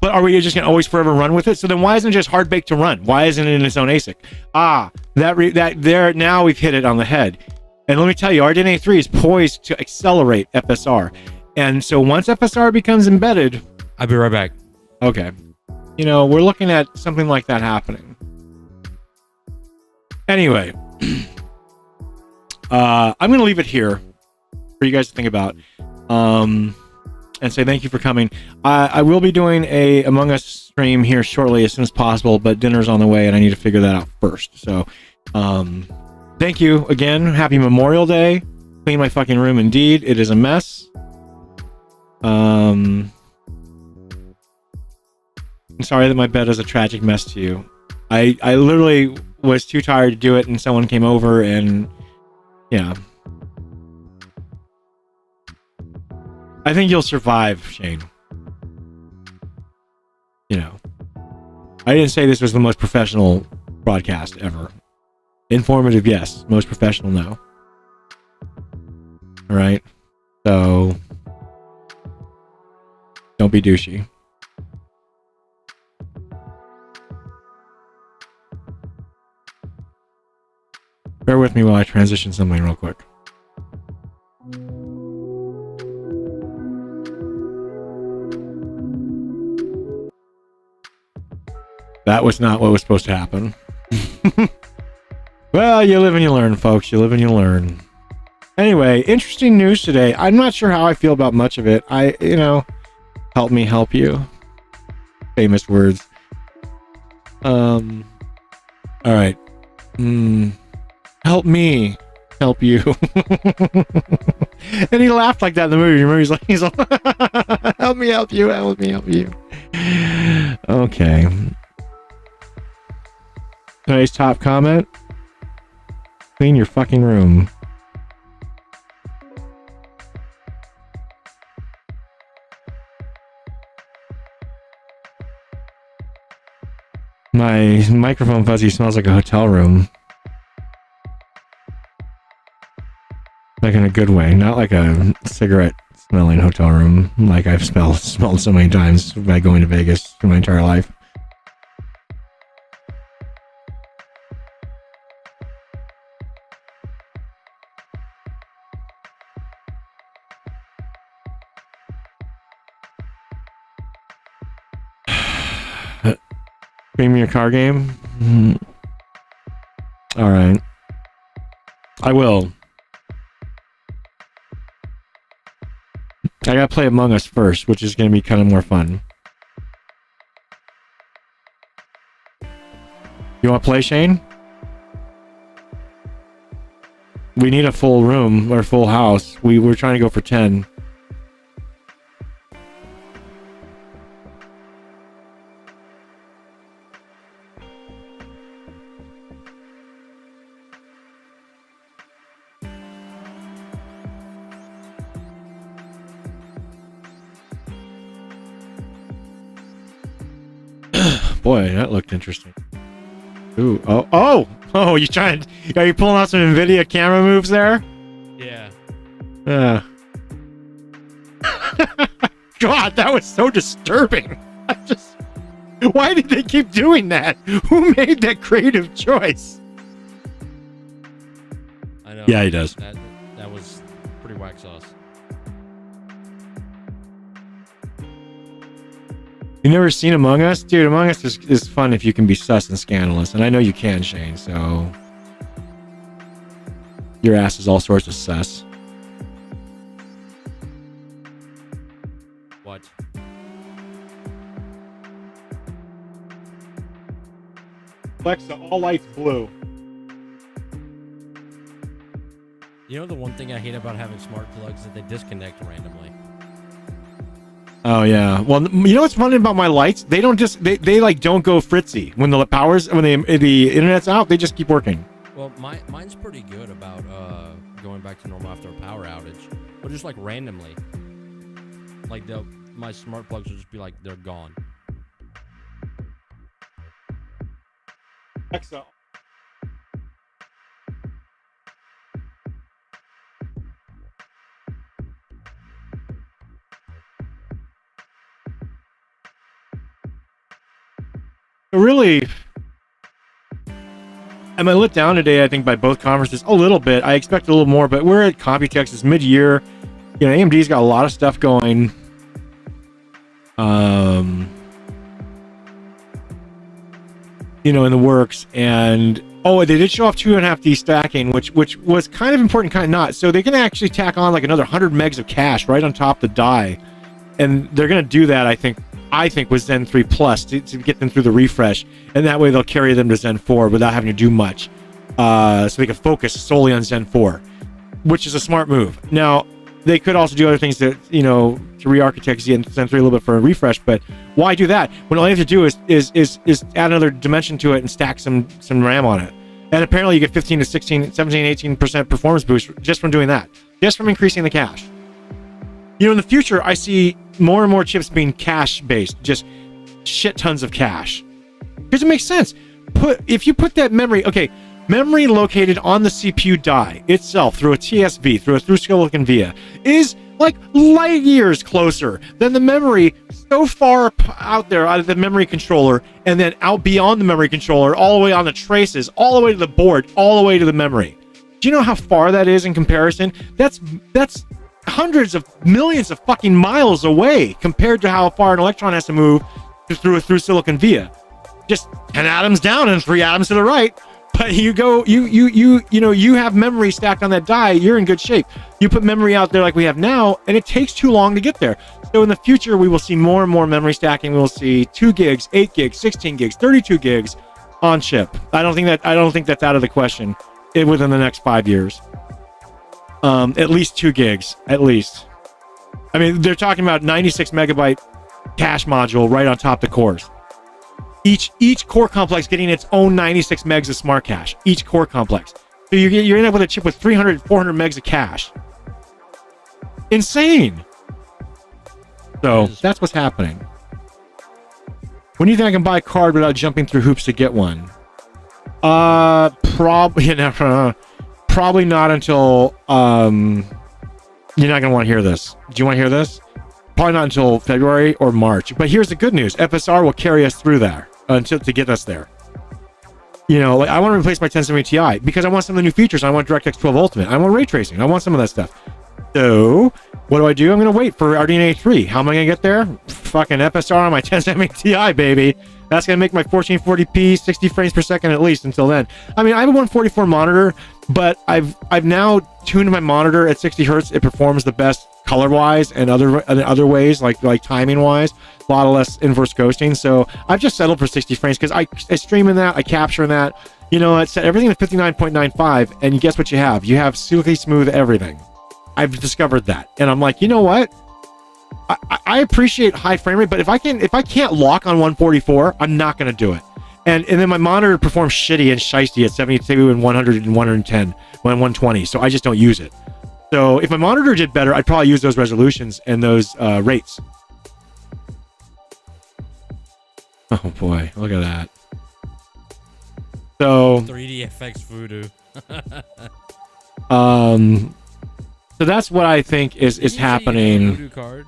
S1: But are we just gonna always forever run with it? So then why isn't it just hard baked to run? Why isn't it in its own ASIC? Now we've hit it on the head. And let me tell you, RDNA 3 is poised to accelerate FSR. And so once FSR becomes embedded,
S2: I'll be right back.
S1: okay, we're looking at something like that happening. Anyway, I'm going to leave it here for you guys to think about, and say thank you for coming. I will be doing a Among Us stream here shortly as soon as possible, but dinner's on the way and I need to figure that out first. So, thank you again. Happy Memorial Day. Clean my fucking room indeed. It is a mess. I'm sorry that my bed is a tragic mess to you. I literally was too tired to do it and someone came over and yeah. I think you'll survive, Shane. I didn't say this was the most professional broadcast ever. Informative, yes. Most professional, no. All right. So don't be douchey. Bear with me while I transition something real quick. That was not what was supposed to happen. Well, you live and you learn, folks. You live and you learn. Anyway, interesting news today. I'm not sure how I feel about much of it. Help me help you. Famous words. All right. Help me help you. And he laughed like that in the movie. Remember, he's like, help me help you. Help me help you. Okay. Today's top comment. Clean your fucking room. My microphone fuzzy smells like a hotel room. Like in a good way, not like a cigarette smelling hotel room like I've smelled so many times by going to Vegas for my entire life. Premium car game? All right. I will. I gotta play Among Us first, which is gonna be kind of more fun. You wanna play, Shane? We need a full room or full house. We're trying to go for 10. Boy, that looked interesting. Ooh, oh! You trying? Are you pulling out some Nvidia camera moves there?
S2: Yeah.
S1: God, that was so disturbing. Why did they keep doing that? Who made that creative choice?
S2: I know.
S1: Yeah, he does.
S2: That was pretty whack sauce.
S1: You never seen Among Us? Dude, Among Us is fun if you can be sus and scandalous. And I know you can, Shane, so... Your ass is all sorts of sus.
S2: What?
S1: Alexa, all lights blue.
S2: You know the one thing I hate about having smart plugs is that they disconnect randomly.
S1: Oh yeah. Well, you know what's funny about my lights? They don't they like don't go fritzy when the internet's out. They just keep working.
S2: Well, mine's pretty good about going back to normal after a power outage, but just like randomly, like my smart plugs will just be like they're gone.
S1: Excel. Really, am I let down today? I think by both conferences a little bit. I expect a little more, but we're at Computex. It's mid-year. You know, AMD's got a lot of stuff going. You know, in the works, and they did show off 2.5D stacking, which was kind of important, kind of not. So they can actually tack on like another 100 megs of cache right on top of the die, and they're going to do that. I think with Zen 3 Plus to get them through the refresh, and that way they'll carry them to Zen 4 without having to do much, so they can focus solely on Zen 4, which is a smart move. Now, they could also do other things to re-architect Zen 3 a little bit for a refresh, but why do that when all you have to do is add another dimension to it and stack some RAM on it? And apparently you get 15 to 16, 17, 18% performance boost just from doing that, just from increasing the cache. You know, in the future, I see more and more chips being cache-based, just shit tons of cache. Because it makes sense. If you put that memory located on the CPU die itself through a TSV, through silicon via, is like light years closer than the memory so far out there out of the memory controller, and then out beyond the memory controller, all the way on the traces, all the way to the board, all the way to the memory. Do you know how far that is in comparison? That's hundreds of millions of fucking miles away compared to how far an electron has to move through silicon via. Just 10 atoms down and 3 atoms to the right. But you have memory stacked on that die, you're in good shape. You put memory out there like we have now, and it takes too long to get there. So in the future, we will see more and more memory stacking. We'll see 2 gigs, 8 gigs, 16 gigs, 32 gigs on chip. I don't think that's out of the question within the next 5 years. At least 2 gigs, at least. I mean, they're talking about 96 megabyte cache module right on top of the cores. Each core complex getting its own 96 megs of smart cache. Each core complex. So you end up with a chip with 300, 400 megs of cache. Insane. So that's what's happening. When do you think I can buy a card without jumping through hoops to get one? Probably not until you're not gonna want to hear this. Do you want to hear this? Probably not until February or March. But here's the good news: FSR will carry us through there to get us there. You know, like I want to replace my 1070 Ti because I want some of the new features. I want DirectX 12 Ultimate. I want ray tracing. I want some of that stuff. So what do? I'm going to wait for RDNA 3. How am I going to get there? Fucking FSR on my 1070 Ti, baby. That's going to make my 1440p 60 frames per second at least until then. I mean, I have a 144 monitor, but I've now tuned my monitor at 60 hertz. It performs the best color-wise and other ways, like timing-wise. A lot less inverse ghosting. So I've just settled for 60 frames because I stream in that, I capture in that. You know, I set everything to 59.95, and guess what you have? You have silky smooth everything. I've discovered that, and I'm like, you know what? I appreciate high frame rate, but if I can't lock on 144, I'm not going to do it. And then my monitor performs shitty and shiesty at 72 and 100 and 110 when 120, so I just don't use it. So if my monitor did better, I'd probably use those resolutions and those rates. Oh boy, look at that. So
S2: 3D FX voodoo.
S1: So that's what I think is happening.
S2: Voodoo card?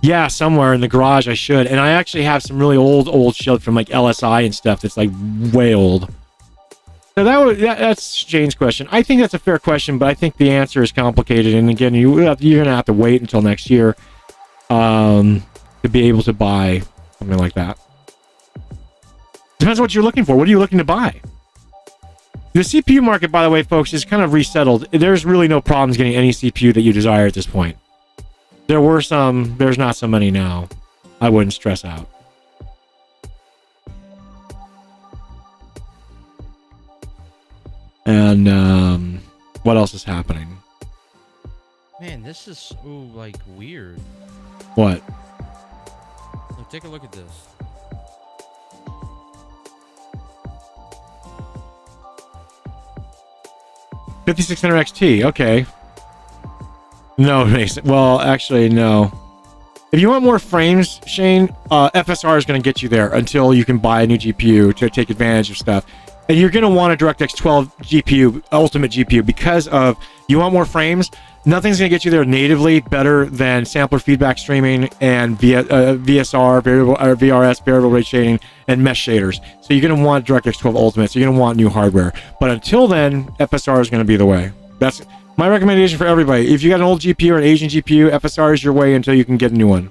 S1: Yeah, somewhere in the garage I should. And I actually have some really old shit from like LSI and stuff that's like way old. So that's Jane's question. I think that's a fair question, but I think the answer is complicated. And again, you're going to have to wait until next year to be able to buy something like that. Depends on what you're looking for. What are you looking to buy? The CPU market, by the way, folks, is kind of resettled. There's really no problems getting any CPU that you desire at this point. There were some, there's not so many now. I wouldn't stress out. And what else is happening?
S2: Man, this is so like weird.
S1: What?
S2: Look, take a look at this. $5600 XT, okay. No, Mason. Well, actually, no.
S1: If you want more frames, Shane, FSR is going to get you there until you can buy a new GPU to take advantage of stuff. And you're going to want a DirectX 12 GPU, ultimate GPU, because of you want more frames. Nothing's going to get you there natively better than sampler feedback streaming and VSR, VRS, variable rate shading, and mesh shaders. So you're going to want DirectX 12 Ultimate. So you're going to want new hardware. But until then, FSR is going to be the way. That's my recommendation for everybody. If you got an old GPU or an Asian GPU, FSR is your way until you can get a new one.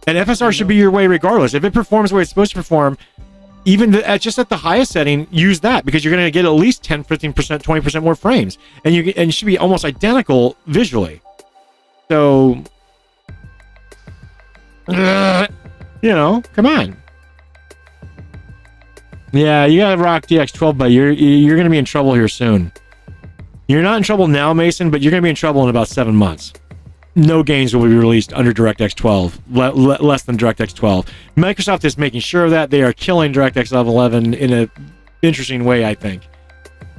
S1: And FSR should be your way regardless. If it performs the way it's supposed to perform, even just at the highest setting, use that, because you're going to get at least 10, 15%, 20% more frames. And it should be almost identical visually. So, you know, come on. Yeah, you got to rock DX12, but you're going to be in trouble here soon. You're not in trouble now, Mason, but you're going to be in trouble in about 7 months. No games will be released under DirectX 12, less than DirectX 12. Microsoft is making sure of that. They are killing DirectX 11 in an interesting way, I think.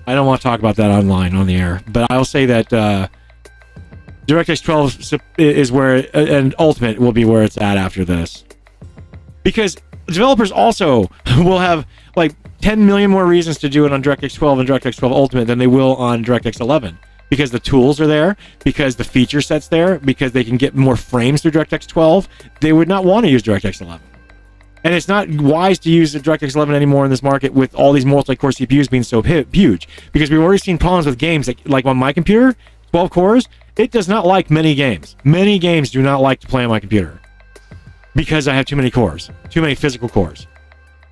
S1: I don't want to talk about that online on the air, but I'll say that DirectX 12 is where, and Ultimate will be where it's at after this. Because developers also will have like 10 million more reasons to do it on DirectX 12 and DirectX 12 Ultimate than they will on DirectX 11. Because the tools are there, because the feature set's there, because they can get more frames through DirectX 12, they would not want to use DirectX 11. And it's not wise to use the DirectX 11 anymore in this market with all these multi-core CPUs being so huge. Because we've already seen problems with games like on my computer, 12 cores, it does not like many games. Many games do not like to play on my computer. Because I have too many cores, too many physical cores.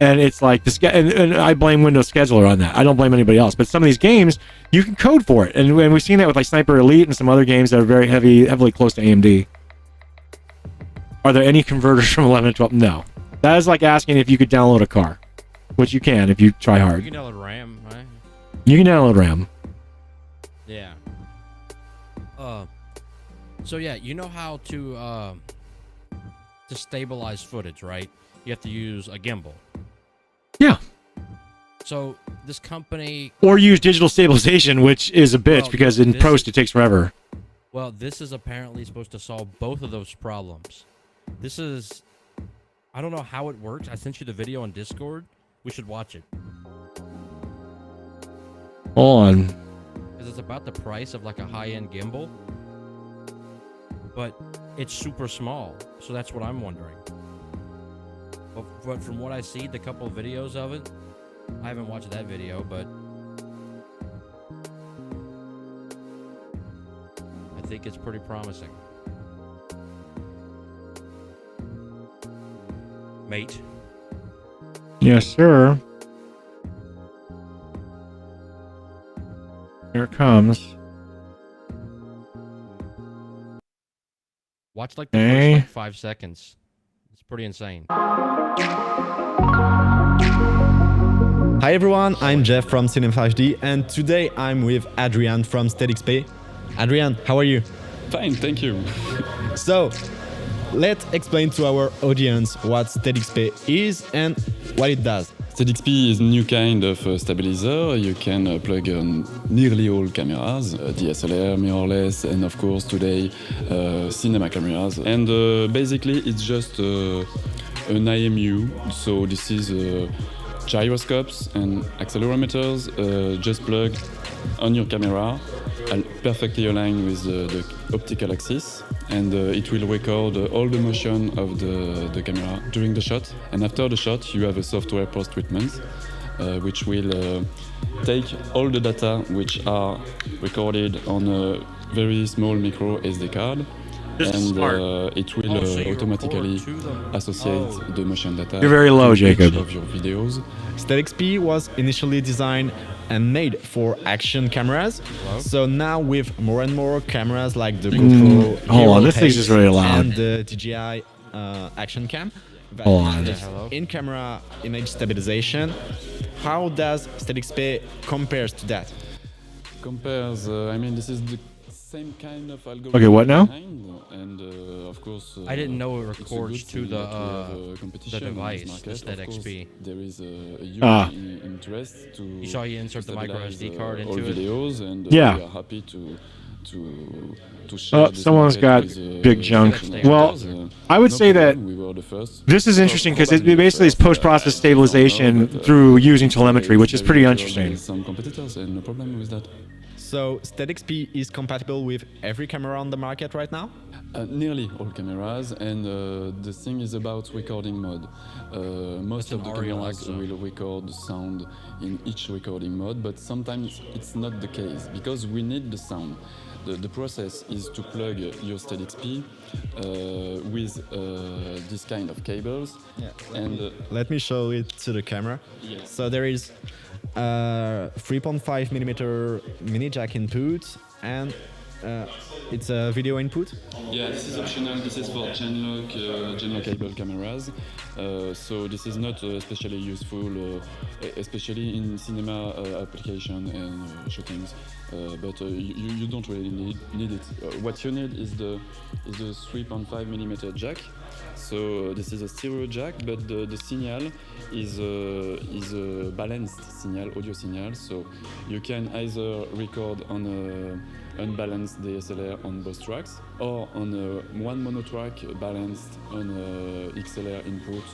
S1: And it's like and I blame Windows Scheduler on that. I don't blame anybody else. But some of these games, you can code for it, and we've seen that with like Sniper Elite and some other games that are very heavily close to AMD. Are there any converters from 11 to 12? No. That is like asking if you could download a car, which you can if you try hard.
S2: You can download RAM, right?
S1: You can download RAM.
S2: Yeah. So yeah, you know how to stabilize footage, right? You have to use a gimbal.
S1: Yeah.
S2: So this company,
S1: or use digital stabilization, which is a bitch because in post it takes forever.
S2: Well, this is apparently supposed to solve both of those problems. This is, I don't know how it works. I sent you the video on Discord. We should watch it.
S1: Hold on.
S2: Because it's about the price of like a high-end gimbal, but it's super small. So that's what I'm wondering. But from what I see, the couple of videos of it, I haven't watched that video, but I think it's pretty promising. Mate.
S1: Yes, sir. Here it comes.
S2: Watch like the first like 5 seconds. It's pretty insane.
S11: Hi everyone, I'm Jeff from Cinem5D, and today I'm with Adrian from SteadXP. Adrian, how are you?
S12: Fine, thank you.
S11: So, let's explain to our audience what SteadXP is and what it does.
S12: SteadXP is a new kind of stabilizer. You can plug on nearly all cameras, DSLR, mirrorless, and of course today cinema cameras. And basically it's just an IMU, so this is gyroscopes and accelerometers just plugged on your camera, perfectly aligned with the optical axis, and it will record all the motion of the camera during the shot. And after the shot, you have a software post-treatment which will take all the data which are recorded on a very small micro SD card, and it will automatically associate the motion data.
S1: You're very low, Jacob.
S12: Of your videos.
S11: SteadXP was initially designed and made for action cameras. Hello? So now with more and more cameras like the GoPro,
S1: hold on, this thing's just really loud,
S11: and the DJI action cam,
S1: hold on,
S11: in-camera image stabilization. How does SteadXP compares to that?
S12: Compares, I mean, this is the same kind of algorithm.
S1: Okay, what now?
S12: And of course,
S2: I didn't know it records to the device, the SteadXP.
S12: There is a huge interest to.
S2: You saw you insert the micro SD card into
S12: all
S2: it.
S12: Videos, and
S1: yeah,
S12: we are happy to to share this
S1: someone's got
S12: market with,
S1: big junk. Well, I would say that this is interesting because it basically is post-process stabilization through using telemetry, which is pretty interesting.
S12: Some competitors, and no problem with that.
S11: So SteadXP is compatible with every camera on the market right now?
S12: Nearly all cameras, and the thing is about recording mode. Most of the cameras will record the sound in each recording mode, but sometimes it's not the case because we need the sound. The process is to plug your SteadXP with this kind of cables.
S11: Yeah.
S12: And
S11: let me show it to the camera.
S12: Yes.
S11: So there is 3.5 millimeter mini jack input, and it's a video input.
S12: Yeah, this is optional. This is for gen lock cable cameras. So this is not especially useful, especially in cinema application and shootings. But you don't really need it. What you need is the 3.5 millimeter jack. So this is a stereo jack, but the signal is a balanced signal, audio signal. So you can either record on a unbalanced DSLR on both tracks, or on one mono track balanced on XLR input,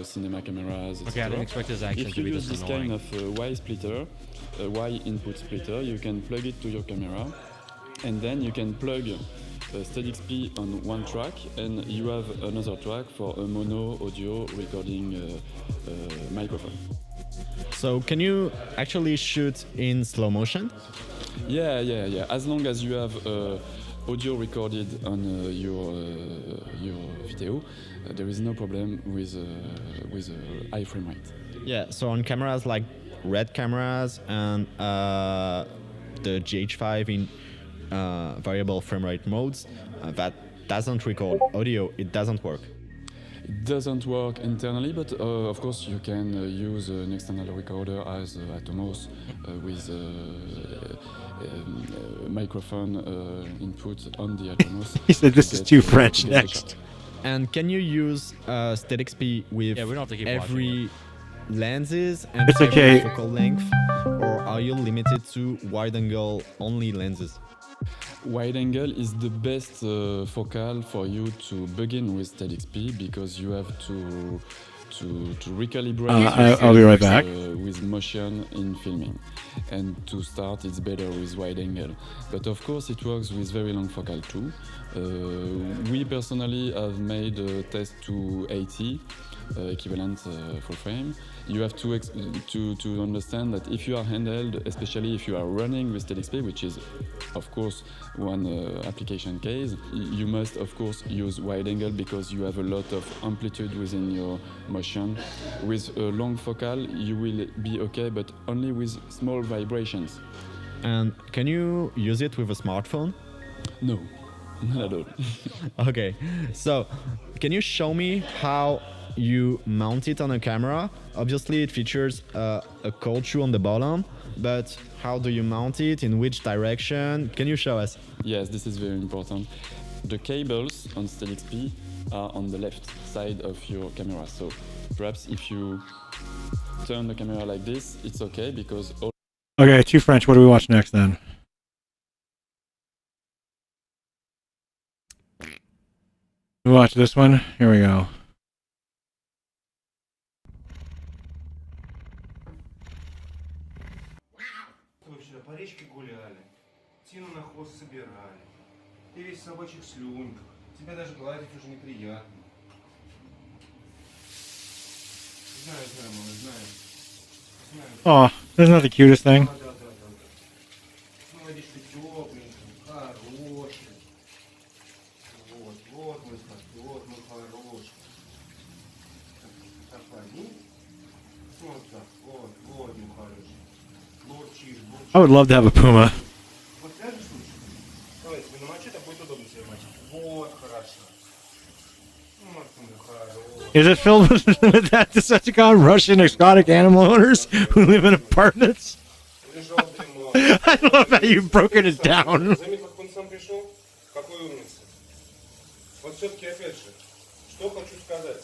S12: cinema cameras, etc.
S2: Okay, I didn't expect his action
S12: if
S2: to
S12: you
S2: be
S12: use
S2: this
S12: this
S2: annoying.
S12: kind of Y splitter, Y input splitter, you can plug it to your camera, and then you can plug SteadXP on one track, and you have another track for a mono audio recording microphone.
S11: So can you actually shoot in slow motion?
S12: Yeah. As long as you have audio recorded on your video, there is no problem with high frame rate.
S11: Yeah. So on cameras like RED cameras and the GH5 in variable frame rate modes, that doesn't record audio. It doesn't work.
S12: It doesn't work internally, but of course you can use an external recorder as Atomos with microphone input on the Atomos.
S1: He said this is too French next.
S11: And can you use SteadXP with
S2: we don't have to keep
S11: every lenses and
S1: It's
S11: every
S1: okay.
S11: focal length, or are you limited to wide angle only lenses?
S12: Wide angle is the best focal for you to begin with SteadXP, because you have to recalibrate.
S1: I'll be right back.
S12: With motion in filming, and to start it's better with wide angle. But of course it works with very long focal too. We personally have made a test to 80 equivalent full frame. You have to understand that if you are handheld, especially if you are running with SteadXP, which is of course one application case, you must of course use wide angle because you have a lot of amplitude within your motion. With a long focal you will be okay, but only with small vibrations.
S11: And can you use it with a smartphone?
S12: No, not at all.
S11: Okay, so can you show me how you mount it on a camera? Obviously it features a cold shoe on the bottom, but how do you mount it, in which direction? Can you show us?
S12: Yes, this is very important. The cables on SteadXP are on the left side of your camera, so perhaps if you turn the camera like this, it's okay, because all...
S1: Okay, too French. What do we watch next then? We watch this one. Here we go.
S13: По речке гуляли, тину на хвост собирали. Ты весь в собачьих слюнках, тебя даже гладить уже неприятно. Знаю, малыш, знаю.
S1: Oh, isn't that the cutest thing?
S13: Да. Смотришь, ты тепленький, хороший. Вот мой хороший. Так, ну, вот так, вот мой хороший. Бурчишь.
S1: I would love to have a Puma.
S13: Вот ляжешь лучше? Давай, тебе намочи, так будет удобно себе мочить. Вот, хорошо. Вот мой хороший.
S1: Is it filled with that Decepticon Russian exotic animal owners who live in apartments? I love how you've broken it down.
S13: Заметил, как он сам пришел? Какой умница. Вот все-таки, опять же, что хочу сказать.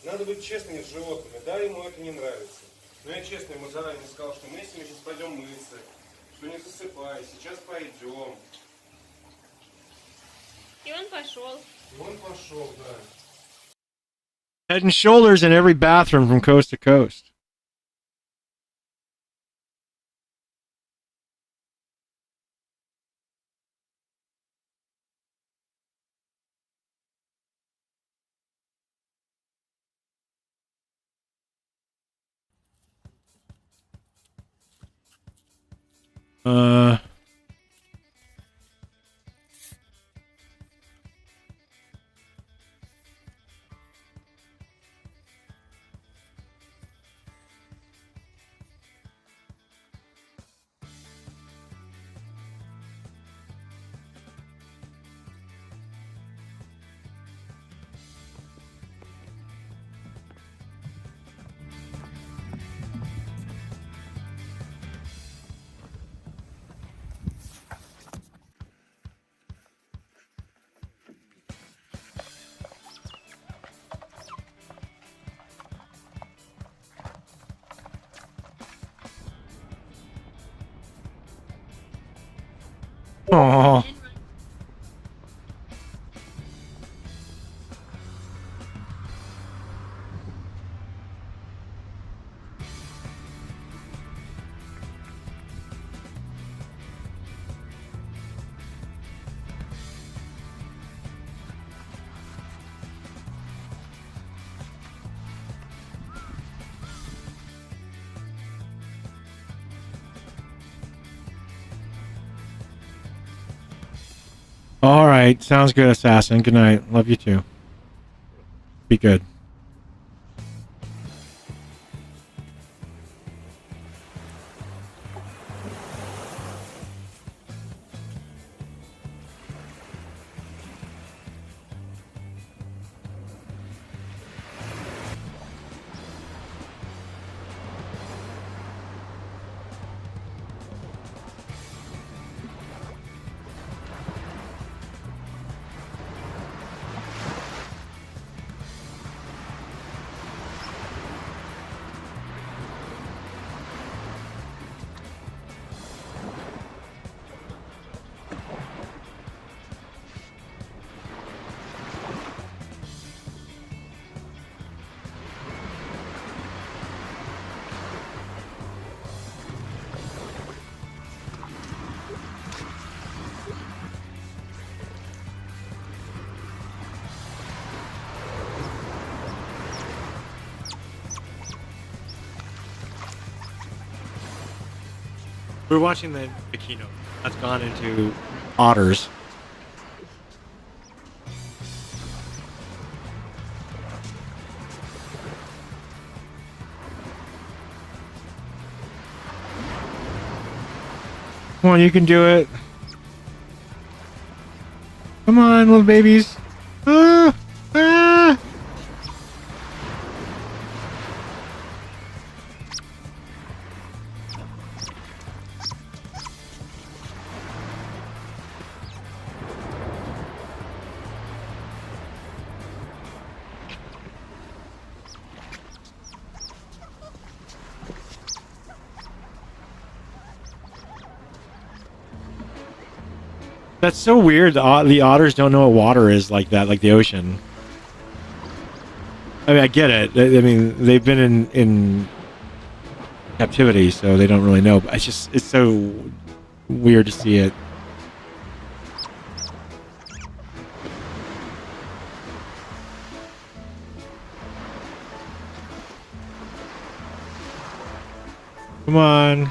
S13: Надо быть честными с животными. Да, ему это не нравится. Но я честно ему заранее сказал, что мы с ним сейчас пойдем мыться, что не засыпай, сейчас пойдем.
S14: И он пошел.
S1: Head and Shoulders in every bathroom from coast to coast. Oh. All right, sounds good, Assassin. Good night. Love you too. Be good. We're watching the keynote. That's gone into otters. Come on, you can do it. Come on, little babies. Ah! Ah! That's so weird. The otters don't know what water is like that, like the ocean. I mean, I get it. I mean, they've been in captivity, so they don't really know. But it's so weird to see it. Come on.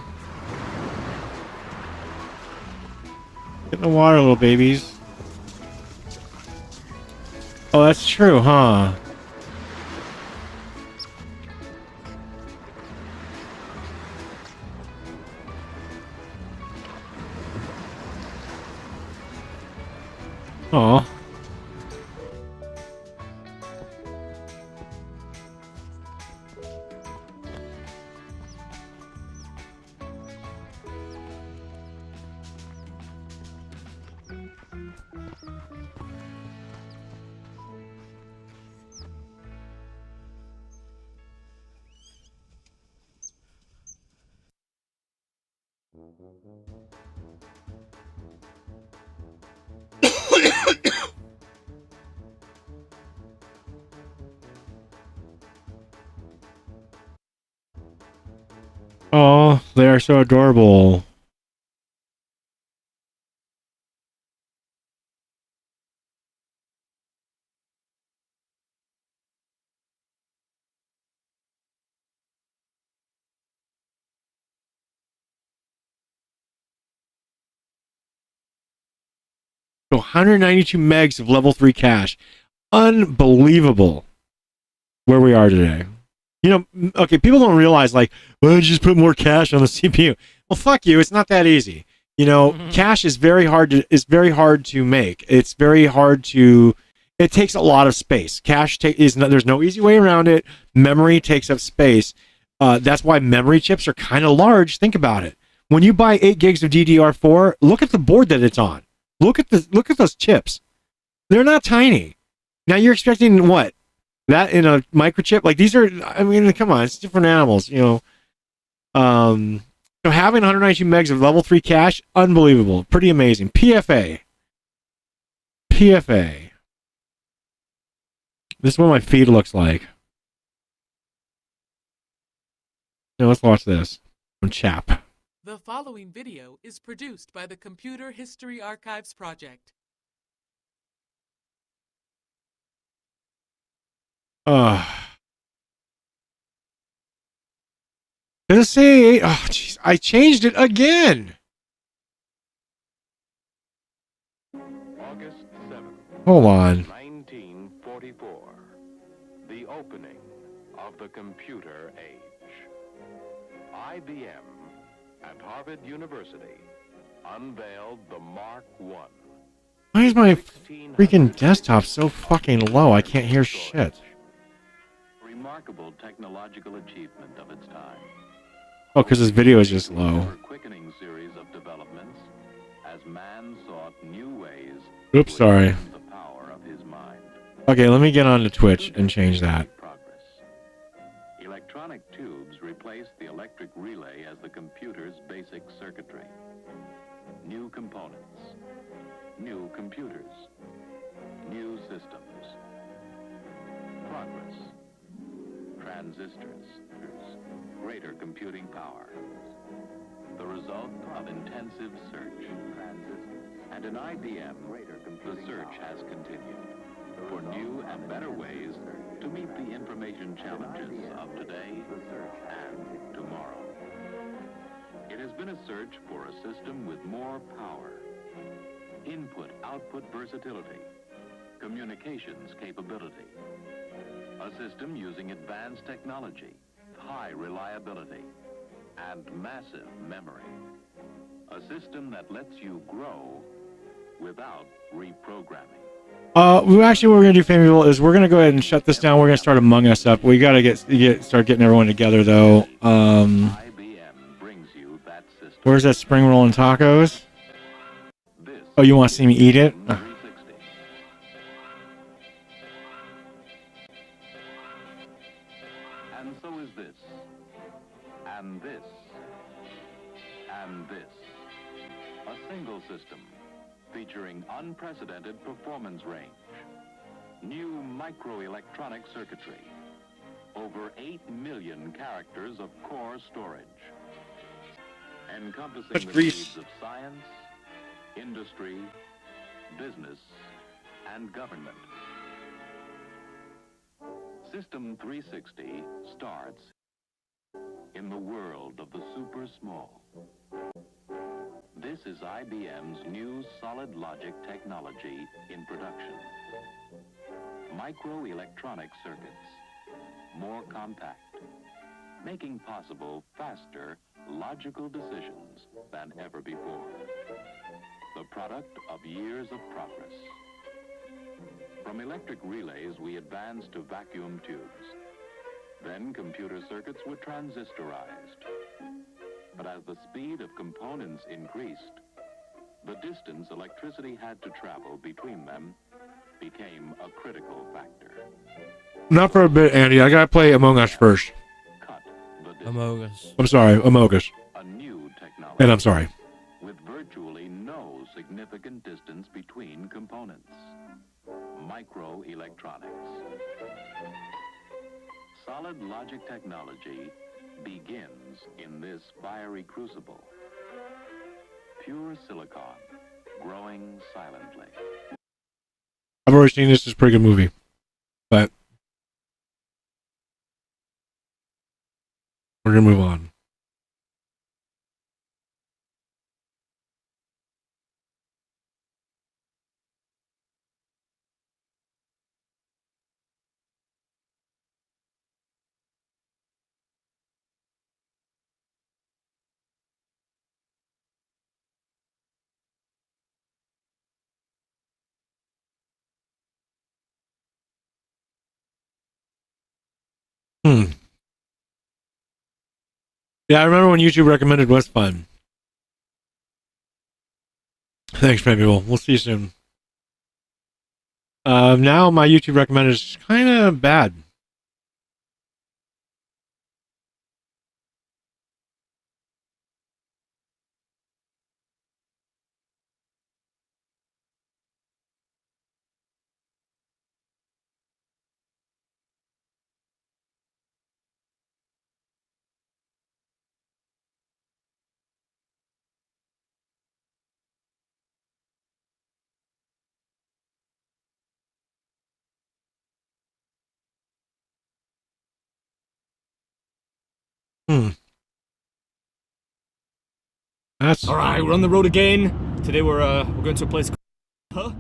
S1: Get in the water, little babies. Oh, that's true, huh? Aw. Oh, they are so adorable. So 192 megs of level 3 cache. Unbelievable where we are today. You know, okay, people don't realize, like, well, just put more cache on the CPU. Well, fuck you. It's not that easy. You know, cache is very hard to make. It's very hard to. It takes a lot of space. Cache there's no easy way around it. Memory takes up space. That's why memory chips are kind of large. Think about it. When you buy 8 gigs of DDR4, look at the board that it's on. Look at those chips. They're not tiny. Now you're expecting what? That in a microchip? Like, these are, I mean, come on, it's different animals, you know. So having 192 megs of level 3 cache, unbelievable. Pretty amazing. PFA. This is what my feed looks like. Now let's watch this. From Chap.
S14: The following video is produced by the Computer History Archives Project.
S1: Does it say? Oh, jeez, I changed it again.
S15: August 7th,
S1: Hold on.
S15: 1944. The opening of the computer age. IBM and Harvard University unveiled the Mark I.
S1: Why is my freaking desktop so fucking low? I can't hear shit.
S15: Remarkable technological achievement of its time.
S1: Oh, because this video is just low.
S15: A quickening series of developments as man sought new ways
S1: Oops, sorry.
S15: to the power of his mind.
S1: Okay, let me get on to Twitch and change that.
S15: Electronic tubes replaced the electric relay as the computer's basic circuitry. New components, new computers, new systems. Progress. Transistors, greater computing power. The result of intensive search. And in IBM, the search has continued for new and better ways to meet the information challenges of today and tomorrow. It has been a search for a system with more power, input-output versatility, communications capability, a system using advanced technology, high reliability, and massive memory. A system that lets you grow without reprogramming.
S1: Actually, what we're gonna do, family people, is we're gonna go ahead and shut this down. We're gonna start Among Us up. We gotta start getting everyone together, though. Where's that spring roll and tacos? Oh, you want to see me eat it?
S15: And so is this, and this, and this. A single system featuring unprecedented performance range, new microelectronic circuitry, over 8 million characters of core storage, encompassing the needs of science, industry, business, and government. System 360 starts in the world of the super small. This is IBM's new solid logic technology in production. Microelectronic circuits, more compact, making possible faster, logical decisions than ever before. The product of years of progress. From electric relays, we advanced to vacuum tubes. Then computer circuits were transistorized. But as the speed of components increased, the distance electricity had to travel between them became a critical factor.
S1: Not for a bit, Andy. I gotta play Among Us first.
S2: Among Us.
S1: I'm sorry, Among Us.
S15: A new technology.
S1: And I'm sorry.
S15: With virtually no significant distance between components. Microelectronics. Solid logic technology begins in this fiery crucible. Pure silicon, growing silently.
S1: I've already seen this. It's a pretty good movie. But we're going to move on. Yeah, I remember when YouTube recommended was fun. Thanks, maybe we'll see you soon. Now my YouTube recommended is kind of bad. That's
S16: all right. We're on the road again. Today we're going to a place called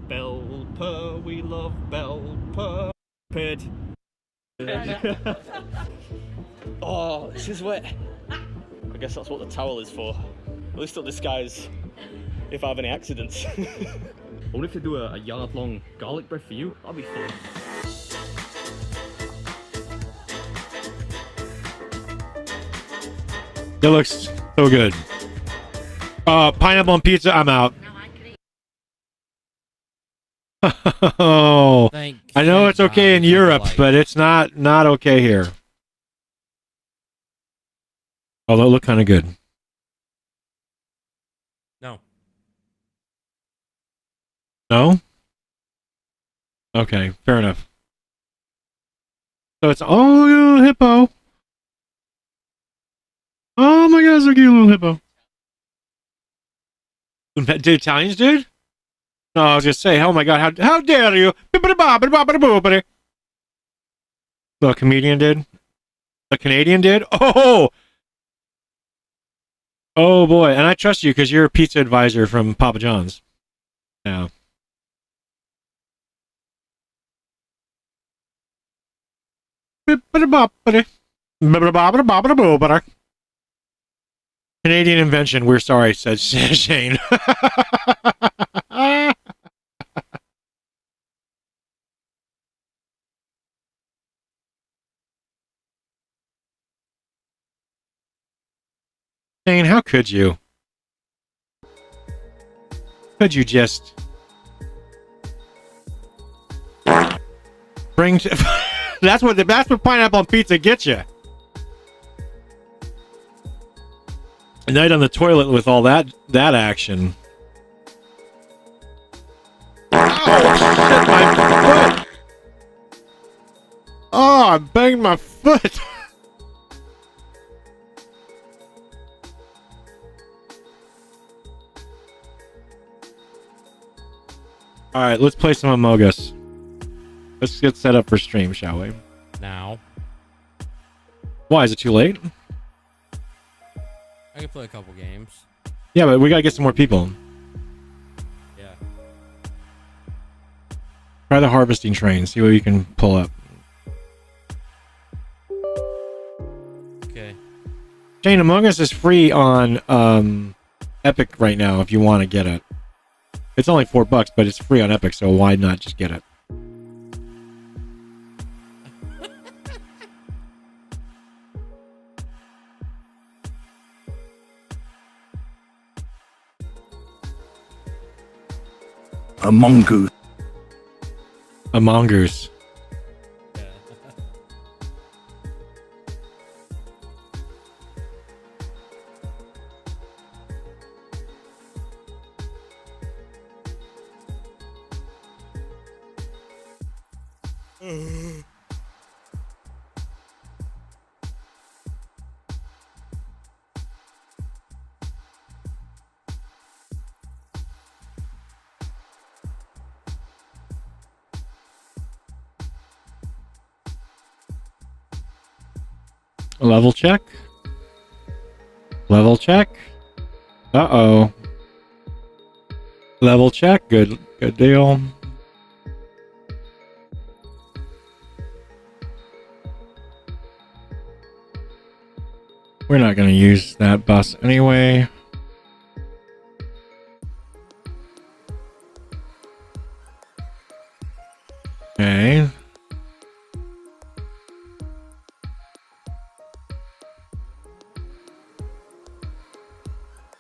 S16: Belper. We love Belper. Pit. Oh, this is wet. I guess that's what the towel is for. At least it'll disguise if I have any accidents. I wonder if they do a yard-long garlic bread for you. That'd be fun.
S1: It looks so good. Pineapple on pizza, I'm out. Oh, I know it's okay in Europe, but it's not okay here. Although it looked kind of good.
S2: No.
S1: No? Okay, fair enough. So it's little hippo. Oh my god, so cute, little hippo. Did Italians, dude? No, I was gonna say, oh my god, how dare you? The comedian did? The Canadian did? Oh! Oh boy, and I trust you because you're a pizza advisor from Papa John's. Yeah. Canadian invention, we're sorry, said Shane. Shane, how could you? Could you just bring to that's what pineapple on pizza gets you. A night on the toilet with all that action. Oh, shit, my foot! Oh, I banged my foot! Alright, let's play some Among Us. Let's get set up for stream, shall we?
S2: Now.
S1: Why, is it too late?
S2: I can play a couple games.
S1: Yeah, but we gotta get some more people.
S2: Yeah.
S1: Try the harvesting train, see what you can pull up.
S2: Okay.
S1: Shane, Among Us is free on Epic right now if you want to get it. It's only $4, but it's free on Epic, so why not just get it?
S7: Among Us.
S1: Among Us. Level check. Level check. Uh-oh. Level check. Good deal. We're not going to use that bus anyway. Okay.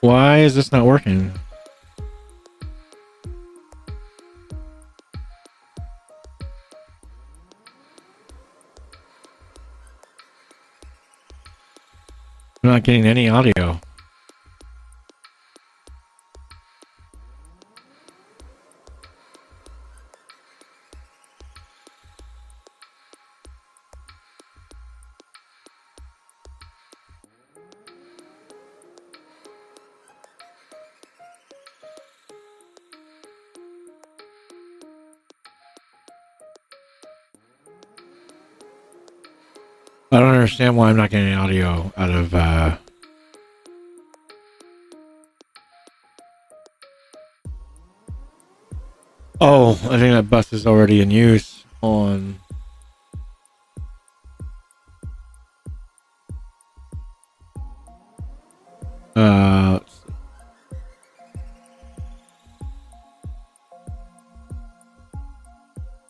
S1: Why is this not working? I'm not getting any audio. I don't understand why I'm not getting audio out of Oh, I think that bus is already in use on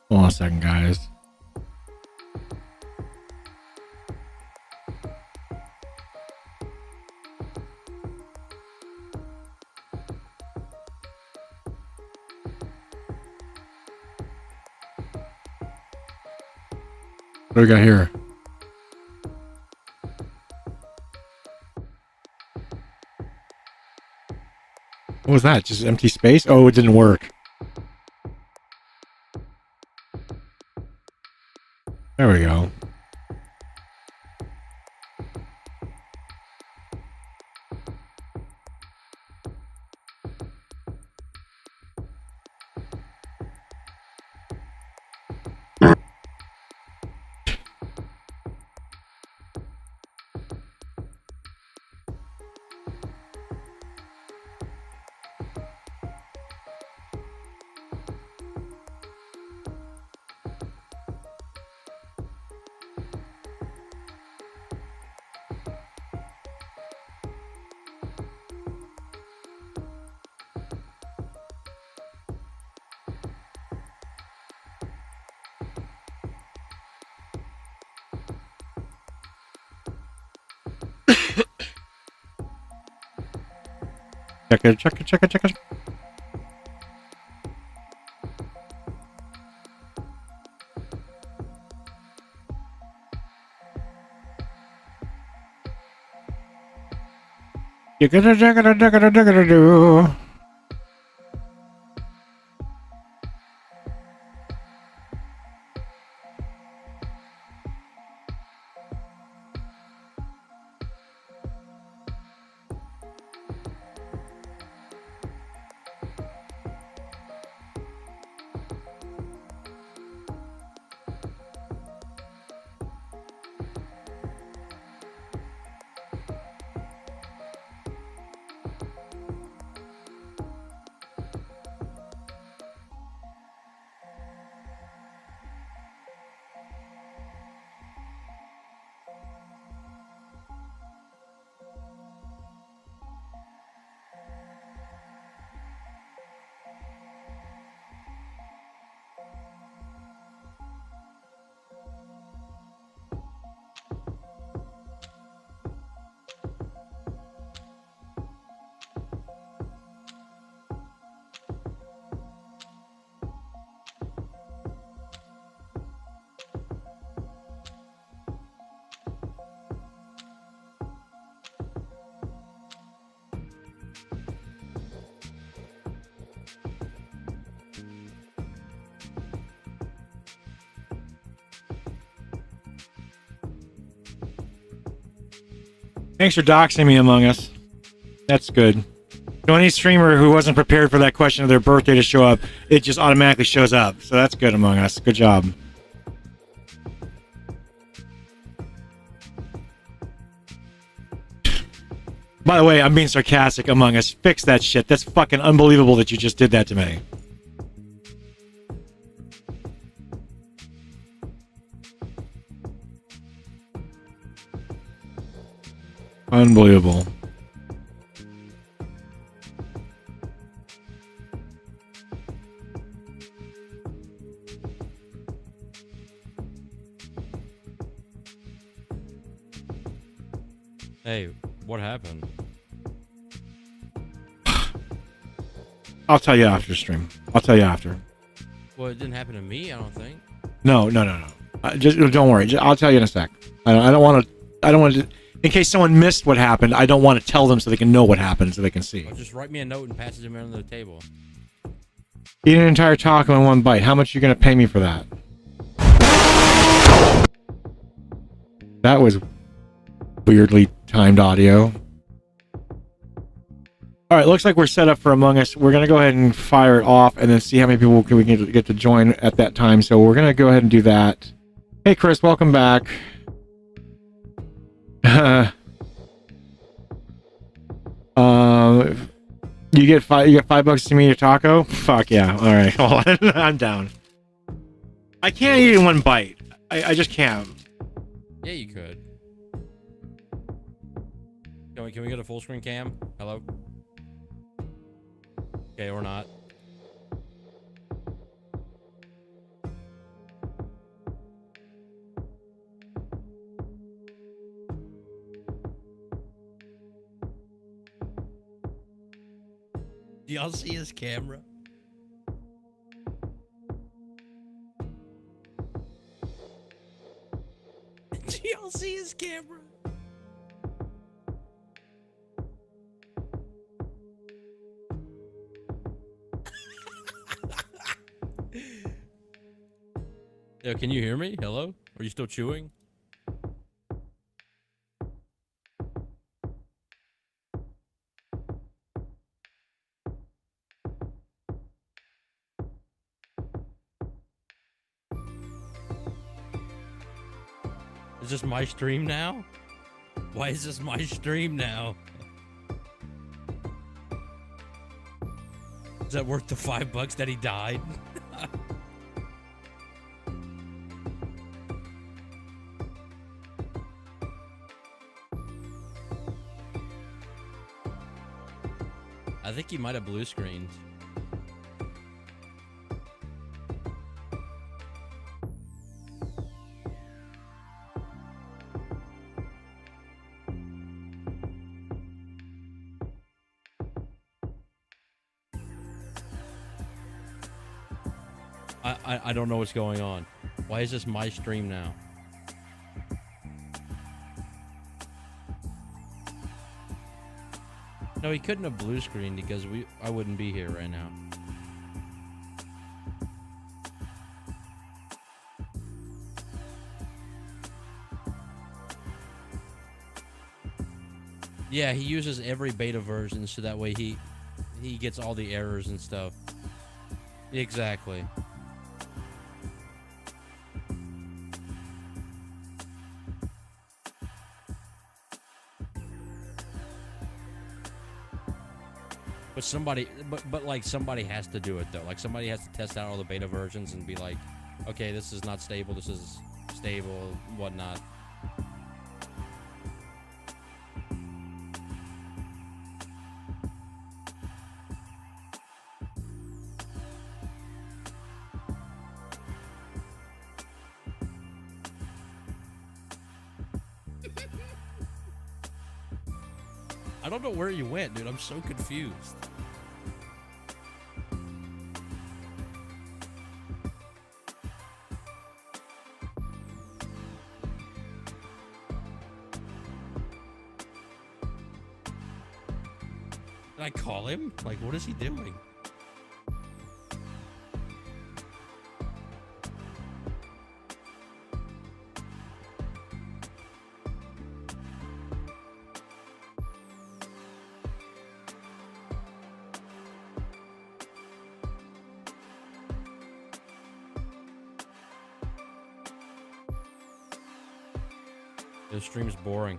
S1: hold on a second, guys. What do we got here? What was that? Just empty space? Oh, it didn't work. There we go. Check it. Do. Thanks for doxing me, Among Us. That's good. So any streamer who wasn't prepared for that question of their birthday to show up, it just automatically shows up. So that's good, Among Us. Good job. By the way, I'm being sarcastic. Among Us, fix that shit. That's fucking unbelievable that you just did that to me. Unbelievable.
S2: Hey, what happened?
S1: I'll tell you after stream. I'll tell you after.
S2: Well, it didn't happen to me, I don't think.
S1: No. Just don't worry. I'll tell you in a sec. I don't want to. In case someone missed what happened, I don't want to tell them so they can know what happened, so they can see.
S2: Well, just write me a note and pass it to me under the table.
S1: Eat an entire taco in one bite. How much are you gonna pay me for that? That was weirdly timed audio. All right, looks like we're set up for Among Us. We're gonna go ahead and fire it off, and then see how many people we can get to join at that time. So we're gonna go ahead and do that. Hey, Chris, welcome back. You get $5 to me a taco? Fuck yeah! All right, hold on. I'm down. I can't eat it in one bite. I just can't.
S2: Yeah, you could. Can we get a full screen cam? Hello? Okay, or not. Do y'all see his camera? Do y'all see his camera? Yo, can you hear me? Hello? Are you still chewing? Is this my stream now? Why is this my stream now? Is that worth the $5 that he died? I think he might have blue screened. I don't know what's going on. Why is this my stream now? No, he couldn't have blue screened because I wouldn't be here right now. Yeah, he uses every beta version so that way he gets all the errors and stuff. Exactly. But like somebody has to do it though. Like somebody has to test out all the beta versions and be like, okay, this is not stable, this is stable, whatnot. I don't know where you went, dude. I'm so confused. Did I call him? Like, what is he doing? This stream is boring.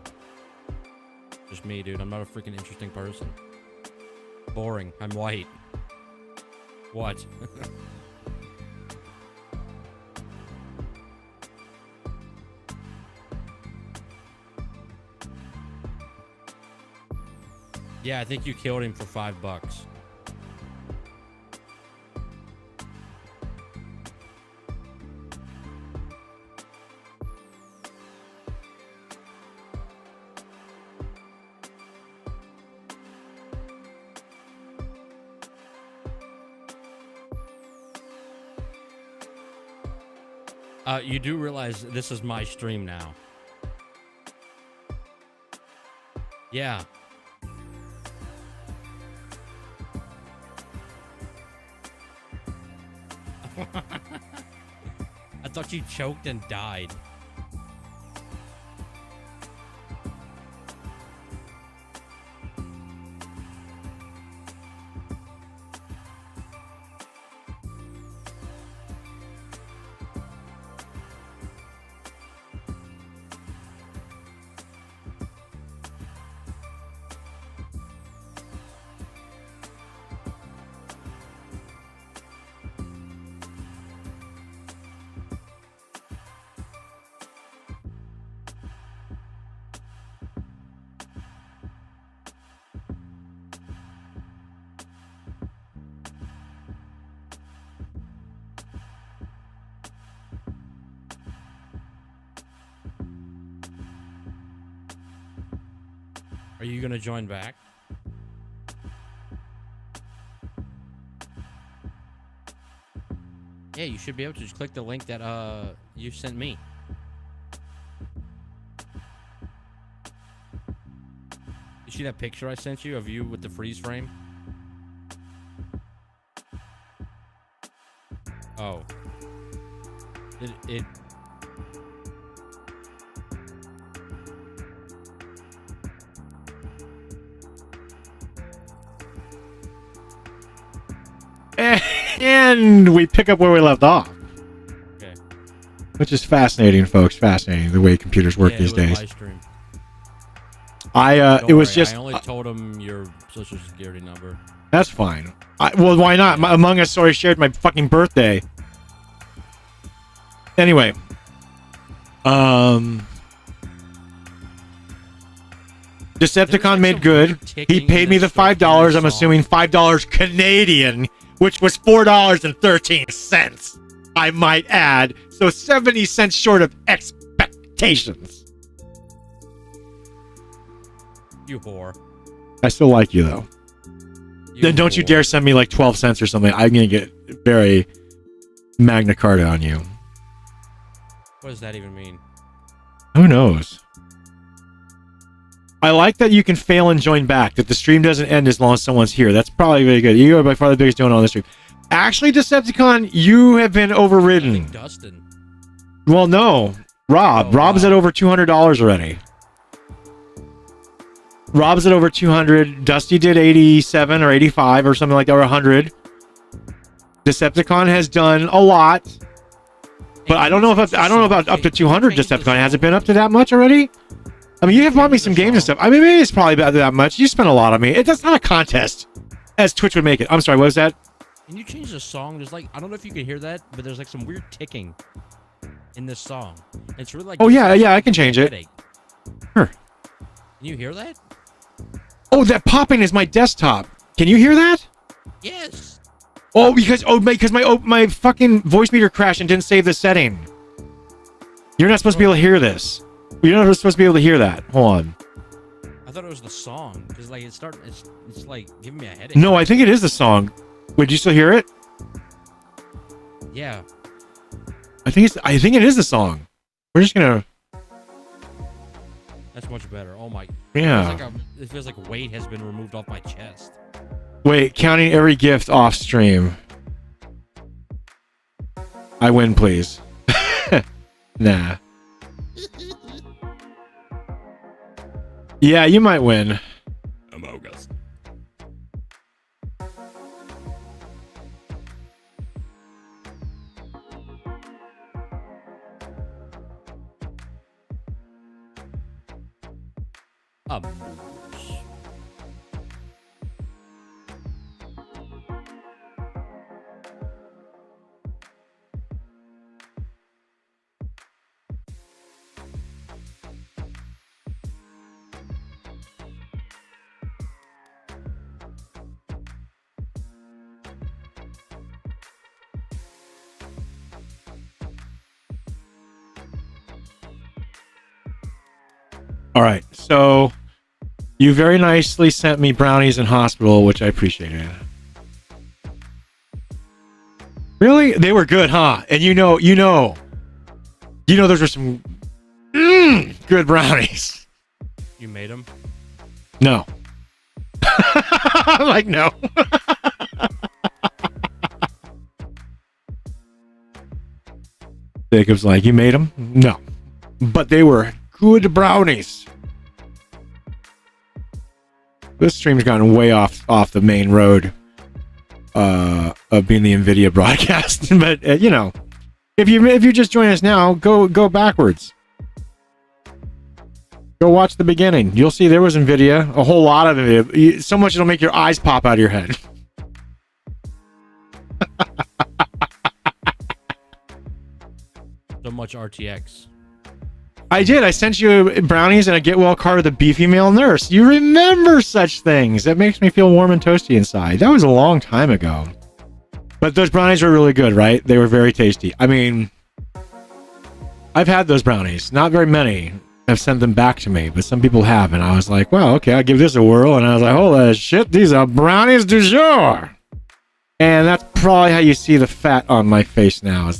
S2: Just me, dude. I'm not a freaking interesting person. Boring. I'm white. What? Yeah, I think you killed him for $5. You do realize this is my stream now. Yeah. I thought you choked and died. Are you gonna join back? Yeah, you should be able to just click the link that you sent me. You see that picture I sent you of you with the freeze frame? Oh. It
S1: And we pick up where we left off.
S2: Okay.
S1: Which is fascinating, folks. Fascinating the way computers work these days.
S2: Live stream.
S1: It was just.
S2: I only told him your social security number.
S1: That's fine. Well, why not? Among Us already shared my fucking birthday. Anyway. Decepticon made good. He paid me the $5. I'm assuming $5 Canadian, which was $4.13. I might add. So 70 cents short of expectations.
S2: You whore.
S1: I still like you, though. Then don't you dare send me like 12 cents or something. I'm going to get very Magna Carta on you.
S2: What does that even mean?
S1: Who knows? I like that you can fail and join back, that the stream doesn't end as long as someone's here. That's probably very good. You are by far the biggest donor on the stream. Actually, Decepticon, you have been overridden.
S2: Dustin.
S1: Well, no. Rob. Rob's at over $200 already. Rob's at over 200. Dusty did 87 or 85 or something like that, or 100. Decepticon has done a lot. But I don't know if I don't know about up to 200 Decepticon. Has it been up to that much already? I mean, you have bought me some games and stuff. I mean, maybe it's probably about that much. You spent a lot on me. That's not a contest, as Twitch would make it. I'm sorry, what was that?
S2: Can you change the song? There's like, I don't know if you can hear that, but there's like some weird ticking in this song. It's really like.
S1: Oh, yeah, I can change it. Sure.
S2: Can you hear that?
S1: Oh, that popping is my desktop. Can you hear that?
S2: Yes.
S1: Oh, because my fucking voice meter crashed and didn't save the setting. You're not supposed to be able to hear this. You're not supposed to be able to hear that. Hold on.
S2: I thought it was the song because like it's like giving me a headache.
S1: No, I think it is the song. Would you still hear it?
S2: Yeah.
S1: I think it is the song. We're just gonna.
S2: That's much better. Oh my.
S1: Yeah.
S2: It feels like weight has been removed off my chest.
S1: Wait, counting every gift off stream. I win, please. Nah. Yeah, you might win.
S2: Among Us.
S1: All right, so you very nicely sent me brownies in hospital, which I appreciated. Really? They were good, huh? And you know, those were some good brownies.
S2: You made them?
S1: No. Like, no. Jacob's like, you made them? No. But they were good brownies. This stream's gotten way off the main road of being the Nvidia broadcast. But you know, if you just join us now, go backwards. Go watch the beginning. You'll see there was Nvidia, a whole lot of it. So much it'll make your eyes pop out of your head.
S2: So much RTX.
S1: I did. I sent you brownies and a get well card with a beefy male nurse. You remember such things. That makes me feel warm and toasty inside. That was a long time ago. But those brownies were really good, right? They were very tasty. I mean, I've had those brownies. Not very many have sent them back to me, but some people have. And I was like, well, okay, I'll give this a whirl. And I was like, holy shit, these are brownies du jour. And that's probably how you see the fat on my face now.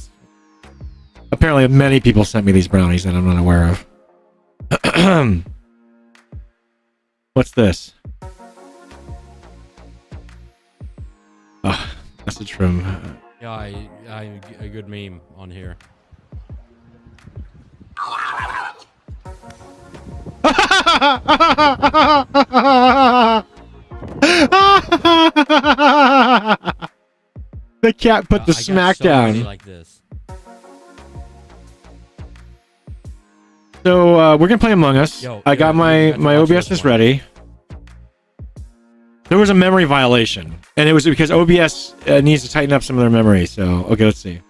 S1: Apparently, many people sent me these brownies that I'm not aware of. What's this? Oh, message from...
S2: Yeah, I a good meme on here.
S1: The cat put the smack down.
S2: Like this.
S1: So we're gonna play Among Us.
S2: Yo,
S1: I got my OBS is ready. There was a memory violation, and it was because OBS needs to tighten up some of their memory. So okay, let's see.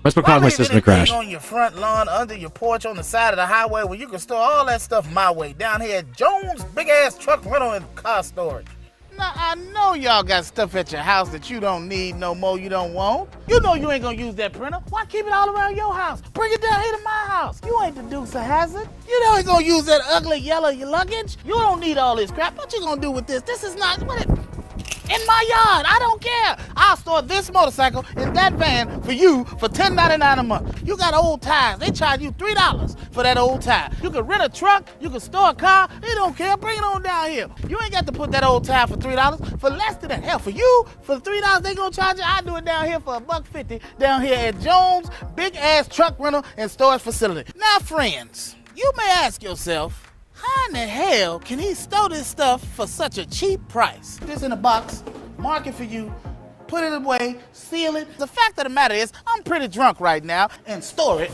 S1: Let's put my system to crash.
S17: On your front lawn, under your porch, on the side of the highway, where you can store all that stuff my way. Down here at Jones Big Ass Truck Rental and Car Storage. Now, I know y'all got stuff at your house that you don't need no more, you don't want. You know you ain't gonna use that printer. Why keep it all around your house? Bring it down here to my house. You ain't the Dukes of Hazzard. You know ain't gonna use that ugly yellow luggage. You don't need all this crap. What you gonna do with this? This is not what it. In my yard, I don't care. I'll store this motorcycle in that van for you for $10.99 a month. You got old tires. They charge you $3 for that old tire. You can rent a truck. You can store a car. They don't care. Bring it on down here. You ain't got to put that old tire for $3 for less than that. Hell, for you, for $3 they gonna charge you. I do it down here for $1.50 down here at Jones Big Ass Truck Rental and Storage Facility. Now, friends, you may ask yourself, how in the hell can he store this stuff for such a cheap price? This in a box, mark it for you, put it away, seal it. The fact of the matter is, I'm pretty drunk right now and store it.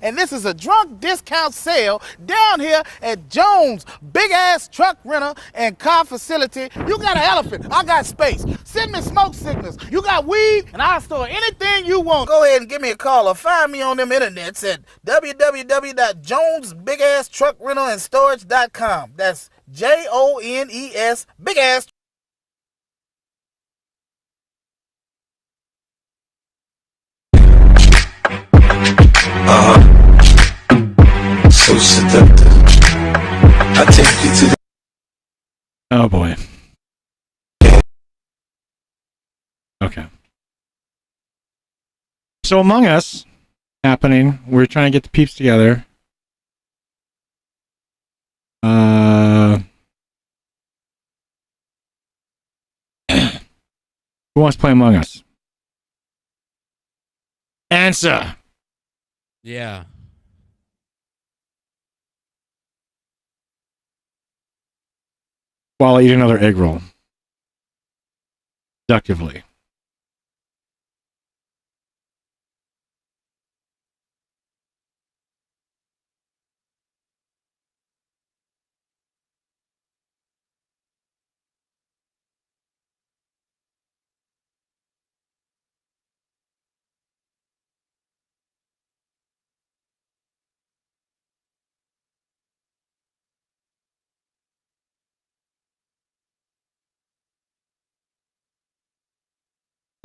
S17: And this is a drunk discount sale down here at Jones Big Ass Truck Rental and Car Facility. You got an elephant, I got space. Send me smoke signals. You got weed, and I'll store anything you want. Go ahead and give me a call or find me on them internets at www.jonesbigasstruckrentalandstorage.com. That's JONES Big Ass.
S7: So seductive. I take you to the...
S1: Oh boy. Okay. So Among Us happening. We're trying to get the peeps together. Who wants to play Among Us? Answer.
S2: Yeah.
S1: While I eat another egg roll. Seductively.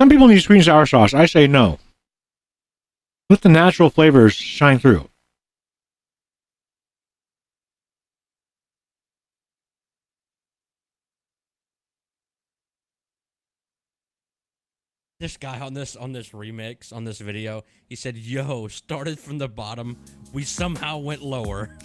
S1: Some people need sweet and sour sauce. I say no. Let the natural flavors shine through.
S2: This guy on this remix, on this video, he said, "Yo, started from the bottom. We somehow went lower."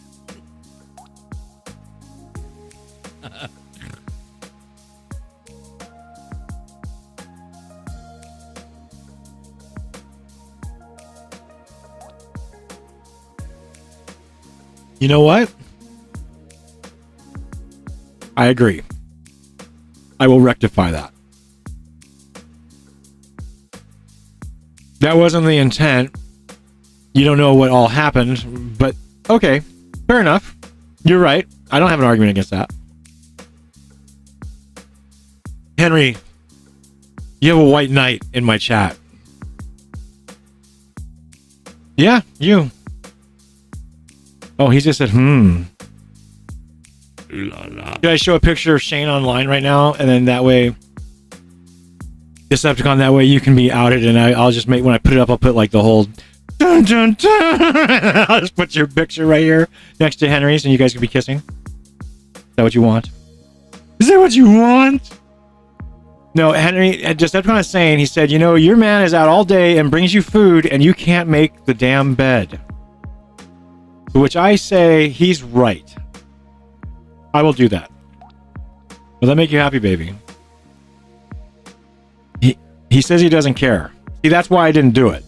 S1: You know what? I agree. I will rectify that. That wasn't the intent. You don't know what all happened, but okay, fair enough. You're right. I don't have an argument against that. Henry, you have a white knight in my chat. Yeah, you. Oh, he just said, Should I show a picture of Shane online right now? And then that way, Decepticon, that way you can be outed, and I'll just make, when I put it up, I'll put like the whole dun dun dun. I'll just put your picture right here next to Henry's, and you guys can be kissing. Is that what you want? Is that what you want? No, Henry, Decepticon is saying, he said, your man is out all day and brings you food, and you can't make the damn bed. To which I say, he's right. I will do that. Will that make you happy, baby? He says he doesn't care. See, that's why I didn't do it.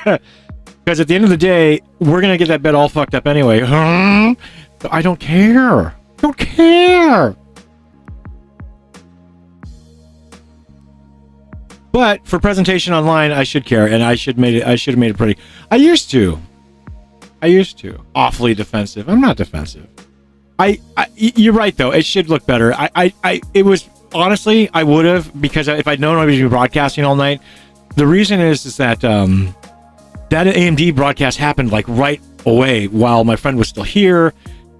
S1: Because at the end of the day, we're going to get that bed all fucked up anyway. I don't care. Don't care. But for presentation online, I should care, and I should have made it pretty. I used to. Awfully defensive. I'm not defensive. You're right though. It should look better. It was, honestly, I would have, because if I'd known I was going to be broadcasting all night. The reason is that that AMD broadcast happened like right away while my friend was still here,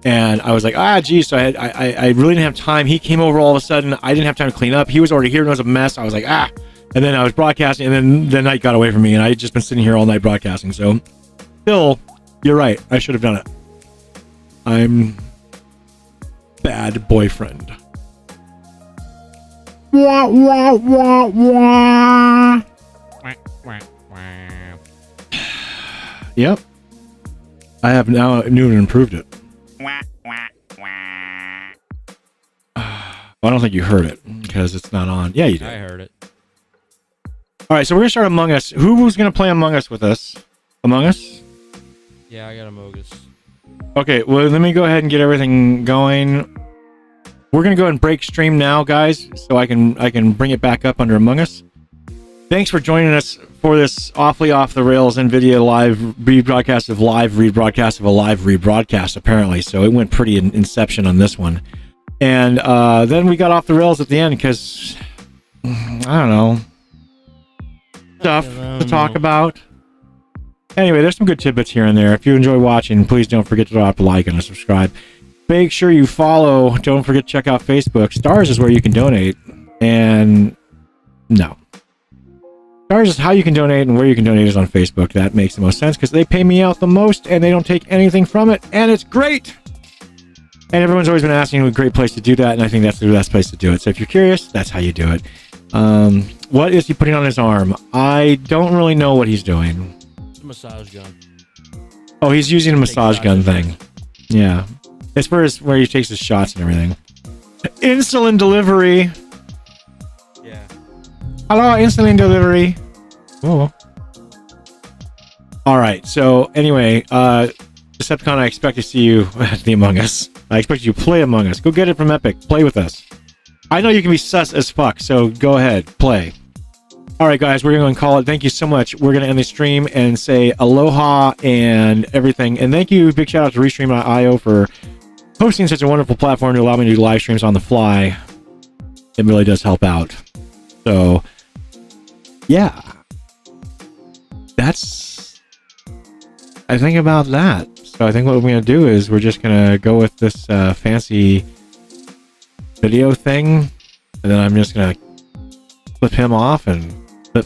S1: and I was like, geez. So I really didn't have time. He came over all of a sudden. I didn't have time to clean up. He was already here and it was a mess. I was like, and then I was broadcasting, and then the night got away from me, and I had just been sitting here all night broadcasting. So, still, you're right. I should have done it. I'm bad boyfriend. Wah, wah, wah, wah. Yep. I have now new and improved it. I don't think you heard it because it's not on. Yeah, you did.
S2: I heard it.
S1: All right, so we're going to start Among Us. Who's going to play Among Us with us? Among Us?
S2: Yeah, I got Amogus.
S1: Okay, well, let me go ahead and get everything going. We're going to go ahead and break stream now, guys, so I can bring it back up under Among Us. Thanks for joining us for this awfully off the rails NVIDIA live rebroadcast of live rebroadcast of a live rebroadcast, apparently. So it went pretty inception on this one. And then we got off the rails at the end because, I don't know, stuff to talk about. Anyway, there's some good tidbits here and there. If you enjoy watching, please don't forget to drop a like and a subscribe. Make sure you follow. Don't forget to check out Facebook. Stars is where you can donate. And no. Stars is how you can donate, and where you can donate is on Facebook. That makes the most sense because they pay me out the most and they don't take anything from it. And it's great. And everyone's always been asking a great place to do that, and I think that's the best place to do it. So if you're curious, that's how you do it. What is he putting on his arm? I don't really know what he's doing.
S2: Massage gun.
S1: Oh, he's using a massage gun thing. Yeah. It's for where he takes his shots and everything. Insulin delivery.
S2: Yeah.
S1: Hello, insulin delivery. Oh. All right. So anyway, Decepticon, I expect to see you at the Among Us. I expect you to play Among Us. Go get it from Epic. Play with us. I know you can be sus as fuck, so go ahead. Play. All right, guys, we're going to call it. Thank you so much. We're going to end the stream and say aloha and everything. And thank you. Big shout out to Restream.io for hosting such a wonderful platform to allow me to do live streams on the fly. It really does help out. So, yeah. That's, I think, about that. So I think what we're going to do is we're just going to go with this fancy video thing. And then I'm just going to flip him off and flip